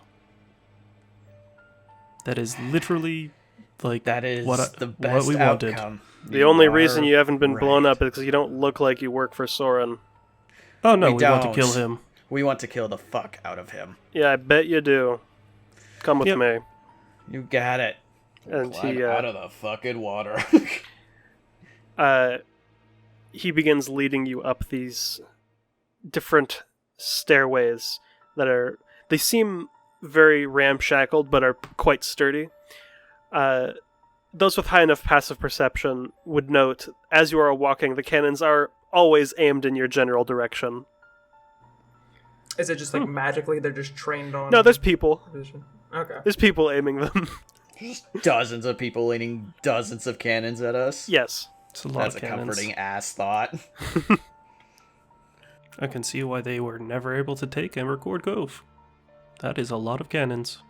Speaker 5: That is literally like
Speaker 4: That is the
Speaker 5: what
Speaker 4: best
Speaker 5: we wanted.
Speaker 4: outcome.
Speaker 1: The only reason you haven't been
Speaker 4: right.
Speaker 1: blown up is because you don't look like you work for Soren.
Speaker 5: Oh no,
Speaker 4: We
Speaker 5: we want to
Speaker 4: don't.
Speaker 5: kill him.
Speaker 4: We want to kill the fuck out of him.
Speaker 1: Yeah, I bet you do. Come with
Speaker 5: Yep.
Speaker 1: me.
Speaker 4: You got it.
Speaker 1: And
Speaker 4: Climb
Speaker 1: he
Speaker 4: out of the fucking water.
Speaker 1: he begins leading you up these different stairways that they seem very ramshackled but are quite sturdy. Those with high enough passive perception would note, as you are walking, the cannons are always aimed in your general direction.
Speaker 2: Is it just like magically they're just trained on?
Speaker 1: No, there's people.
Speaker 2: vision? Okay.
Speaker 1: There's people aiming them.
Speaker 4: Dozens of people leaning dozens of cannons at us.
Speaker 1: Yes.
Speaker 5: It's a lot
Speaker 4: That's
Speaker 5: of
Speaker 4: a
Speaker 5: cannons.
Speaker 4: comforting ass thought.
Speaker 5: I can see why they were never able to take Ember Chord Cove. That is a lot of cannons.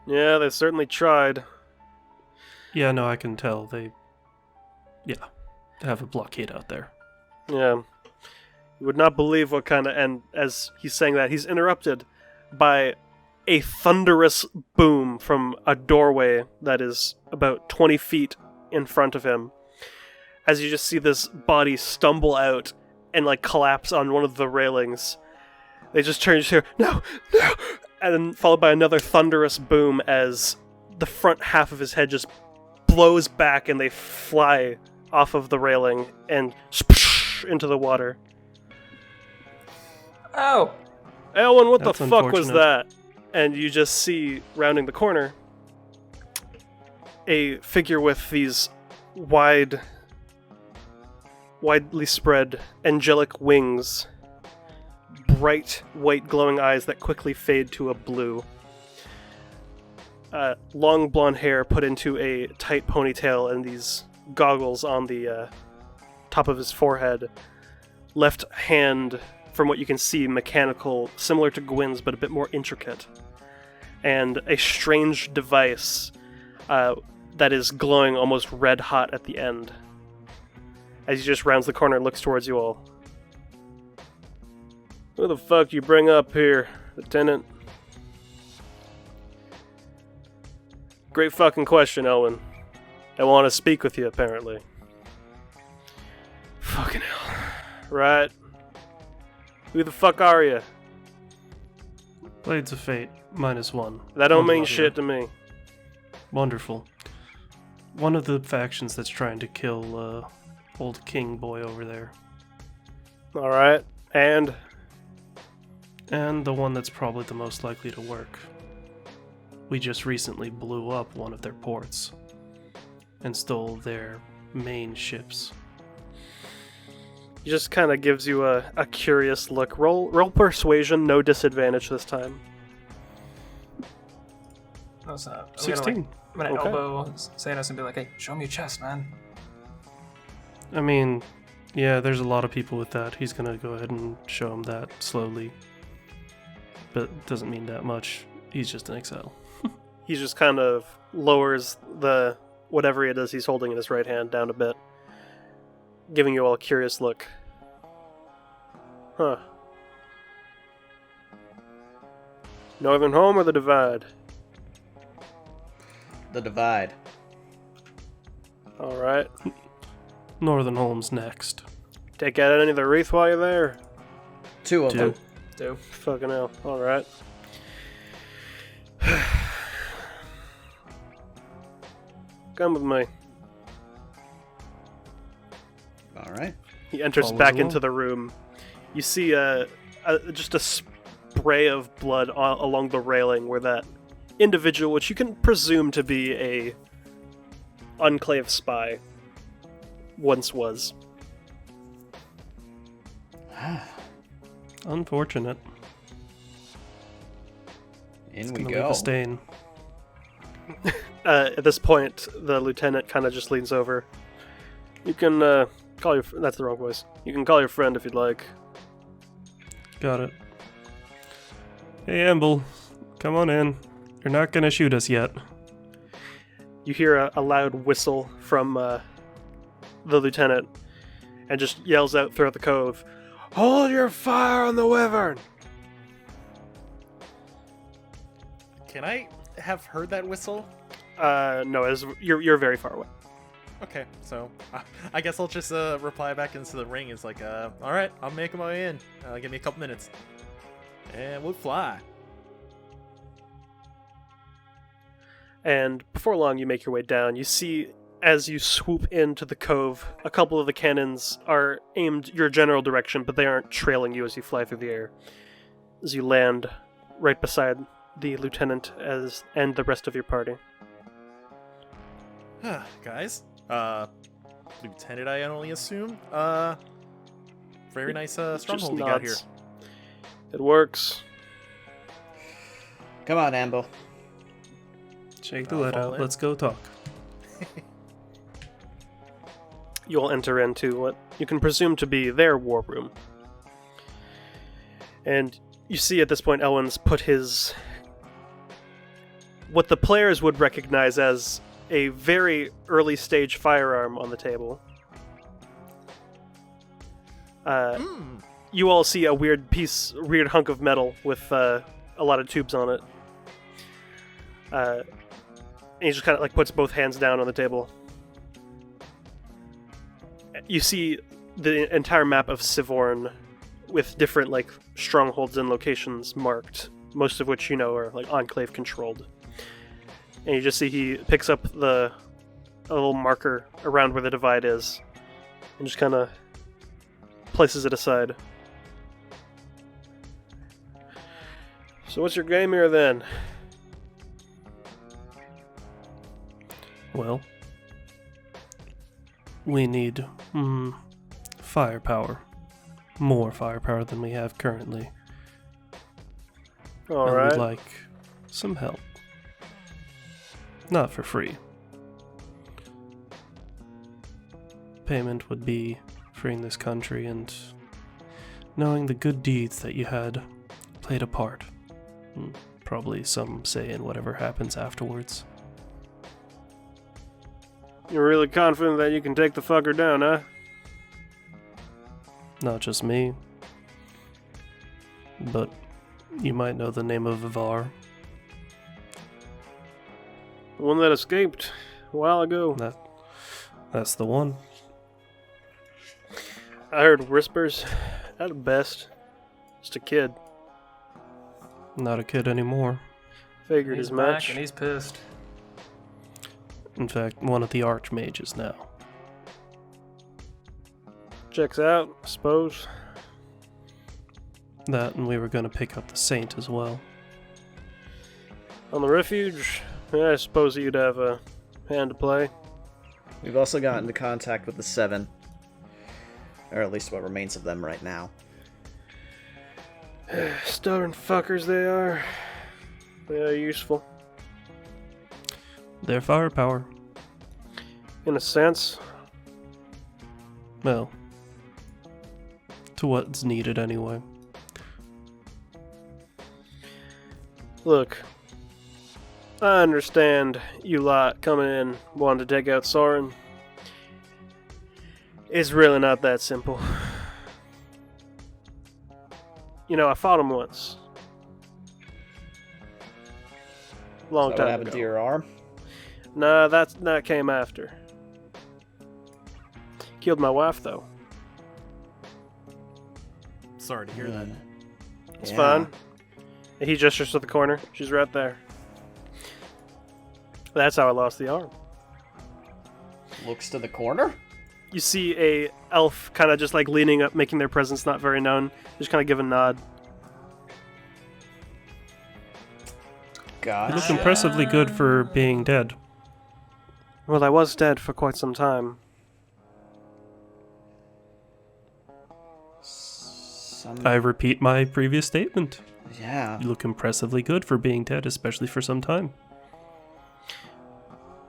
Speaker 1: Yeah, they certainly tried.
Speaker 5: Yeah, no, I can tell. They have a blockade out there.
Speaker 1: Yeah. You would not believe what kind of... And as he's saying that, he's interrupted by a thunderous boom from a doorway that is about 20 feet in front of him. As you just see this body stumble out and like collapse on one of the railings. They just turn, you just hear, no! And then followed by another thunderous boom as the front half of his head just blows back and they fly off of the railing and into the water.
Speaker 2: Oh.
Speaker 1: Elwyn, what
Speaker 5: That's
Speaker 1: the fuck was
Speaker 5: unfortunate.
Speaker 1: that? And you just see, rounding the corner, a figure with these widely spread angelic wings, bright white glowing eyes that quickly fade to a blue. Long blonde hair put into a tight ponytail and these goggles on the top of his forehead. Left hand, from what you can see, mechanical, similar to Gwyn's, but a bit more intricate. And a strange device that is glowing almost red hot at the end. As he just rounds the corner and looks towards you all. Who the fuck you bring up here, Lieutenant? Great fucking question, Elwin. I want to speak with you, apparently. Fucking hell. Right. Who the fuck are you?
Speaker 5: Blades of Fate, -1.
Speaker 1: That don't mean
Speaker 5: Wonderful.
Speaker 1: shit to me.
Speaker 5: Wonderful. One of the factions that's trying to kill, old King Boy over there.
Speaker 1: Alright. And?
Speaker 5: And the one that's probably the most likely to work. We just recently blew up one of their ports. And stole their main ships.
Speaker 1: He just kind of gives you a curious look. Roll persuasion, no disadvantage this time.
Speaker 2: No, it's not.
Speaker 5: 16.
Speaker 2: I'm gonna
Speaker 1: Okay.
Speaker 2: elbow Sanos and be like, hey, show me your chest, man.
Speaker 5: I mean, yeah, there's a lot of people with that. He's gonna go ahead and show him that slowly. But it doesn't mean that much. He's just an Excel.
Speaker 1: He just kind of lowers the whatever it is he's holding in his right hand down a bit, giving you all a curious look. Huh. Northern Home or the Divide?
Speaker 4: The Divide.
Speaker 1: Alright.
Speaker 5: Northern Holmes next.
Speaker 1: Take out any of the wreath while you're there?
Speaker 4: 2 of them.
Speaker 2: Do.
Speaker 1: Fucking hell. Alright. Come with me.
Speaker 4: All right.
Speaker 1: He enters
Speaker 5: Follows
Speaker 1: back
Speaker 5: along.
Speaker 1: into the room. You see just a spray of blood along the railing where that individual, which you can presume to be a Enclave spy, once was.
Speaker 5: Unfortunate.
Speaker 4: In we
Speaker 5: Gonna leave
Speaker 4: go.
Speaker 5: a stain.
Speaker 1: At this point, the lieutenant kind of just leans over. You can call your... That's the wrong voice. You can call your friend if you'd like.
Speaker 5: Got it. Hey, Emble. Come on in. You're not gonna shoot us yet.
Speaker 1: You hear a loud whistle from the lieutenant and just yells out throughout the cove, "Hold your fire on the Wyvern!"
Speaker 3: Can I have heard that whistle?
Speaker 1: No, you're very far away.
Speaker 3: Okay, so I guess I'll just reply back into the ring. It's like, all right, I'm making my way in. Give me a couple minutes, and we'll fly.
Speaker 1: And before long, you make your way down. You see, as you swoop into the cove, a couple of the cannons are aimed your general direction, but they aren't trailing you as you fly through the air. As you land right beside the lieutenant and the rest of your party.
Speaker 3: Guys, Lieutenant, I only assume. Very nice
Speaker 1: Just
Speaker 3: stronghold you got here.
Speaker 1: nods. It works.
Speaker 4: Come on, Amble.
Speaker 5: Shake the
Speaker 3: I'll
Speaker 5: lid
Speaker 3: fall
Speaker 5: out.
Speaker 3: in.
Speaker 5: Let's go talk.
Speaker 1: You'll enter into what you can presume to be their war room. And you see at this point Elwin's put his... what the players would recognize as a very early stage firearm on the table. You all see a weird hunk of metal with a lot of tubes on it. And he just kind of like puts both hands down on the table. You see the entire map of Sivorn with different like strongholds and locations marked, most of which you know are like Enclave controlled. And you just see he picks up a little marker around where the divide is and just kind of places it aside. So what's your game here then?
Speaker 5: Well, we need firepower. More firepower than we have currently. And
Speaker 1: Alright.
Speaker 5: we'd like some help. Not for free. Payment would be freeing this country and knowing the good deeds that you had played a part. And probably some say in whatever happens afterwards.
Speaker 1: You're really confident that you can take the fucker down, huh?
Speaker 5: Not just me. but you might know the name of Ivar.
Speaker 1: The one that escaped a while ago.
Speaker 5: That's the one.
Speaker 1: I heard whispers. At best, just a kid.
Speaker 5: Not a kid anymore.
Speaker 1: Figured
Speaker 2: He's
Speaker 1: as
Speaker 2: back
Speaker 1: much.
Speaker 2: and he's pissed.
Speaker 5: In fact, one of the archmages now.
Speaker 1: Checks out, I suppose.
Speaker 5: That, and we were going to pick up the saint as well.
Speaker 1: On the refuge, I suppose you'd have a hand to play.
Speaker 4: We've also gotten into contact with the Seven. Or at least what remains of them right now.
Speaker 1: Stubborn fuckers they are. They are useful.
Speaker 5: Their firepower.
Speaker 1: In a sense.
Speaker 5: Well, to what's needed anyway.
Speaker 1: Look, I understand you lot coming in wanting to take out Soren. It's really not that simple. You know, I fought him once. Long
Speaker 4: So
Speaker 1: time
Speaker 4: what happened
Speaker 1: ago.
Speaker 4: to your arm?
Speaker 1: Nah, that came after. Killed my wife, though.
Speaker 3: Sorry to hear that.
Speaker 1: It's
Speaker 4: Yeah.
Speaker 1: fine. He gestures to the corner. She's right there. That's how I lost the arm.
Speaker 4: Looks to the corner?
Speaker 1: You see a elf kind of just like leaning up, making their presence not very known. Just kind of give a nod.
Speaker 5: You
Speaker 4: Gotcha.
Speaker 5: look impressively good for being dead.
Speaker 1: Well, I was dead for quite some time.
Speaker 5: I repeat my previous statement.
Speaker 4: Yeah.
Speaker 5: You look impressively good for being dead, especially for some time.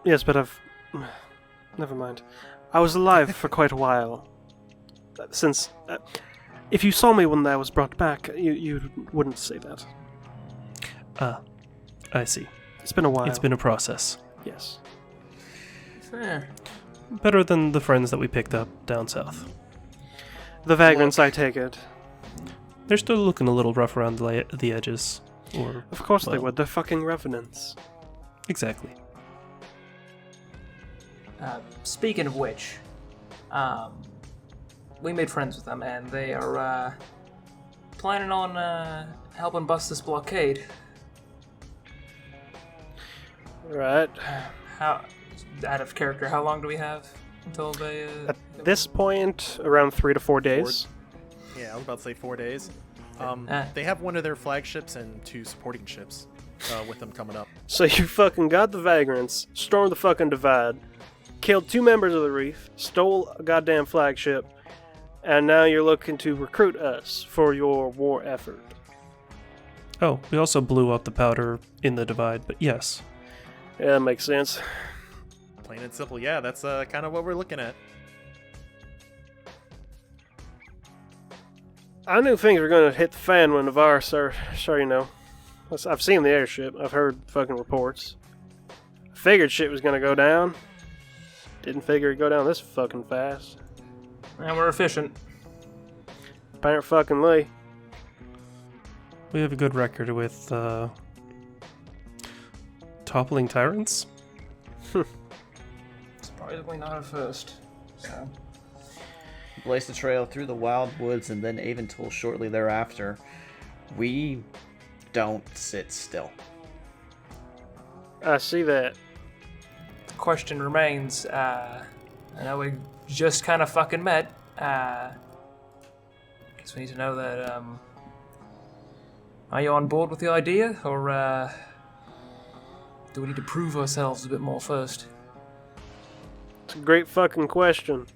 Speaker 1: Yes, but I've... Never mind. I was alive for quite a while. Since... if you saw me when I was brought back, you wouldn't say that.
Speaker 5: Ah, I see.
Speaker 1: It's been a while.
Speaker 5: It's been a process.
Speaker 1: Yes.
Speaker 2: Fair.
Speaker 5: Better than the friends that we picked up down south.
Speaker 1: The vagrants, I take it.
Speaker 5: They're still looking a little rough around the edges. Or,
Speaker 1: Of course they
Speaker 5: well,
Speaker 1: would. They're fucking revenants.
Speaker 5: Exactly.
Speaker 2: Speaking of which, we made friends with them, and they are planning on helping bust this blockade.
Speaker 1: Right.
Speaker 2: How, out of character, how long do we have until they?
Speaker 1: At this point, around 3 to 4 days.
Speaker 3: Yeah, I was about to say 4 days.
Speaker 2: Ah.
Speaker 3: They have one of their flagships and 2 supporting ships with them coming up.
Speaker 1: So you fucking got the vagrants, stormed the fucking divide, killed 2 members of the reef, stole a goddamn flagship, and now you're looking to recruit us for your war effort.
Speaker 5: Oh, we also blew up the powder in the divide, but yes.
Speaker 1: Yeah, that makes sense.
Speaker 3: Plain and simple, yeah, that's kind of what we're looking at.
Speaker 1: I knew things were going to hit the fan when Navarre, sir, you know. I've seen the airship. I've heard fucking reports. I figured shit was going to go down. Didn't figure it'd go down this fucking fast.
Speaker 2: And we're efficient.
Speaker 1: Apparently.
Speaker 5: We have a good record with toppling tyrants.
Speaker 2: Surprisingly not at first. So.
Speaker 4: Blazed a trail through the wild woods and then Aventool shortly thereafter. We don't sit still.
Speaker 1: I see that.
Speaker 2: The question remains, I know we just kind of fucking met, guess we need to know that, are you on board with the idea, or, do we need to prove ourselves a bit more first?
Speaker 1: It's a great fucking question.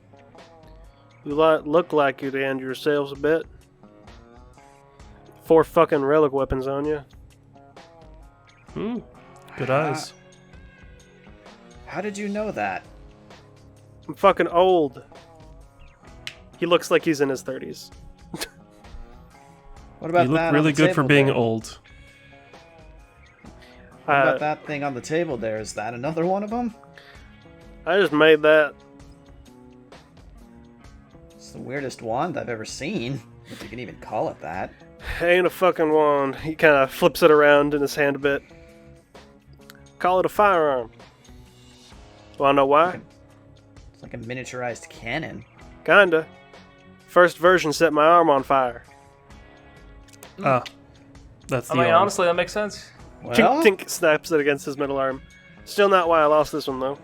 Speaker 1: You look like you'd hand yourselves a bit. 4 fucking relic weapons on you.
Speaker 5: Good eyes.
Speaker 4: How did you know that?
Speaker 1: I'm fucking old. He looks like he's in his 30s.
Speaker 4: What about
Speaker 5: You look
Speaker 4: that on
Speaker 5: really
Speaker 4: the
Speaker 5: good for
Speaker 4: table
Speaker 5: being
Speaker 4: there?
Speaker 5: old.
Speaker 4: What about that thing on the table there? Is that another one of them?
Speaker 1: I just made that.
Speaker 4: It's the weirdest wand I've ever seen, if you can even call it that.
Speaker 1: Ain't a fucking wand. He kind of flips it around in his hand a bit. Call it a firearm. Wanna know why?
Speaker 4: It's like a miniaturized cannon.
Speaker 1: Kinda. First version set my arm on fire.
Speaker 5: Ah, that's the
Speaker 2: I mean,
Speaker 5: arm.
Speaker 2: honestly, that makes sense.
Speaker 4: Well,
Speaker 1: Tink Tink snaps it against his middle arm. Still not why I lost this one, though.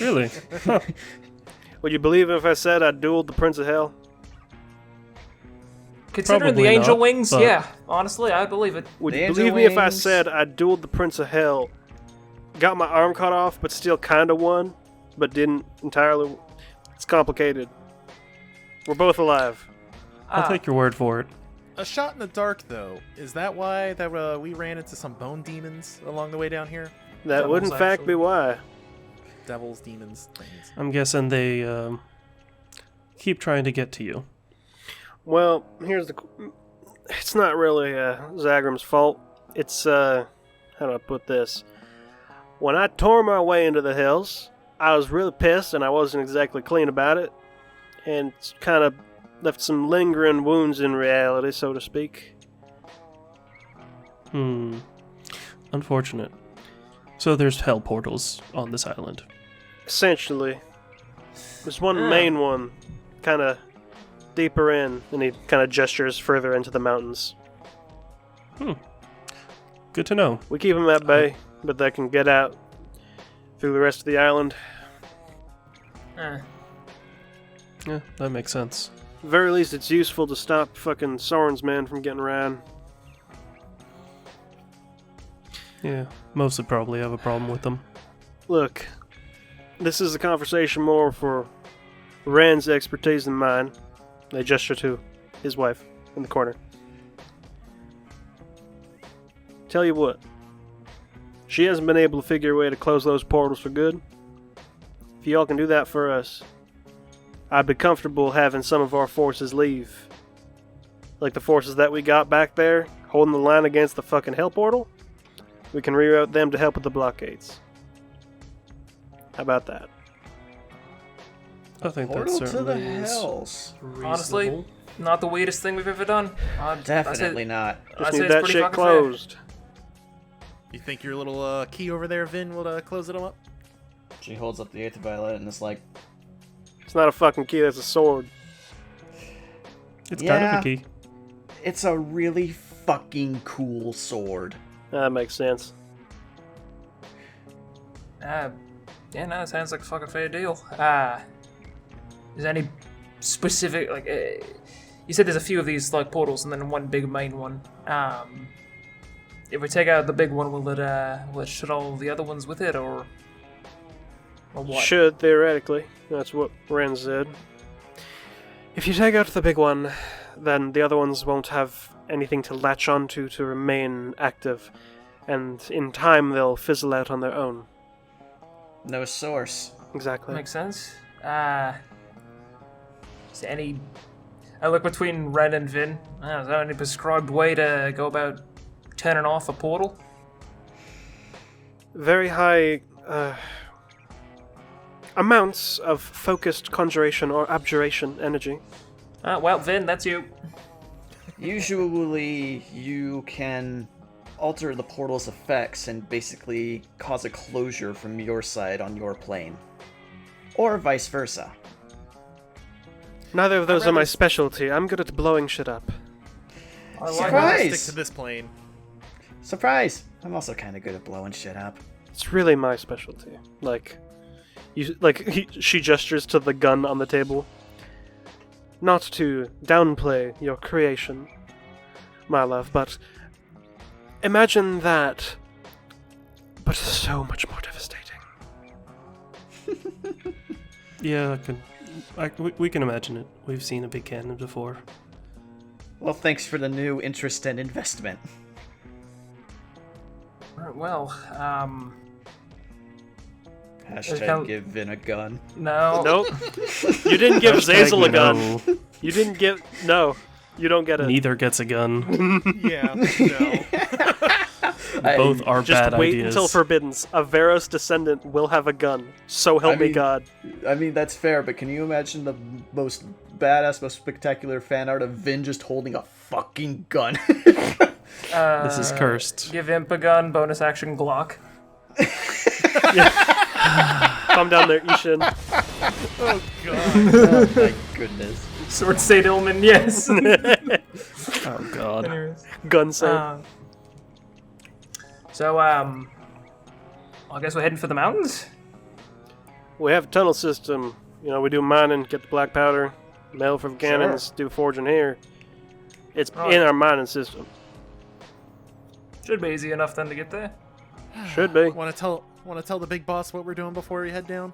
Speaker 5: Really? Huh.
Speaker 1: Would you believe if I said I dueled the Prince of Hell?
Speaker 2: Considering
Speaker 5: Probably
Speaker 2: the angel
Speaker 5: not,
Speaker 2: wings,
Speaker 5: but-
Speaker 2: yeah. Honestly, I believe it.
Speaker 1: Would
Speaker 4: The
Speaker 1: you
Speaker 4: angel
Speaker 1: believe me if I
Speaker 4: wings.
Speaker 1: said I dueled the Prince of Hell, got my arm cut off, but still kinda won, but didn't entirely? It's complicated. We're both alive.
Speaker 5: I'll take your word for it.
Speaker 3: A shot in the dark, though. Is that why that we ran into some bone demons along the way down here?
Speaker 1: That
Speaker 2: Devils,
Speaker 1: would in fact
Speaker 2: actually.
Speaker 1: be why.
Speaker 3: Devils, demons, things.
Speaker 5: I'm guessing they keep trying to get to you.
Speaker 1: Well, here's the. It's not really Zagram's fault. It's how do I put this? When I tore my way into the hills, I was really pissed, and I wasn't exactly clean about it, and it's kind of left some lingering wounds in reality, so to speak.
Speaker 5: Unfortunate. So there's hell portals on this island.
Speaker 1: Essentially, there's one main one, kind of deeper in, and he kind of gestures further into the mountains.
Speaker 5: Good to know.
Speaker 1: We keep them at bay, but they can get out through the rest of the island.
Speaker 2: Eh.
Speaker 5: Yeah, that makes sense.
Speaker 1: At the very least, it's useful to stop fucking Soren's men from getting around.
Speaker 5: Yeah, most would probably have a problem with them.
Speaker 1: Look, this is a conversation more for Rand's expertise than mine. They gesture to his wife in the corner. Tell you what, she hasn't been able to figure a way to close those portals for good. If y'all can do that for us, I'd be comfortable having some of our forces leave. Like the forces that we got back there, holding the line against the fucking hell portal. We can reroute them to help with the blockades. How about that?
Speaker 5: I think that
Speaker 4: portal to the
Speaker 5: certainly is
Speaker 4: hells.
Speaker 2: Honestly,
Speaker 5: reasonable.
Speaker 2: not the weirdest thing we've ever done.
Speaker 4: Definitely not.
Speaker 1: Just
Speaker 2: I'd say
Speaker 1: need
Speaker 2: it's
Speaker 1: that
Speaker 2: pretty
Speaker 1: shit
Speaker 2: fucking fair.
Speaker 1: closed.
Speaker 3: You think your little key over there, Vin, will close it all up?
Speaker 4: She holds up the Eighth Violet and it's like,
Speaker 1: It's not a fucking key, that's a sword.
Speaker 5: It's kind
Speaker 4: Yeah.
Speaker 5: of a key.
Speaker 4: it's a really fucking cool sword.
Speaker 1: That makes sense.
Speaker 2: Yeah, no, it sounds like a fucking fair deal. Is there any specific, like, you said there's a few of these, like, portals and then one big main one. If we take out the big one, will it shut all the other ones with it, or what?
Speaker 1: Should, theoretically. That's what Ren said. If you take out the big one, then the other ones won't have anything to latch onto to remain active, and in time they'll fizzle out on their own.
Speaker 4: No source.
Speaker 1: Exactly.
Speaker 2: Makes sense. Is there any... I look between Ren and Vin. Is there any prescribed way to go about turning off a portal?
Speaker 1: Very high amounts of focused conjuration or abjuration energy.
Speaker 2: Well, Vin, that's you.
Speaker 4: Usually, you can alter the portal's effects and basically cause a closure from your side on your plane. Or vice versa.
Speaker 1: Neither of those are my
Speaker 3: rather-
Speaker 1: specialty. I'm good at blowing shit up.
Speaker 2: I like
Speaker 3: I'd rather
Speaker 4: Surprise!
Speaker 3: stick to this plane.
Speaker 4: Surprise! I'm also kind of good at blowing shit up.
Speaker 1: It's really my specialty. She gestures to the gun on the table. Not to downplay your creation, my love, but imagine that, but so much more devastating.
Speaker 5: Yeah, we can imagine it. We've seen a big cannon before.
Speaker 4: Well, thanks for the new interest and investment.
Speaker 2: Right, well,
Speaker 4: Hashtag
Speaker 2: Count-
Speaker 4: give Vin a gun.
Speaker 2: no.
Speaker 1: Nope. You didn't give Zazel a gun.
Speaker 5: No.
Speaker 1: You didn't give... No. You don't get it.
Speaker 5: Neither gets a gun.
Speaker 3: Yeah, no.
Speaker 5: Both are
Speaker 1: Just
Speaker 5: bad
Speaker 1: wait
Speaker 5: ideas.
Speaker 1: until Forbidden's. A Veros descendant will have a gun. So help me God.
Speaker 4: I mean, that's fair, but can you imagine the most badass, most spectacular fan art of Vin just holding a fucking gun?
Speaker 5: This is cursed.
Speaker 2: Give Imp a gun, bonus action Glock.
Speaker 1: Calm down there, Ishin.
Speaker 3: Oh god.
Speaker 4: Oh my goodness.
Speaker 2: Sword State Illman, yes.
Speaker 5: Oh god.
Speaker 2: Anyways.
Speaker 1: Gun sight.
Speaker 2: So, I guess we're heading for the mountains?
Speaker 1: We have a tunnel system. You know, we do mining, get the black powder, mail for the cannons, do forging here. It's in our mining system.
Speaker 2: Should be easy enough then to get there.
Speaker 1: Should be.
Speaker 3: Want to tell the big boss what we're doing before we head down?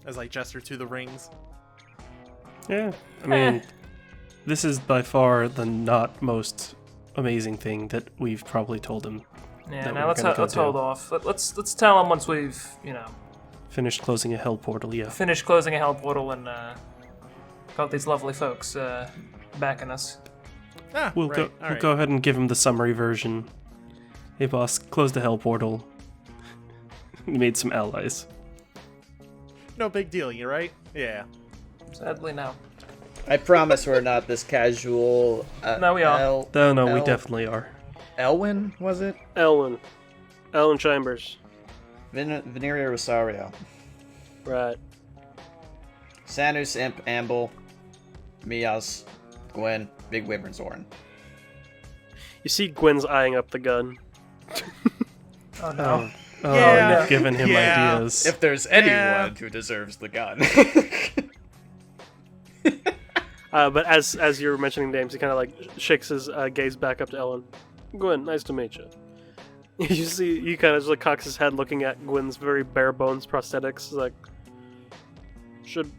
Speaker 3: As I gesture to the rings.
Speaker 5: Yeah, I mean, this is by far the not most amazing thing that we've probably told him.
Speaker 2: Yeah,
Speaker 5: that
Speaker 2: now
Speaker 5: we're gonna go
Speaker 2: let's
Speaker 5: do.
Speaker 2: hold off. Let's tell him once we've,
Speaker 5: Finished closing a hell portal, yeah.
Speaker 2: finished closing a hell portal and got these lovely folks backing us.
Speaker 3: Ah,
Speaker 5: We'll
Speaker 3: right. All right.
Speaker 5: go ahead and give him the summary version. Hey boss, close the hell portal. We made some allies.
Speaker 3: No big deal, you right? Yeah.
Speaker 2: Sadly, no.
Speaker 4: I promise we're not this casual.
Speaker 2: No, we are.
Speaker 5: No, we definitely are.
Speaker 4: Elwyn, was it?
Speaker 1: Elwyn Chambers.
Speaker 4: Veneria Rosario.
Speaker 1: Right.
Speaker 4: Sanus, Imp, Amble, Mias, Gwen, Big Wyvern Zoran.
Speaker 1: You see Gwen's eyeing up the gun.
Speaker 2: Oh no.
Speaker 5: Oh,
Speaker 3: Yeah.
Speaker 5: you've given him
Speaker 3: Yeah.
Speaker 5: ideas.
Speaker 4: If there's anyone who deserves the gun.
Speaker 1: But as you're mentioning names, he kind of like shakes his gaze back up to Ellen. Gwen, nice to meet you. You see, he kind of just like cocks his head, looking at Gwen's very bare bones prosthetics. Like, should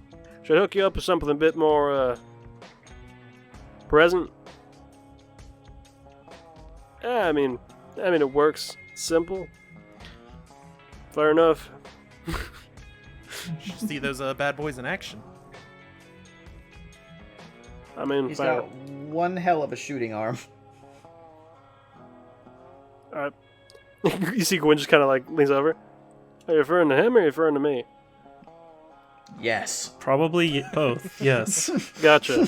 Speaker 1: hook you up with something a bit more present. Yeah, I mean, it works. Simple. Fair enough.
Speaker 3: See those bad boys in action.
Speaker 1: I mean,
Speaker 4: He's
Speaker 1: fair.
Speaker 4: got one hell of a shooting arm.
Speaker 1: You see Gwen just kind of like leans over. Are you referring to him or are you referring to me?
Speaker 4: Yes.
Speaker 5: Probably both, yes.
Speaker 1: Gotcha.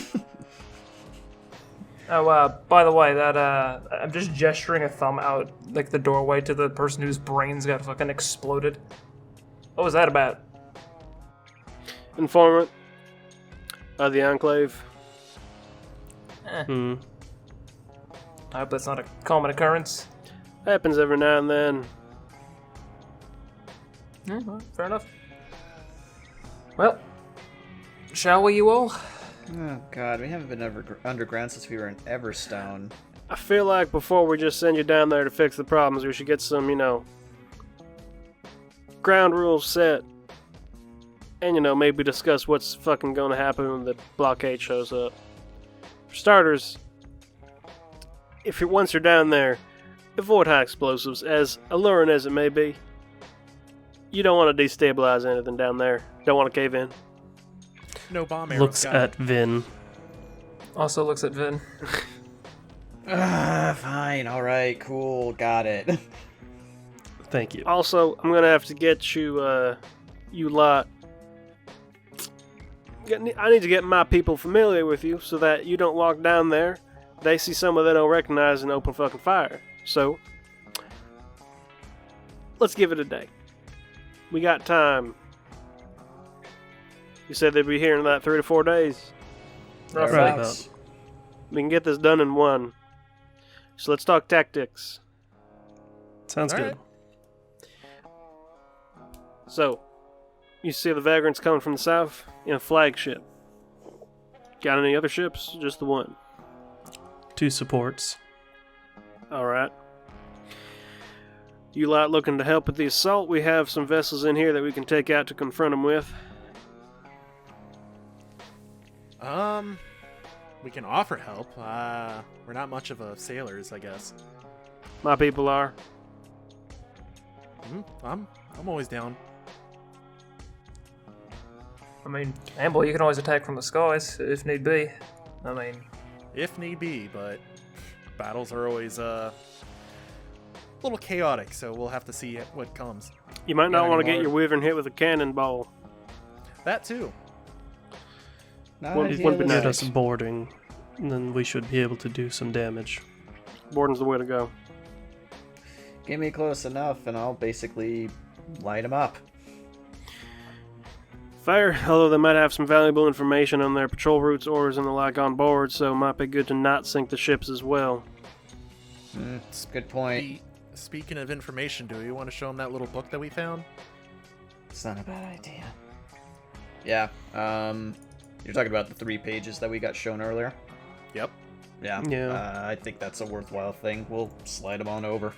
Speaker 2: Oh, by the way, that I'm just gesturing a thumb out like the doorway to the person whose brains got fucking exploded. What was that about?
Speaker 1: Informant of the Enclave.
Speaker 5: Hmm.
Speaker 2: I hope that's not a common occurrence.
Speaker 1: Happens every now and then.
Speaker 2: Yeah, well, fair enough. Well, shall we, you all?
Speaker 4: Oh god, we haven't been underground since we were in Everstone.
Speaker 1: I feel like before we just send you down there to fix the problems, we should get some, ground rules set. And, maybe discuss what's fucking gonna happen when the blockade shows up. For starters, once you're down there, avoid high explosives, as alluring as it may be. You don't want to destabilize anything down there. Don't want to cave in.
Speaker 3: No bomb arrows.
Speaker 5: Looks
Speaker 3: got
Speaker 5: at Vin.
Speaker 2: Also looks at Vin.
Speaker 4: Fine, alright, cool, got it.
Speaker 5: Thank you.
Speaker 1: Also, I'm gonna have to get you, you lot. I need to get my people familiar with you so that you don't walk down there, they see someone they don't recognize and open fucking fire. So, let's give it a day. We got time. You said they'd be here in about 3 to 4 days.
Speaker 2: Rough
Speaker 5: Right.
Speaker 2: facts.
Speaker 1: We can get this done in one. So let's talk tactics.
Speaker 5: Sounds
Speaker 3: All
Speaker 5: good.
Speaker 3: right.
Speaker 1: So, you see the vagrants coming from the south in a flagship. Got any other ships? Just the one.
Speaker 5: 2 supports.
Speaker 1: Alright. You lot looking to help with the assault? We have some vessels in here that we can take out to confront them with.
Speaker 3: We can offer help. We're not much of a sailors, I guess.
Speaker 1: My people are.
Speaker 3: I'm always down.
Speaker 2: I mean, Amble, you can always attack from the skies if need be. I mean,
Speaker 3: If need be, but battles are always little chaotic, so we'll have to see what comes.
Speaker 1: You might not
Speaker 4: Got
Speaker 1: want to
Speaker 4: any
Speaker 1: get your
Speaker 4: more?
Speaker 1: wyvern hit with a cannonball.
Speaker 3: That too.
Speaker 4: Not
Speaker 1: Well,
Speaker 5: If
Speaker 1: wouldn't be
Speaker 5: you
Speaker 1: nice.
Speaker 5: get us boarding, then we should be able to do some damage.
Speaker 1: Borden's the way to go.
Speaker 4: Get me close enough, and I'll basically light them up.
Speaker 1: Fair, although they might have some valuable information on their patrol routes, orders, and the like on board, so it might be good to not sink the ships as well.
Speaker 4: That's a good point.
Speaker 3: Speaking of information, do you want to show them that little book that we found?
Speaker 4: It's not a bad idea. Yeah. You're talking about the 3 pages that we got shown earlier?
Speaker 3: Yep.
Speaker 4: Yeah.
Speaker 5: Yeah.
Speaker 4: I think that's a worthwhile thing. We'll slide them on over.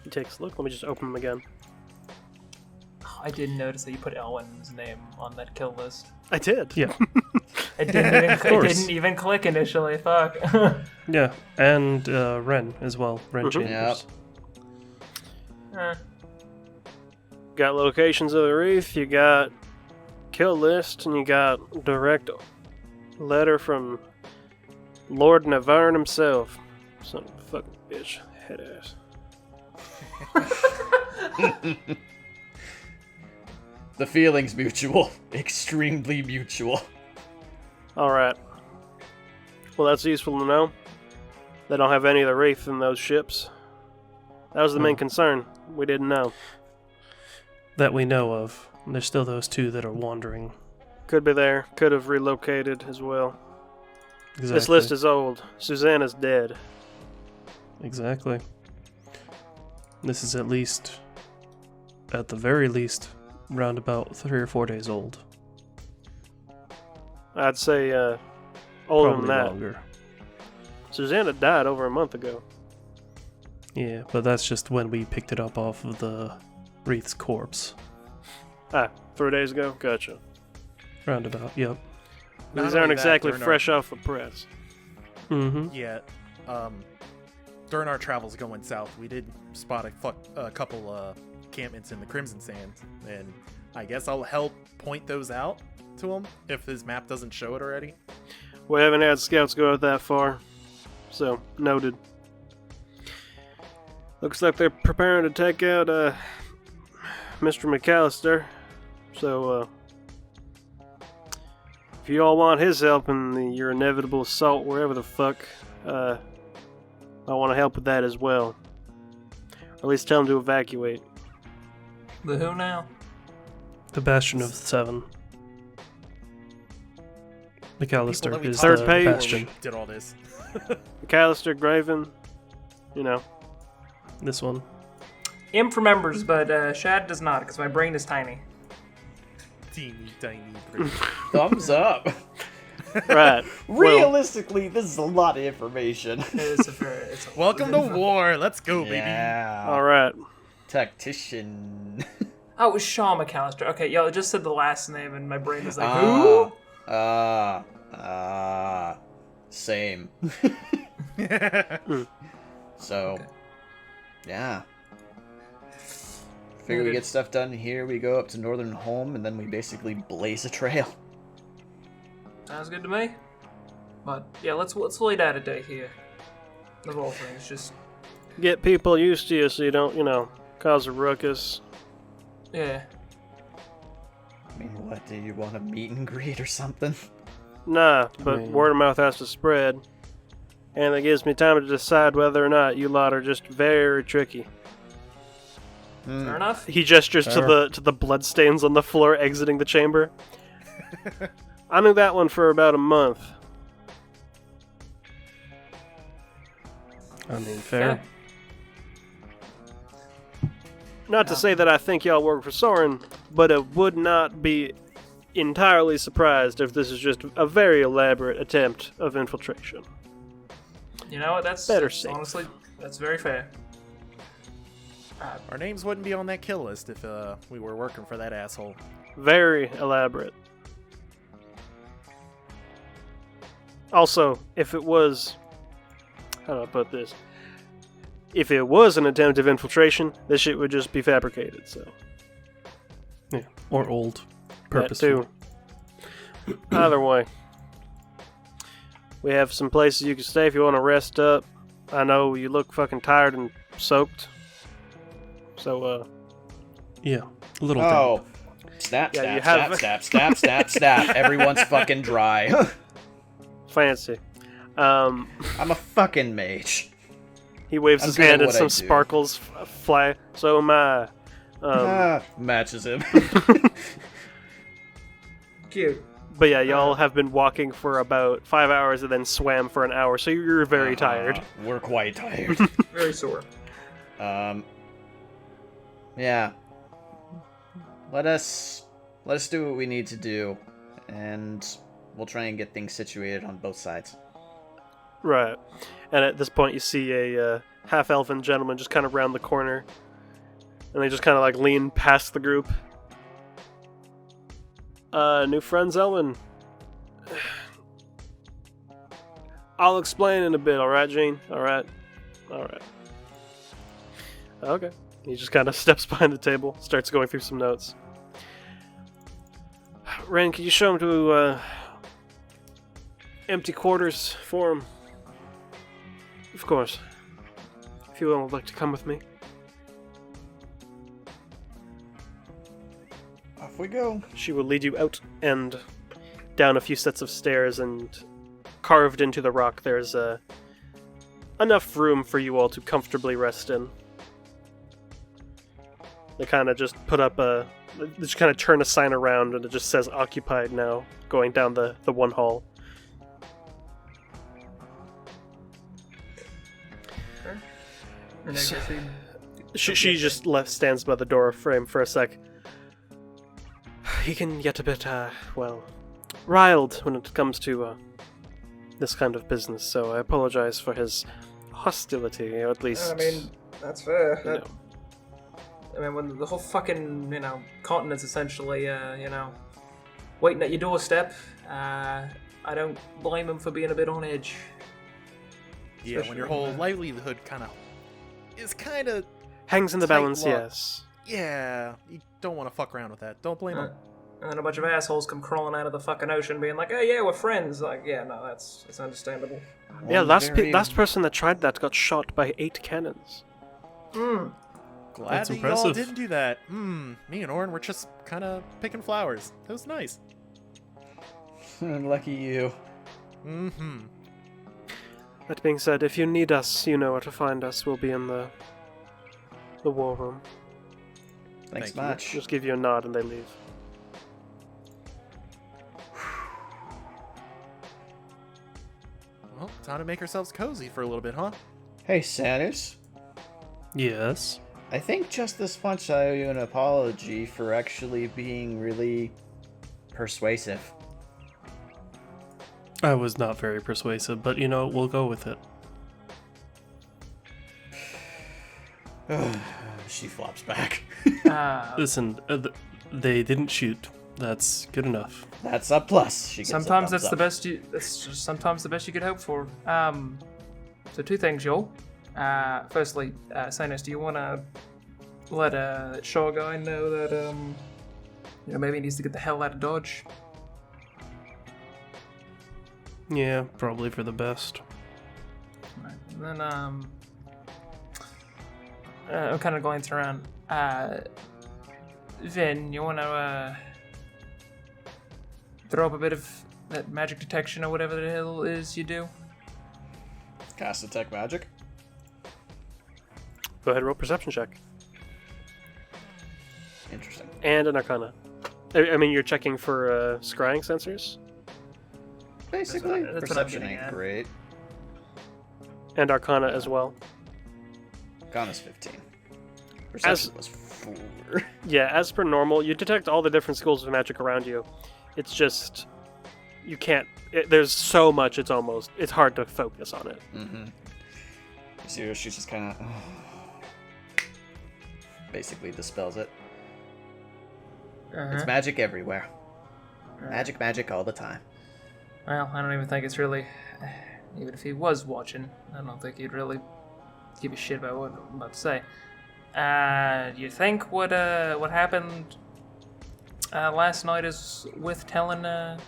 Speaker 1: He takes a look. Let me just open them again.
Speaker 2: I didn't notice that you put Elwyn's name on that kill list.
Speaker 1: I did.
Speaker 5: Yeah.
Speaker 2: It didn't
Speaker 5: course.
Speaker 2: even click initially. Fuck.
Speaker 5: Yeah, and Ren as well. Ren
Speaker 1: Mhm.
Speaker 5: Chambers.
Speaker 1: Got locations of the wreath, you got kill list, and you got direct letter from Lord Navern himself. Son of a fucking bitch. Head ass.
Speaker 4: The feeling's mutual. Extremely mutual.
Speaker 1: Alright. Well, that's useful to know. They don't have any of the wreath in those ships. That was the main concern. We didn't know.
Speaker 5: That we know of. There's still those 2 that are wandering.
Speaker 1: Could be there. Could have relocated as well.
Speaker 5: Exactly.
Speaker 1: This list is old. Susanna's dead.
Speaker 5: Exactly. This is at the very least, round about 3 or 4 days old.
Speaker 1: I'd say older
Speaker 5: Probably
Speaker 1: than that.
Speaker 5: longer.
Speaker 1: Susanna died over a month ago.
Speaker 5: Yeah, but that's just when we picked it up off of the Wreath's corpse.
Speaker 1: 3 days ago? Gotcha.
Speaker 5: Roundabout, yep.
Speaker 3: Not
Speaker 1: These
Speaker 3: only
Speaker 1: aren't
Speaker 3: that,
Speaker 1: exactly
Speaker 3: during
Speaker 1: fresh off the press.
Speaker 5: Mm-hmm.
Speaker 3: Yeah. During our travels going south, we did spot a couple encampments in the Crimson Sands, and I guess I'll help point those out to him if his map doesn't show it already.
Speaker 1: We haven't had scouts go out that far, so noted. Looks like they're preparing to take out Mr. McAllister, so if you all want his help in your inevitable assault wherever the fuck, I want to help with that as well. Or at least tell him to evacuate.
Speaker 2: The who now?
Speaker 5: The Bastion of the Seven. McAllister
Speaker 3: People that we
Speaker 5: is
Speaker 3: talked
Speaker 1: Third
Speaker 5: the
Speaker 3: to before we
Speaker 5: Bastion.
Speaker 3: did all this.
Speaker 1: McAllister, Graven, you know.
Speaker 5: This one.
Speaker 2: Imp remembers, but Shad does not, because my brain is tiny.
Speaker 3: Teeny tiny brain.
Speaker 4: Thumbs up.
Speaker 1: Right. Well,
Speaker 4: Realistically, this is a lot of information.
Speaker 2: It's a fair,
Speaker 3: Welcome to war. Let's go, baby.
Speaker 4: Yeah.
Speaker 1: alright.
Speaker 4: Tactician.
Speaker 2: Oh, it was Shaw McAllister. Okay, y'all just said the last name, and my brain is like, who?
Speaker 4: Same. So, yeah. Figure we get stuff done here, we go up to Northern Home, and then we basically blaze a trail.
Speaker 2: Sounds good to me. But yeah, let's lay down a day here. Of all things, just
Speaker 1: Get people used to you so you don't, cause a ruckus.
Speaker 2: yeah.
Speaker 4: I mean, what, do you want a meet and greet or something?
Speaker 1: Nah, but
Speaker 5: mean-
Speaker 1: word of mouth has to spread. And that gives me time to decide whether or not you lot are just very tricky.
Speaker 2: Fair enough.
Speaker 1: He gestures to
Speaker 4: Fair.
Speaker 1: the bloodstains on the floor exiting the chamber. I knew that one for about a month.
Speaker 5: I mean, fair.
Speaker 1: Not to say that I think y'all work for Soren, but I would not be entirely surprised if this is just a very elaborate attempt of infiltration.
Speaker 2: You know what? That's
Speaker 1: Better safe.
Speaker 2: honestly, that's very fair.
Speaker 3: Our names wouldn't be on that kill list if we were working for that asshole.
Speaker 1: Very elaborate. Also, if it was... How do I put this? If it was an attempt of infiltration, this shit would just be fabricated, so...
Speaker 5: Yeah. Or old.
Speaker 1: That
Speaker 5: Purposeful.
Speaker 1: too. Either way. We have some places you can stay if you want to rest up. I know you look fucking tired and soaked. So,
Speaker 5: Yeah, a little
Speaker 4: Oh.
Speaker 5: damp.
Speaker 4: Snap,
Speaker 1: Yeah,
Speaker 4: snap,
Speaker 1: you
Speaker 4: snap,
Speaker 1: have-
Speaker 4: snap, snap, snap, snap. Everyone's fucking dry.
Speaker 1: fancy.
Speaker 4: I'm a fucking mage.
Speaker 1: He waves
Speaker 4: I'm
Speaker 1: his
Speaker 4: good at
Speaker 1: hand and
Speaker 4: what I
Speaker 1: some
Speaker 4: do.
Speaker 1: sparkles fly. So am I.
Speaker 4: Matches him.
Speaker 2: Cute.
Speaker 1: But yeah, y'all have been walking for about 5 hours and then swam for an hour, so you're very tired.
Speaker 4: We're quite tired.
Speaker 2: Very sore.
Speaker 4: Yeah. Let us do what we need to do, and we'll try and get things situated on both sides.
Speaker 1: Right. And at this point, you see a half-elven gentleman just kind of round the corner, and they just kind of like lean past the group. New friends, Elwin. I'll explain in a bit, alright, Gene? Alright. Alright. Okay. He just kind of steps behind the table, starts going through some notes. Ren, can you show him to, empty quarters for him? Of course. If you would like to come with me.
Speaker 4: Off we go.
Speaker 1: She will lead you out and down a few sets of stairs, and carved into the rock there's enough room for you all to comfortably rest in. They kind of just put up they just kind of turn a sign around and it just says occupied now, going down the one hall.
Speaker 2: And I guess
Speaker 1: She just stands by the door frame for a sec. He can get a bit, riled when it comes to, this kind of business, so I apologize for his hostility, or at least...
Speaker 2: I mean, that's fair.
Speaker 1: you know.
Speaker 2: I mean, when the whole fucking, continent's essentially, waiting at your doorstep, I don't blame him for being a bit on edge.
Speaker 3: Yeah, when your whole livelihood is kind of
Speaker 1: Hangs in the
Speaker 3: tight
Speaker 1: balance,
Speaker 3: lock.
Speaker 1: yes.
Speaker 3: Yeah, you don't want to fuck around with that. Don't blame him.
Speaker 2: And then a bunch of assholes come crawling out of the fucking ocean being like, oh yeah, we're friends. Like, yeah, no, that's understandable.
Speaker 1: Yeah, last person that tried that got shot by 8 cannons.
Speaker 2: Hmm.
Speaker 3: Glad
Speaker 5: That's
Speaker 3: that y'all
Speaker 5: impressive.
Speaker 3: didn't do that. Me and Orin were just kind of picking flowers. It was nice.
Speaker 4: Lucky you.
Speaker 3: Mm-hmm.
Speaker 1: That being said, if you need us, you know where to find us. We'll be in the war room.
Speaker 4: Thanks
Speaker 3: Thank you.
Speaker 4: much.
Speaker 1: Just give you a nod and they leave.
Speaker 3: Well, time to make ourselves cozy for a little bit, huh?
Speaker 4: Hey, Sanders.
Speaker 5: Yes.
Speaker 4: I think just this once I owe you an apology for actually being really persuasive.
Speaker 5: I was not very persuasive, but we'll go with it.
Speaker 4: She flops back.
Speaker 5: Listen, they didn't shoot. That's good enough.
Speaker 4: That's a plus. She gets
Speaker 2: Sometimes
Speaker 4: a
Speaker 2: that's
Speaker 4: thumbs
Speaker 2: the
Speaker 4: up.
Speaker 2: best that's just sometimes the best you could hope for. So 2 things, y'all. Firstly, Sinus, do you want to let Shaw guy know that maybe he needs to get the hell out of Dodge?
Speaker 5: Yeah, probably for the best.
Speaker 2: Right. And then I'm kind of glancing around. Vin, you want to throw up a bit of that magic detection or whatever the hell it is you do?
Speaker 4: Cast detect magic.
Speaker 1: Go ahead and roll perception check.
Speaker 4: Interesting.
Speaker 1: And an arcana. I mean, you're checking for scrying sensors?
Speaker 4: Basically,
Speaker 2: that's what I'm
Speaker 4: perception
Speaker 2: getting
Speaker 4: ain't
Speaker 2: at.
Speaker 4: great.
Speaker 1: And arcana as well.
Speaker 4: Arcana's 15. Perception was 4.
Speaker 1: Yeah, as per normal, you detect all the different schools of magic around you. It's just... you can't... there's so much, it's hard to focus on it.
Speaker 4: Mm-hmm. You see her, she's just kind of... basically dispels it. It's magic everywhere. Magic, magic all the time.
Speaker 2: Well, I don't even think it's really... even if he was watching, I don't think he'd really give a shit about what I'm about to say. Do you think what happened last night is worth telling the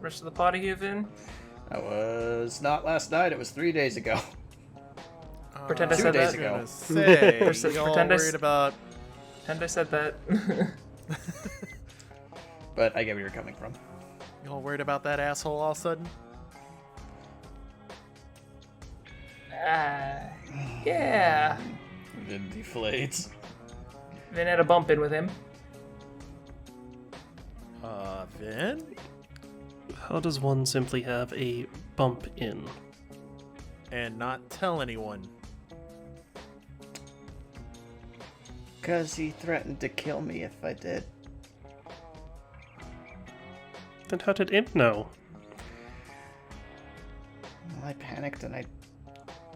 Speaker 2: rest of the party here, Vin?
Speaker 4: That was not last night, it was 3 days ago.
Speaker 2: Pretend I
Speaker 4: 2
Speaker 2: said
Speaker 4: days
Speaker 2: that.
Speaker 4: ago.
Speaker 3: Say, y'all
Speaker 2: Pretend I s-
Speaker 3: worried about...
Speaker 2: Pretend I said that.
Speaker 4: But I get where you're coming from.
Speaker 3: Y'all worried about that asshole all of a sudden?
Speaker 2: Yeah.
Speaker 4: It deflates.
Speaker 2: Then had a bump in with him.
Speaker 3: Vin?
Speaker 5: How does one simply have a bump in?
Speaker 3: And not tell anyone.
Speaker 4: Because he threatened to kill me if I did.
Speaker 5: Then how did Imp know?
Speaker 4: Well, I panicked and I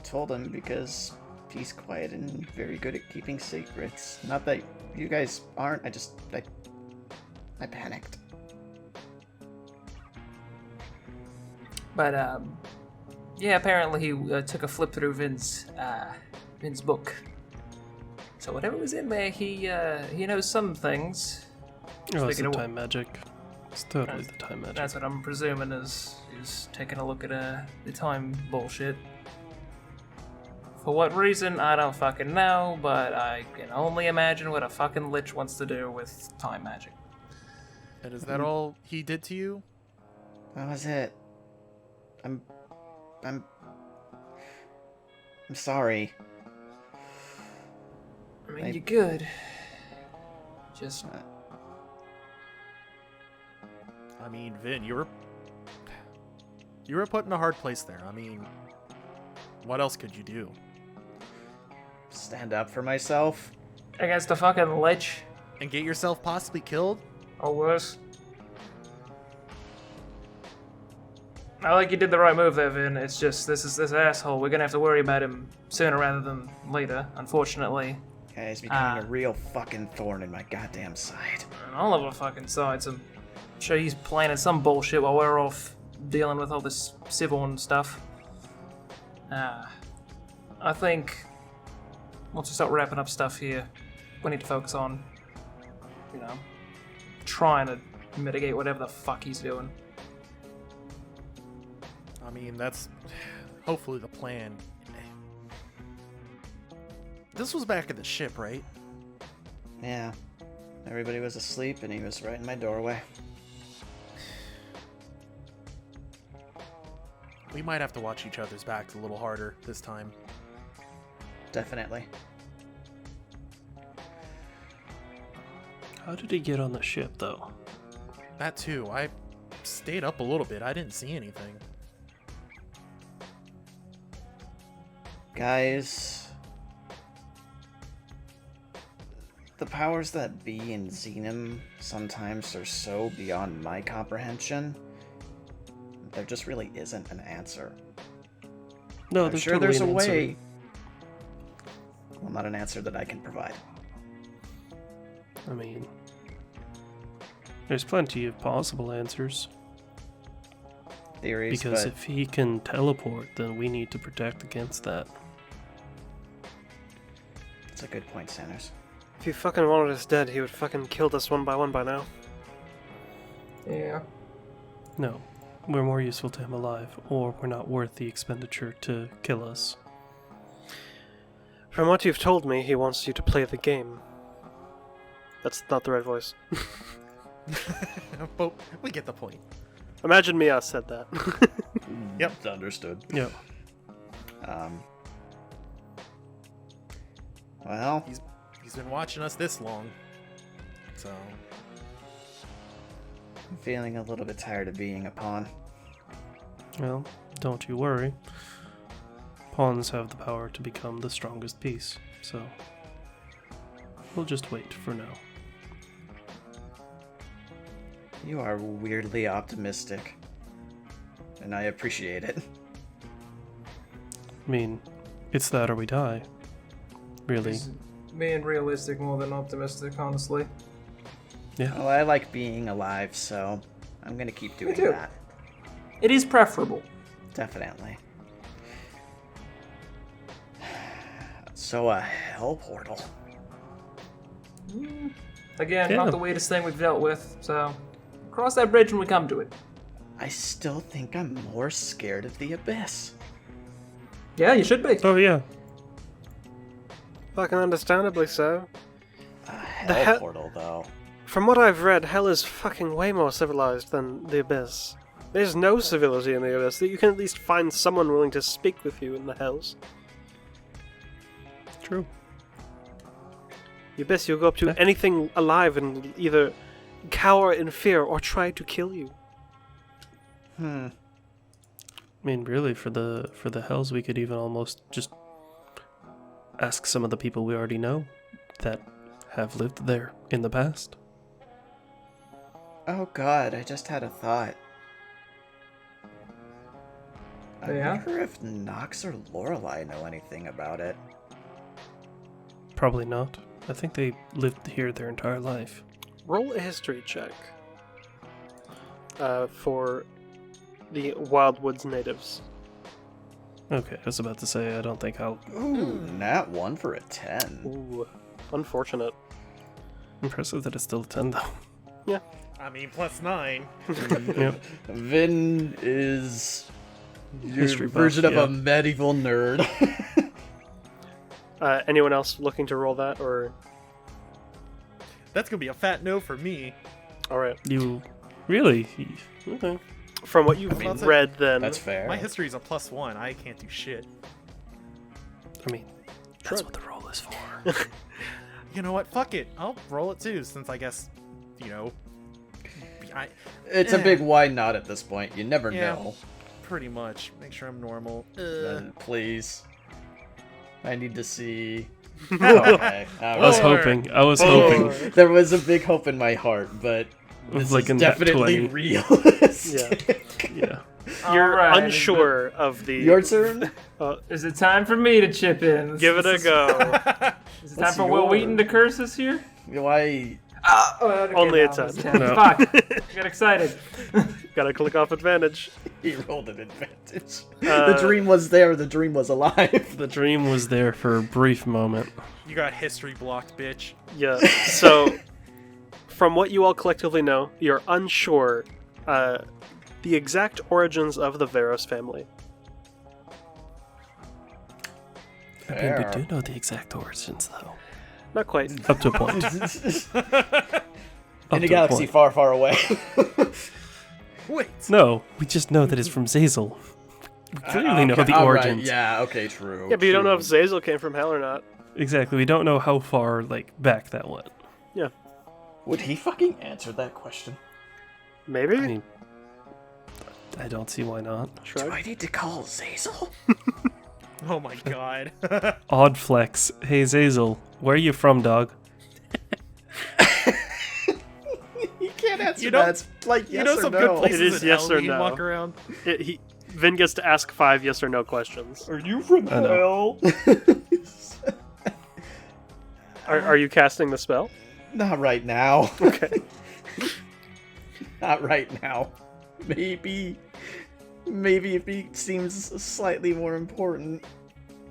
Speaker 4: told him because he's quiet and very good at keeping secrets. Not that you guys aren't, I panicked.
Speaker 2: But, yeah, apparently he took a flip through Vin's book. So whatever was in there, he knows some things.
Speaker 5: Oh, it's
Speaker 2: Speaking
Speaker 5: the
Speaker 2: of-
Speaker 5: time magic. It's totally the time magic.
Speaker 2: That's what I'm presuming is taking a look at the time bullshit. For what reason, I don't fucking know, but I can only imagine what a fucking lich wants to do with time magic.
Speaker 3: And is that all he did to you?
Speaker 4: That was it. I'm sorry.
Speaker 2: I mean,
Speaker 4: I-
Speaker 2: you're good. Just
Speaker 3: I mean, Vin, you were put in a hard place there. I mean, what else could you do?
Speaker 4: Stand up for myself.
Speaker 2: against a fucking lich
Speaker 3: And get yourself possibly killed?
Speaker 2: or worse. I like you did the right move there, Vin. It's just this asshole. We're gonna have to worry about him sooner rather than later, unfortunately.
Speaker 4: Yeah, he's becoming a real fucking thorn in my goddamn side.
Speaker 2: On all of our fucking sides. I'm sure he's planning some bullshit while we're off dealing with all this civil and stuff. I think once we start wrapping up stuff here, we need to focus on, trying to mitigate whatever the fuck he's doing.
Speaker 3: I mean, that's hopefully the plan. This was back at the ship, right?
Speaker 4: Yeah. Everybody was asleep and he was right in my doorway.
Speaker 3: We might have to watch each other's backs a little harder this time.
Speaker 4: Definitely.
Speaker 5: How did he get on the ship, though?
Speaker 3: That too. I stayed up a little bit. I didn't see anything.
Speaker 4: Guys, the powers that be in Xenom sometimes are so beyond my comprehension, there just really isn't an answer.
Speaker 5: No,
Speaker 4: I'm
Speaker 5: there's
Speaker 4: sure
Speaker 5: totally
Speaker 4: there's a
Speaker 5: an answer.
Speaker 4: way. Well, not an answer that I can provide.
Speaker 5: I mean, there's plenty of possible answers.
Speaker 4: Theories,
Speaker 5: Because
Speaker 4: but
Speaker 5: if he can teleport, then we need to protect against that.
Speaker 4: it's a good point, Sanders.
Speaker 1: If he fucking wanted us dead, he would fucking killed us one by one by now.
Speaker 2: Yeah.
Speaker 5: No, we're more useful to him alive, or we're not worth the expenditure to kill us.
Speaker 1: From what you've told me, he wants you to play the game. That's not the right voice.
Speaker 3: But we get the point.
Speaker 1: Imagine me, I said that.
Speaker 3: Yep.
Speaker 4: Understood.
Speaker 5: Yeah.
Speaker 4: Well,
Speaker 3: He's been watching us this long. So,
Speaker 4: I'm feeling a little bit tired of being a pawn.
Speaker 5: Well, don't you worry. Pawns have the power to become the strongest piece, so we'll just wait for now.
Speaker 4: You are weirdly optimistic, and I appreciate it.
Speaker 5: I mean, it's that or we die. Really.
Speaker 2: He's being realistic more than optimistic, honestly.
Speaker 5: Yeah.
Speaker 4: Well, I like being alive, so I'm gonna keep doing
Speaker 2: too.
Speaker 4: that.
Speaker 2: It is preferable.
Speaker 4: Definitely. So, a hell portal.
Speaker 2: Again,
Speaker 5: Yeah.
Speaker 2: not the weirdest thing we've dealt with, so cross that bridge when we come to it.
Speaker 4: I still think I'm more scared of the abyss.
Speaker 2: Yeah, you should be.
Speaker 5: Oh, yeah.
Speaker 1: Fucking understandably so.
Speaker 4: Hell portal, though.
Speaker 1: From what I've read, Hell is fucking way more civilized than the Abyss. There's no civility in the Abyss. You can at least find someone willing to speak with you in the Hells.
Speaker 5: True.
Speaker 1: The Abyss, you'll go up to anything alive and either cower in fear or try to kill you.
Speaker 5: I mean, really, for the Hells, we could even almost just ask some of the people we already know that have lived there in the past.
Speaker 4: Oh god, I just had a thought. I
Speaker 2: Yeah?
Speaker 4: wonder if Nox or Lorelei know anything about it.
Speaker 5: Probably not. I think they lived here their entire life.
Speaker 1: Roll a history check for the Wildwoods natives.
Speaker 5: Okay, I was about to say, I don't think I'll...
Speaker 4: Ooh, nat 1 for a 10.
Speaker 1: Ooh, unfortunate.
Speaker 5: Impressive that it's still a 10, though.
Speaker 1: Yeah.
Speaker 3: I mean, +9.
Speaker 5: Yep.
Speaker 4: Vin is your
Speaker 5: History buff,
Speaker 4: version of
Speaker 5: yeah.
Speaker 4: a medieval nerd.
Speaker 1: Anyone else looking to roll that, or...
Speaker 3: That's gonna be a fat no for me.
Speaker 1: Alright.
Speaker 5: You... Really? Okay.
Speaker 1: From what you've
Speaker 3: That's
Speaker 1: read, then...
Speaker 4: That's fair.
Speaker 3: My history's a +1. I can't do shit.
Speaker 5: I mean, that's what the roll is for.
Speaker 3: You know what? Fuck it. I'll roll it too, since I guess,
Speaker 4: It's a big why not at this point. You never
Speaker 3: Yeah.
Speaker 4: know.
Speaker 3: pretty much. Make sure I'm normal.
Speaker 4: Please. I need to see. Okay.
Speaker 5: I was
Speaker 3: Four.
Speaker 5: hoping. I was hoping.
Speaker 4: There was a big hope in my heart, but this
Speaker 5: Like
Speaker 4: is
Speaker 5: in that
Speaker 4: definitely
Speaker 5: 20.
Speaker 4: realistic.
Speaker 5: Yeah.
Speaker 1: You're
Speaker 2: Alright,
Speaker 1: unsure of the...
Speaker 4: Your turn?
Speaker 2: Is it time for me to chip in?
Speaker 1: Give it a go.
Speaker 2: Is it time
Speaker 4: What's
Speaker 2: for Will
Speaker 4: your-
Speaker 2: Wheaton to curse us here?
Speaker 4: Why?
Speaker 2: Okay,
Speaker 1: Only a
Speaker 2: no,
Speaker 1: 10.
Speaker 2: it's 10.
Speaker 5: No.
Speaker 2: Fuck. I got excited.
Speaker 1: Gotta click off advantage.
Speaker 4: He rolled an advantage.
Speaker 1: Uh,
Speaker 4: The dream was there. The dream was alive.
Speaker 5: The dream was there for a brief moment.
Speaker 3: You got history blocked, bitch.
Speaker 1: Yeah, so... From what you all collectively know, you're unsure the exact origins of the Veros family.
Speaker 5: I mean,
Speaker 4: Fair.
Speaker 5: we do know the exact origins, though.
Speaker 1: Not quite.
Speaker 5: Up to a point.
Speaker 4: In
Speaker 5: Up
Speaker 4: a
Speaker 5: to
Speaker 4: galaxy
Speaker 5: point.
Speaker 4: far, far away.
Speaker 3: Wait.
Speaker 5: No, we just know that it's from Zazel. We clearly know
Speaker 4: Okay,
Speaker 5: the
Speaker 4: all right,
Speaker 5: origins.
Speaker 4: Yeah, okay, true.
Speaker 1: Yeah, but you don't know if
Speaker 4: true.
Speaker 1: Zazel came from hell or not.
Speaker 5: Exactly. We don't know how far back that went.
Speaker 1: Yeah.
Speaker 4: Would he fucking answer that question?
Speaker 1: Maybe?
Speaker 5: I mean, I don't see why not.
Speaker 1: Shrug.
Speaker 4: Do I need to call Zazel?
Speaker 3: Oh my god.
Speaker 5: Odd flex. Hey Zazel, where are you from, dog?
Speaker 4: You can't answer
Speaker 3: You know-
Speaker 4: that. It's like yes
Speaker 3: you know
Speaker 4: or
Speaker 3: some
Speaker 4: no.
Speaker 3: good places
Speaker 1: It is
Speaker 3: in
Speaker 1: yes
Speaker 3: hell
Speaker 1: or
Speaker 3: we can
Speaker 1: no.
Speaker 3: walk around.
Speaker 1: Vin gets to ask 5 yes or no questions.
Speaker 4: Are you from
Speaker 5: I know.
Speaker 4: hell?
Speaker 1: Are you casting the spell?
Speaker 4: Not right now.
Speaker 1: Okay.
Speaker 4: Not right now. Maybe if he seems slightly more important.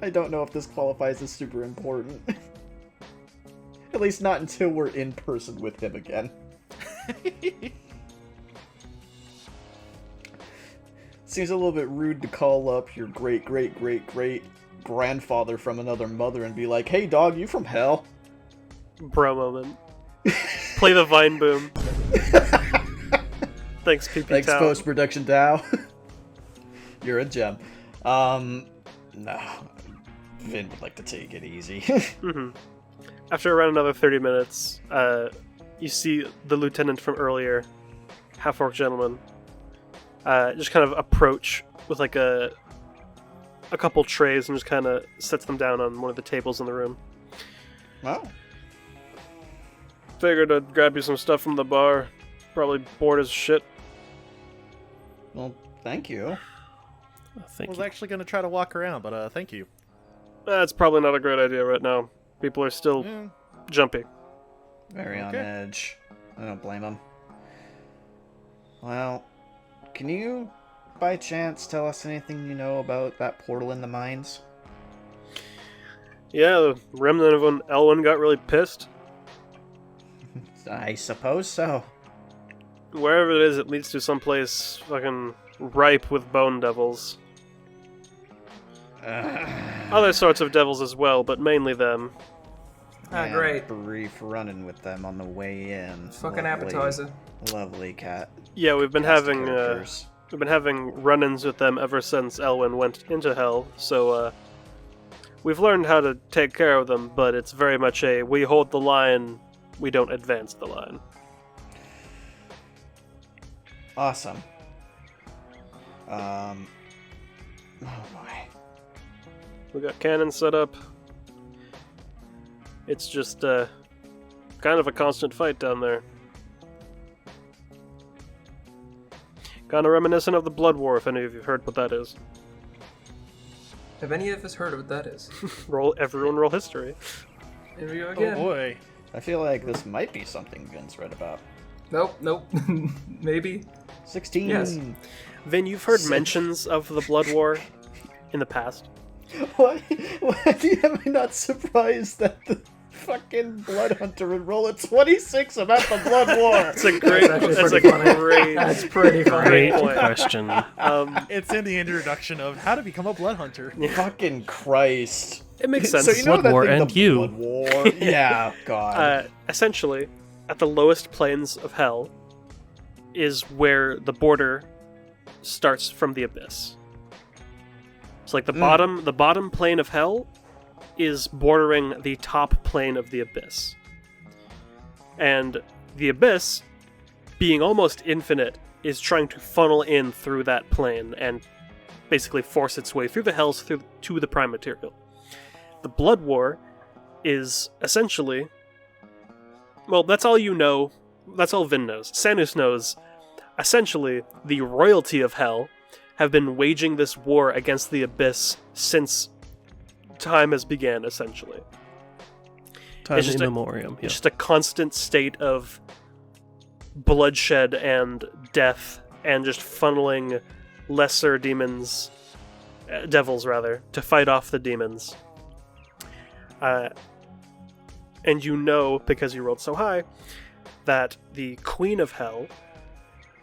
Speaker 4: I don't know if this qualifies as super important. At least not until we're in person with him again. Seems a little bit rude to call up your great grandfather from another mother and be like, "Hey dog, you from hell?"
Speaker 1: Bro moment. Play the Vine Boom. Thanks, PP
Speaker 4: Thanks,
Speaker 1: Town.
Speaker 4: post-production Dow. You're a gem. No. Vin would like to take it easy.
Speaker 1: Mm-hmm. After around another 30 minutes, you see the lieutenant from earlier, half-orc gentleman, just kind of approach with like a couple trays and just kind of sets them down on one of the tables in the room.
Speaker 4: Wow.
Speaker 1: Figured I'd grab you some stuff from the bar. Probably bored as shit.
Speaker 4: Well, thank you.
Speaker 5: I
Speaker 3: I
Speaker 5: think
Speaker 3: was actually gonna try to walk around, but thank you.
Speaker 1: That's probably not a great idea right now. People are still
Speaker 3: Yeah.
Speaker 1: jumpy.
Speaker 4: Very on
Speaker 3: Okay.
Speaker 4: edge. I don't blame him. Well, can you, by chance, tell us anything you know about that portal in the mines?
Speaker 1: Yeah, the remnant of when Elwyn got really pissed.
Speaker 4: I suppose so.
Speaker 1: Wherever it is, it leads to someplace fucking ripe with bone devils. Other sorts of devils as well, but mainly them.
Speaker 2: Ah,
Speaker 4: And
Speaker 2: great.
Speaker 4: a brief run-in with them on the way in.
Speaker 2: Fucking
Speaker 4: Lovely-
Speaker 2: appetizer.
Speaker 4: Lovely cat.
Speaker 1: Yeah, we've been
Speaker 4: cast of
Speaker 1: having
Speaker 4: characters.
Speaker 1: we've been having run-ins with them ever since Elwyn went into hell. So we've learned how to take care of them, but it's very much a we hold the line, we don't advance the line.
Speaker 4: Awesome. Oh boy.
Speaker 1: We got cannons set up. It's just kind of a constant fight down there. Kind of reminiscent of the Blood War, if any of you have heard what that is.
Speaker 2: Have any of us heard of what that is?
Speaker 1: Everyone roll history.
Speaker 2: Here we go
Speaker 3: Oh
Speaker 2: again.
Speaker 3: boy.
Speaker 4: I feel like this might be something Vince read about.
Speaker 2: Nope. Maybe.
Speaker 4: 16.
Speaker 2: Yes.
Speaker 1: Vin, you've heard mentions of the Blood War in the past.
Speaker 4: Why am I not surprised that the fucking Blood Hunter would roll a 26 about the Blood War?
Speaker 1: That's a great.
Speaker 2: actually
Speaker 1: That's a
Speaker 2: pretty funny.
Speaker 1: great.
Speaker 2: That's pretty funny.
Speaker 5: Great
Speaker 1: point.
Speaker 5: question.
Speaker 3: It's in the introduction of how to become a blood hunter.
Speaker 4: Fucking Christ.
Speaker 1: It makes sense.
Speaker 4: So you know
Speaker 5: Blood
Speaker 4: that
Speaker 5: War
Speaker 4: thing,
Speaker 5: and
Speaker 4: the
Speaker 5: you.
Speaker 4: Blood War? Yeah, God.
Speaker 1: Essentially, at the lowest planes of hell is where the border starts from the abyss. It's like the bottom plane of hell is bordering the top plane of the abyss. And the abyss, being almost infinite, is trying to funnel in through that plane and basically force its way through the hells to the prime material. The Blood War is essentially... Well, that's all you know. That's all Vin knows. Sanus knows. Essentially, the royalty of hell have been waging this war against the abyss since time has began, essentially.
Speaker 5: Time
Speaker 1: It's
Speaker 5: in
Speaker 1: just a-
Speaker 5: memoriam. Yeah.
Speaker 1: It's just a constant state of bloodshed and death and just funneling lesser devils, to fight off the demons. And you know, because you rolled so high, that the Queen of Hell,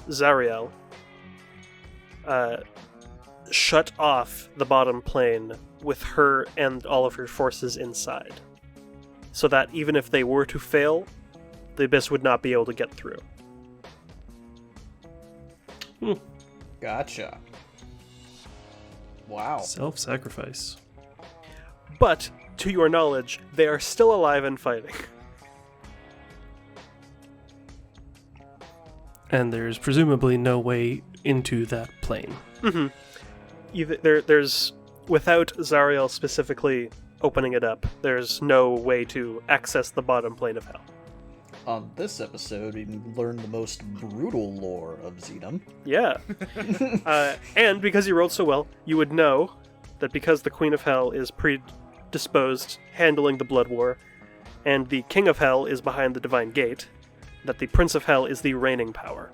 Speaker 1: Zariel, shut off the bottom plane with her and all of her forces inside. So that even if they were to fail, the abyss would not be able to get through.
Speaker 4: Gotcha. Wow.
Speaker 5: Self-sacrifice.
Speaker 1: But, to your knowledge, they are still alive and fighting.
Speaker 5: And there's presumably no way into that plane.
Speaker 1: There's, without Zariel specifically opening it up, there's no way to access the bottom plane of hell.
Speaker 4: On this episode, we learned the most brutal lore of Xenum.
Speaker 1: Yeah. And because you rolled so well, you would know that because the Queen of Hell is predisposed handling the Blood War, and the King of Hell is behind the Divine Gate, that the Prince of Hell is the reigning power.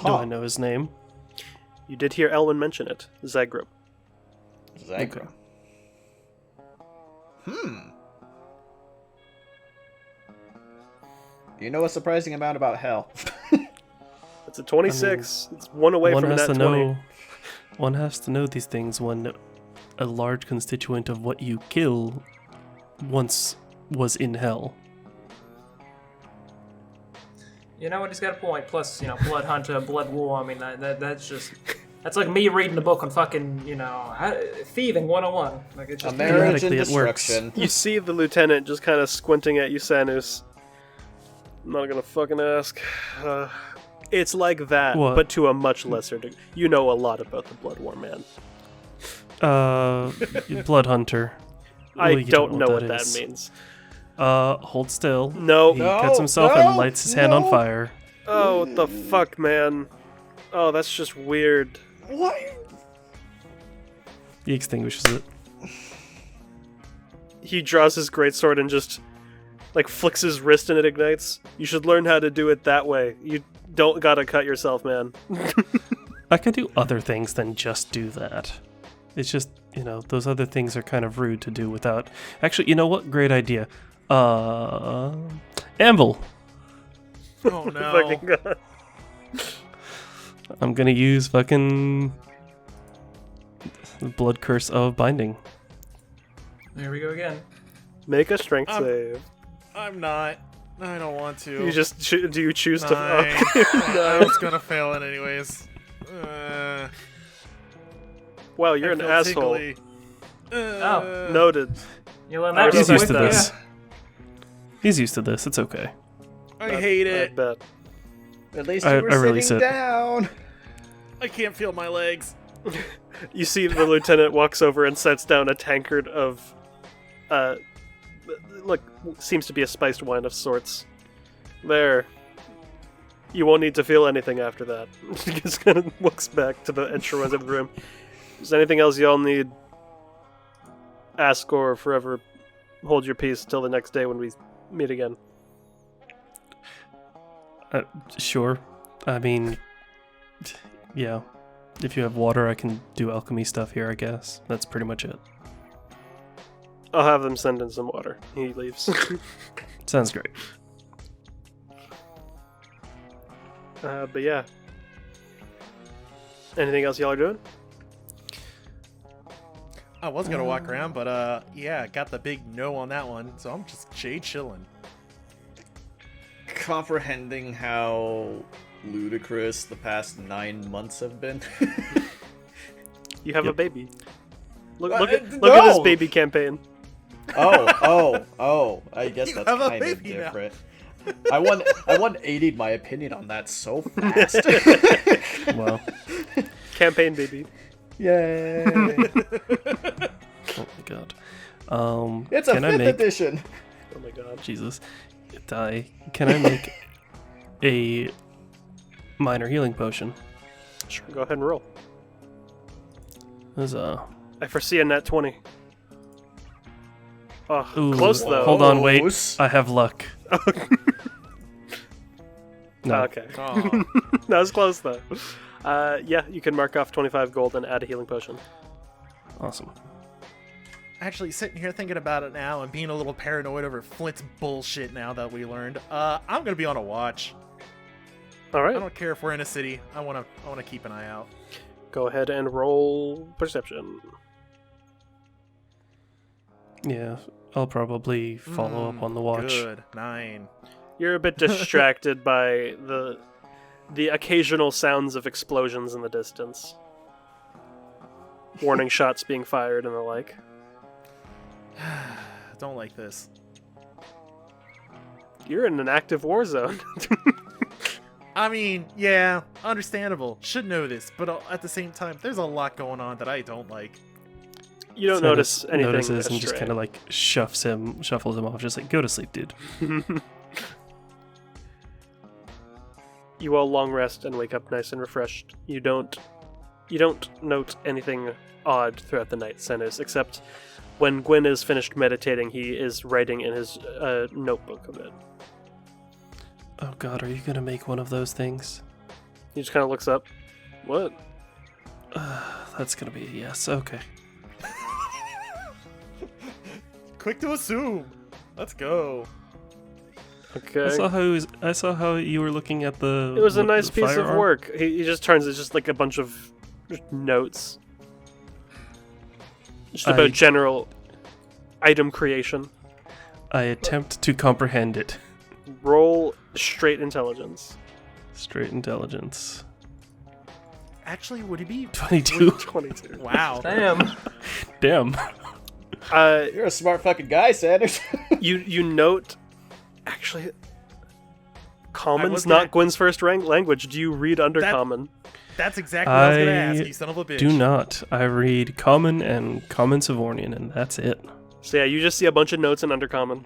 Speaker 5: Do I know his name?
Speaker 1: You did hear Elwyn mention it, Zagreb.
Speaker 4: Zagra. You know a surprising amount about hell.
Speaker 1: It's a 26. It's one away
Speaker 5: One
Speaker 1: from
Speaker 5: has
Speaker 1: that
Speaker 5: to
Speaker 1: 20.
Speaker 5: know. One has to know these things when a large constituent of what you kill once was in hell.
Speaker 2: You know what? He's got a point. Plus, Blood Hunter, Blood War. I mean, that's like me reading a book on fucking, thieving 101. Like it's just
Speaker 4: A marriage and
Speaker 5: Theoretically, it works.
Speaker 4: destruction.
Speaker 1: You see the lieutenant just kind of squinting at you, Sanus. I'm not gonna fucking ask. It's like that,
Speaker 5: What?
Speaker 1: but to a much lesser degree. You know a lot about the Blood War, man.
Speaker 5: Blood Hunter.
Speaker 1: I
Speaker 5: Well, you
Speaker 1: don't know what
Speaker 5: is.
Speaker 1: that means.
Speaker 5: Hold still.
Speaker 1: No.
Speaker 5: He cuts himself and lights his hand on fire.
Speaker 1: Oh, what the fuck, man? Oh, that's just weird.
Speaker 4: Why?
Speaker 5: He extinguishes it.
Speaker 1: He draws his greatsword and just, flicks his wrist and it ignites. You should learn how to do it that way. You don't gotta cut yourself, man.
Speaker 5: I could do other things than just do that. It's just, those other things are kind of rude to do without... Actually, you know what? Great idea. Anvil.
Speaker 3: Oh no.
Speaker 1: Fucking God.
Speaker 5: I'm gonna use fucking the blood curse of binding.
Speaker 2: There we go again.
Speaker 1: Make a strength save.
Speaker 3: I'm not. I don't want to.
Speaker 1: You just do you choose to?
Speaker 3: Nine. I was gonna fail it anyways.
Speaker 1: Wow, you're
Speaker 3: I
Speaker 1: an
Speaker 3: feel
Speaker 1: asshole.
Speaker 3: tickly.
Speaker 1: Noted.
Speaker 2: You learn
Speaker 1: I
Speaker 2: that
Speaker 1: was
Speaker 5: He's
Speaker 2: real
Speaker 5: used to
Speaker 2: quick,
Speaker 5: this.
Speaker 2: yeah.
Speaker 5: He's used to this. It's okay.
Speaker 3: I hate
Speaker 1: I
Speaker 3: it.
Speaker 1: bet.
Speaker 4: At least
Speaker 5: I
Speaker 4: you were
Speaker 5: really
Speaker 4: sitting
Speaker 5: sit.
Speaker 4: down.
Speaker 3: I can't feel my legs.
Speaker 1: You see the lieutenant walks over and sets down a tankard of, look, seems to be a spiced wine of sorts. There. You won't need to feel anything after that. He just kind of looks back to the entryway of the room. Is there anything else y'all need? Ask or forever hold your peace till the next day when we meet again.
Speaker 5: Sure. I mean, yeah. If you have water, I can do alchemy stuff here, I guess. That's pretty much it.
Speaker 1: I'll have them send in some water. He leaves.
Speaker 5: Sounds great.
Speaker 1: But yeah. Anything else y'all are doing?
Speaker 3: I was gonna walk around, but yeah, got the big no on that one, so I'm just chilling.
Speaker 4: Comprehending how ludicrous the past 9 months have been.
Speaker 1: You have a
Speaker 5: Yep.
Speaker 1: baby. Look
Speaker 4: No!
Speaker 1: at this baby campaign.
Speaker 4: Oh, I guess
Speaker 3: You
Speaker 4: that's
Speaker 3: have a
Speaker 4: kind of
Speaker 3: baby now.
Speaker 4: different. I 180'd my opinion on that so fast.
Speaker 5: Well,
Speaker 1: Campaign baby.
Speaker 4: Yay!
Speaker 5: oh my god.
Speaker 4: It's a
Speaker 5: can I
Speaker 4: 5th
Speaker 5: make
Speaker 4: edition.
Speaker 1: Oh my god.
Speaker 5: Jesus? Can I make a minor healing potion?
Speaker 1: Sure, go ahead and roll.
Speaker 5: There's
Speaker 1: I foresee a nat 20. Oh,
Speaker 5: Ooh,
Speaker 1: close though.
Speaker 5: Hold on, wait.
Speaker 4: Close.
Speaker 5: I have luck. No.
Speaker 1: Okay.
Speaker 3: Aw.
Speaker 1: That was close though. Yeah, you can mark off 25 gold and add a healing potion.
Speaker 5: Awesome.
Speaker 3: Actually, sitting here thinking about it now and being a little paranoid over Flint's bullshit now that we learned, I'm gonna be on a watch.
Speaker 1: All
Speaker 3: I
Speaker 1: right.
Speaker 3: don't care if we're in a city. I wanna keep an eye out.
Speaker 1: Go ahead and roll perception.
Speaker 5: Yeah, I'll probably follow up on the watch.
Speaker 3: Good. 9.
Speaker 1: You're a bit distracted by the occasional sounds of explosions in the distance. Warning shots being fired and the like.
Speaker 3: Don't like this.
Speaker 1: You're in an active war zone.
Speaker 3: I mean, yeah, understandable. Should know this, but at the same time, there's a lot going on that I don't like.
Speaker 1: You don't notice anything.
Speaker 5: Notices and just
Speaker 1: astray.
Speaker 5: kind of like shuffles him off, just like, go to sleep, dude.
Speaker 1: You all long rest and wake up nice and refreshed. You don't note anything odd throughout the night, Sennis, except when Gwyn is finished meditating, he is writing in his notebook a bit.
Speaker 5: Oh god, are you gonna make one of those things?
Speaker 1: He just kind of looks up. What?
Speaker 5: That's gonna be a yes. Okay.
Speaker 3: Quick to assume. Let's go.
Speaker 1: Okay.
Speaker 5: I saw how you were looking at the.
Speaker 1: It was a
Speaker 5: what,
Speaker 1: nice
Speaker 5: the
Speaker 1: piece of
Speaker 5: firearm?
Speaker 1: work. He just turns. It's just like a bunch of notes, just about
Speaker 5: I-
Speaker 1: general item creation.
Speaker 5: I attempt to comprehend it.
Speaker 1: Roll straight intelligence.
Speaker 5: Straight intelligence.
Speaker 3: Actually, would it be
Speaker 5: 22.
Speaker 1: 22.
Speaker 3: Wow.
Speaker 2: Damn.
Speaker 5: Damn.
Speaker 4: You're a smart fucking guy, Sanders.
Speaker 1: You note. Actually, Common's
Speaker 3: was
Speaker 1: not
Speaker 3: gonna-
Speaker 1: Gwyn's first language. Do you read Undercommon?
Speaker 3: That's exactly what I was gonna
Speaker 5: I
Speaker 3: ask, you son of a bitch.
Speaker 5: Do not. I read Common and Common Savornian, and that's it.
Speaker 1: So yeah, you just see a bunch of notes in Undercommon.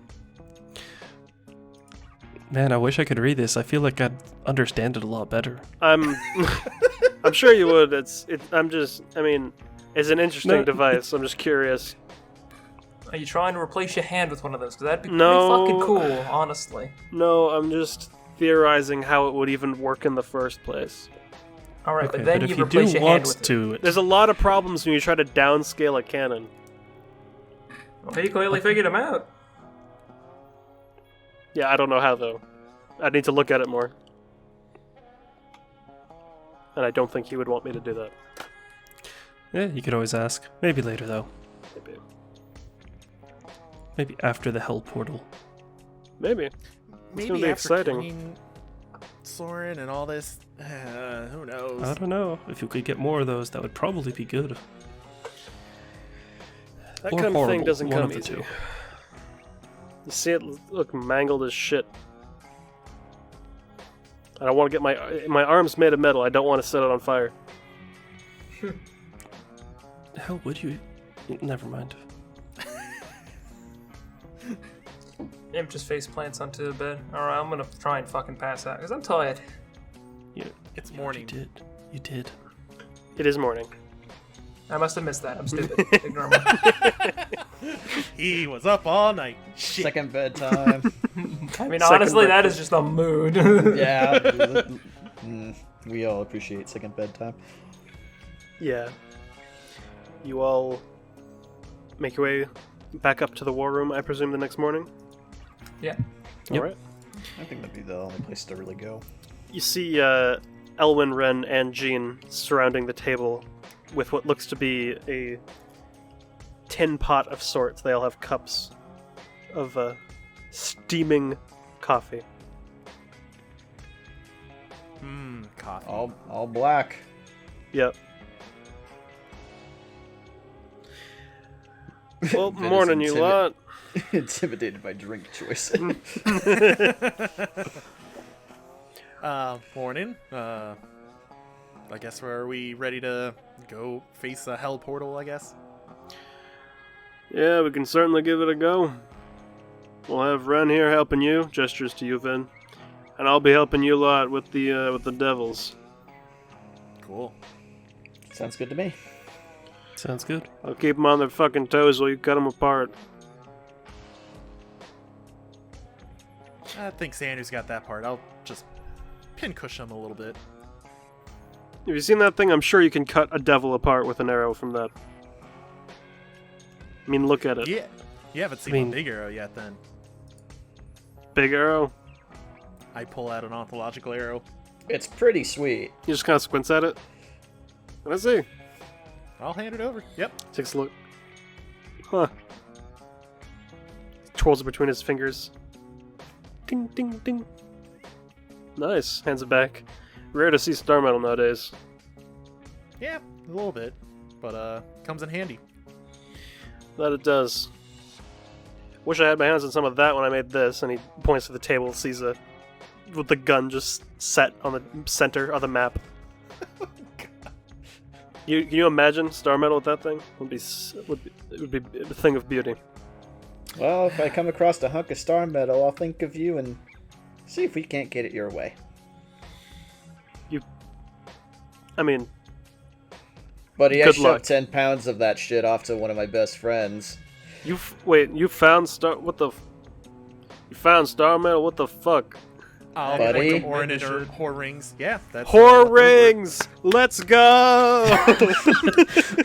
Speaker 5: Man, I wish I could read this. I feel like I'd understand it a lot better.
Speaker 1: I'm sure you would. I mean, it's an interesting
Speaker 5: No.
Speaker 1: device. I'm just curious.
Speaker 2: Are you trying to replace your hand with one of those? Because that'd be
Speaker 1: No.
Speaker 2: pretty fucking cool, honestly.
Speaker 1: No, I'm just theorizing how it would even work in the first place.
Speaker 2: Alright,
Speaker 5: Okay,
Speaker 2: but then
Speaker 5: if
Speaker 2: you
Speaker 5: you
Speaker 2: replace
Speaker 5: do
Speaker 2: your hand
Speaker 5: want
Speaker 2: with it.
Speaker 5: to,
Speaker 1: There's a lot of problems when you try to downscale a cannon.
Speaker 2: Well, he clearly figured him out.
Speaker 1: Yeah, I don't know how though. I'd need to look at it more. And I don't think he would want me to do that.
Speaker 5: yeah, you could always ask. Maybe later though.
Speaker 1: Maybe.
Speaker 5: Maybe after the hell portal.
Speaker 1: Maybe.
Speaker 3: Maybe
Speaker 1: gonna be
Speaker 3: after
Speaker 1: exciting.
Speaker 3: killing Soren and all this, who knows?
Speaker 5: I don't know. If you could get more of those, that would probably be good.
Speaker 1: That
Speaker 5: Or
Speaker 1: kind of thing
Speaker 5: horrible,
Speaker 1: doesn't
Speaker 5: one
Speaker 1: come
Speaker 5: of the
Speaker 1: easy.
Speaker 5: two.
Speaker 1: You see it look mangled as shit. I don't want to get my arm's made of metal. I don't want to set it on fire.
Speaker 5: How would you? Never mind.
Speaker 2: Imp just face plants onto the bed. Alright, I'm gonna try and fucking pass out because I'm tired.
Speaker 3: It's
Speaker 5: You
Speaker 3: morning.
Speaker 5: did. You did.
Speaker 1: It is morning.
Speaker 2: I must have missed that. I'm stupid. Ignore me.
Speaker 3: He was up all night. Shit.
Speaker 4: Second bedtime.
Speaker 2: I mean,
Speaker 1: Second
Speaker 2: honestly, that
Speaker 1: breakfast.
Speaker 2: is just a mood.
Speaker 4: Yeah. We all appreciate second bedtime.
Speaker 1: Yeah. You all make your way back up to the war room, I presume, the next morning?
Speaker 2: Yeah.
Speaker 5: Yep.
Speaker 1: Alright.
Speaker 4: I think that'd be the only place to really go.
Speaker 1: You see Elwyn, Ren, and Jean surrounding the table with what looks to be a tin pot of sorts. They all have cups of steaming coffee.
Speaker 3: Coffee.
Speaker 4: All black.
Speaker 1: Yep. Well,
Speaker 4: That is
Speaker 1: morning, you lot.
Speaker 4: Intimidated by drink choice.
Speaker 3: Morning. I guess are we ready to go face a hell portal, I guess?
Speaker 1: Yeah, we can certainly give it a go. We'll have Ren here helping you, gestures to you, Vin, and I'll be helping you lot with the devils.
Speaker 3: Cool.
Speaker 4: Sounds good to me.
Speaker 5: Sounds good.
Speaker 1: I'll keep them on their fucking toes while you cut them apart.
Speaker 3: I think Sanders got that part. I'll just pincush him a little bit.
Speaker 1: Have you seen that thing? I'm sure you can cut a devil apart with an arrow from that. I mean, look at it.
Speaker 3: Yeah. You haven't seen
Speaker 5: I mean-
Speaker 3: a big arrow yet, then.
Speaker 1: Big arrow.
Speaker 3: I pull out an ontological arrow.
Speaker 4: It's pretty sweet.
Speaker 1: He just kind of squints at it. Let's see.
Speaker 3: I'll hand it over. Yep.
Speaker 1: Takes a look. Huh. Twirls it between his fingers. Ding, ding, ding. Nice. Hands it back. Rare to see star metal nowadays.
Speaker 3: Yeah, a little bit. But, comes in handy.
Speaker 1: That it does. Wish I had my hands on some of that when I made this. And he points to the table, sees with the gun just set on the center of the map. Can you imagine star metal with that thing? It would be a thing of beauty.
Speaker 4: Well, if I come across a hunk of star metal, I'll think of you and see if we can't get it your way.
Speaker 1: I mean,
Speaker 4: Buddy, I
Speaker 1: Good
Speaker 4: shoved
Speaker 1: luck.
Speaker 4: 10 pounds of that shit off to one of my best friends.
Speaker 1: you found star. What the? You found star metal? What the fuck?
Speaker 3: I'll
Speaker 4: Buddy.
Speaker 3: point to orange or whore rings. Yeah, that's
Speaker 1: Whore rings! Let's go!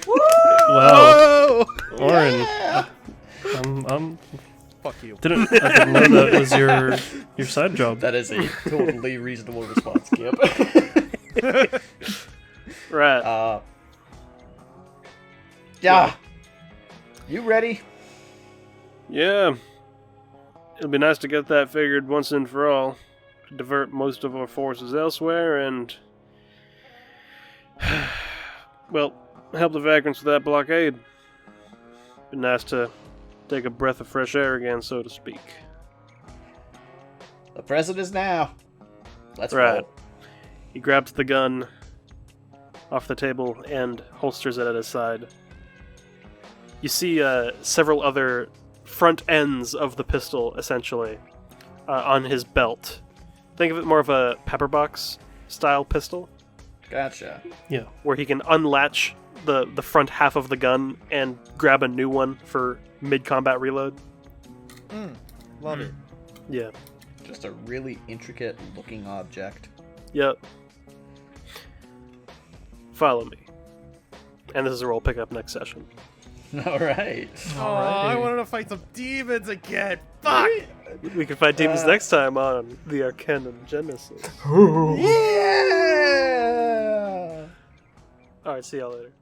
Speaker 5: Wow,
Speaker 1: Whoa!
Speaker 5: Oren.
Speaker 4: Yeah!
Speaker 3: Fuck you.
Speaker 5: I didn't know that was your side job.
Speaker 4: That is a totally reasonable response, Kip.
Speaker 1: Right.
Speaker 4: Yeah. You ready?
Speaker 1: Yeah. It'll be nice to get that figured once and for all. To divert most of our forces elsewhere and... well, help the vagrants with that blockade. Be nice to take a breath of fresh air again, so to speak.
Speaker 4: The present is now. Let's
Speaker 1: Right.
Speaker 4: roll.
Speaker 1: He grabs the gun off the table and holsters it at his side. You see several other front ends of the pistol, essentially, on his belt. Think of it more of a pepperbox style pistol,
Speaker 4: Gotcha.
Speaker 5: Yeah.
Speaker 1: where he can unlatch the front half of the gun and grab a new one for mid-combat reload.
Speaker 3: Love it.
Speaker 1: Yeah.
Speaker 4: Just a really intricate looking object.
Speaker 1: Yep. Follow me. And this is where we'll pick up next session.
Speaker 4: Alright.
Speaker 3: Oh, I wanted to fight some demons again. Fuck!
Speaker 1: We can fight demons next time on the Arcanum Genesis.
Speaker 4: Yeah!
Speaker 1: Alright, see y'all later.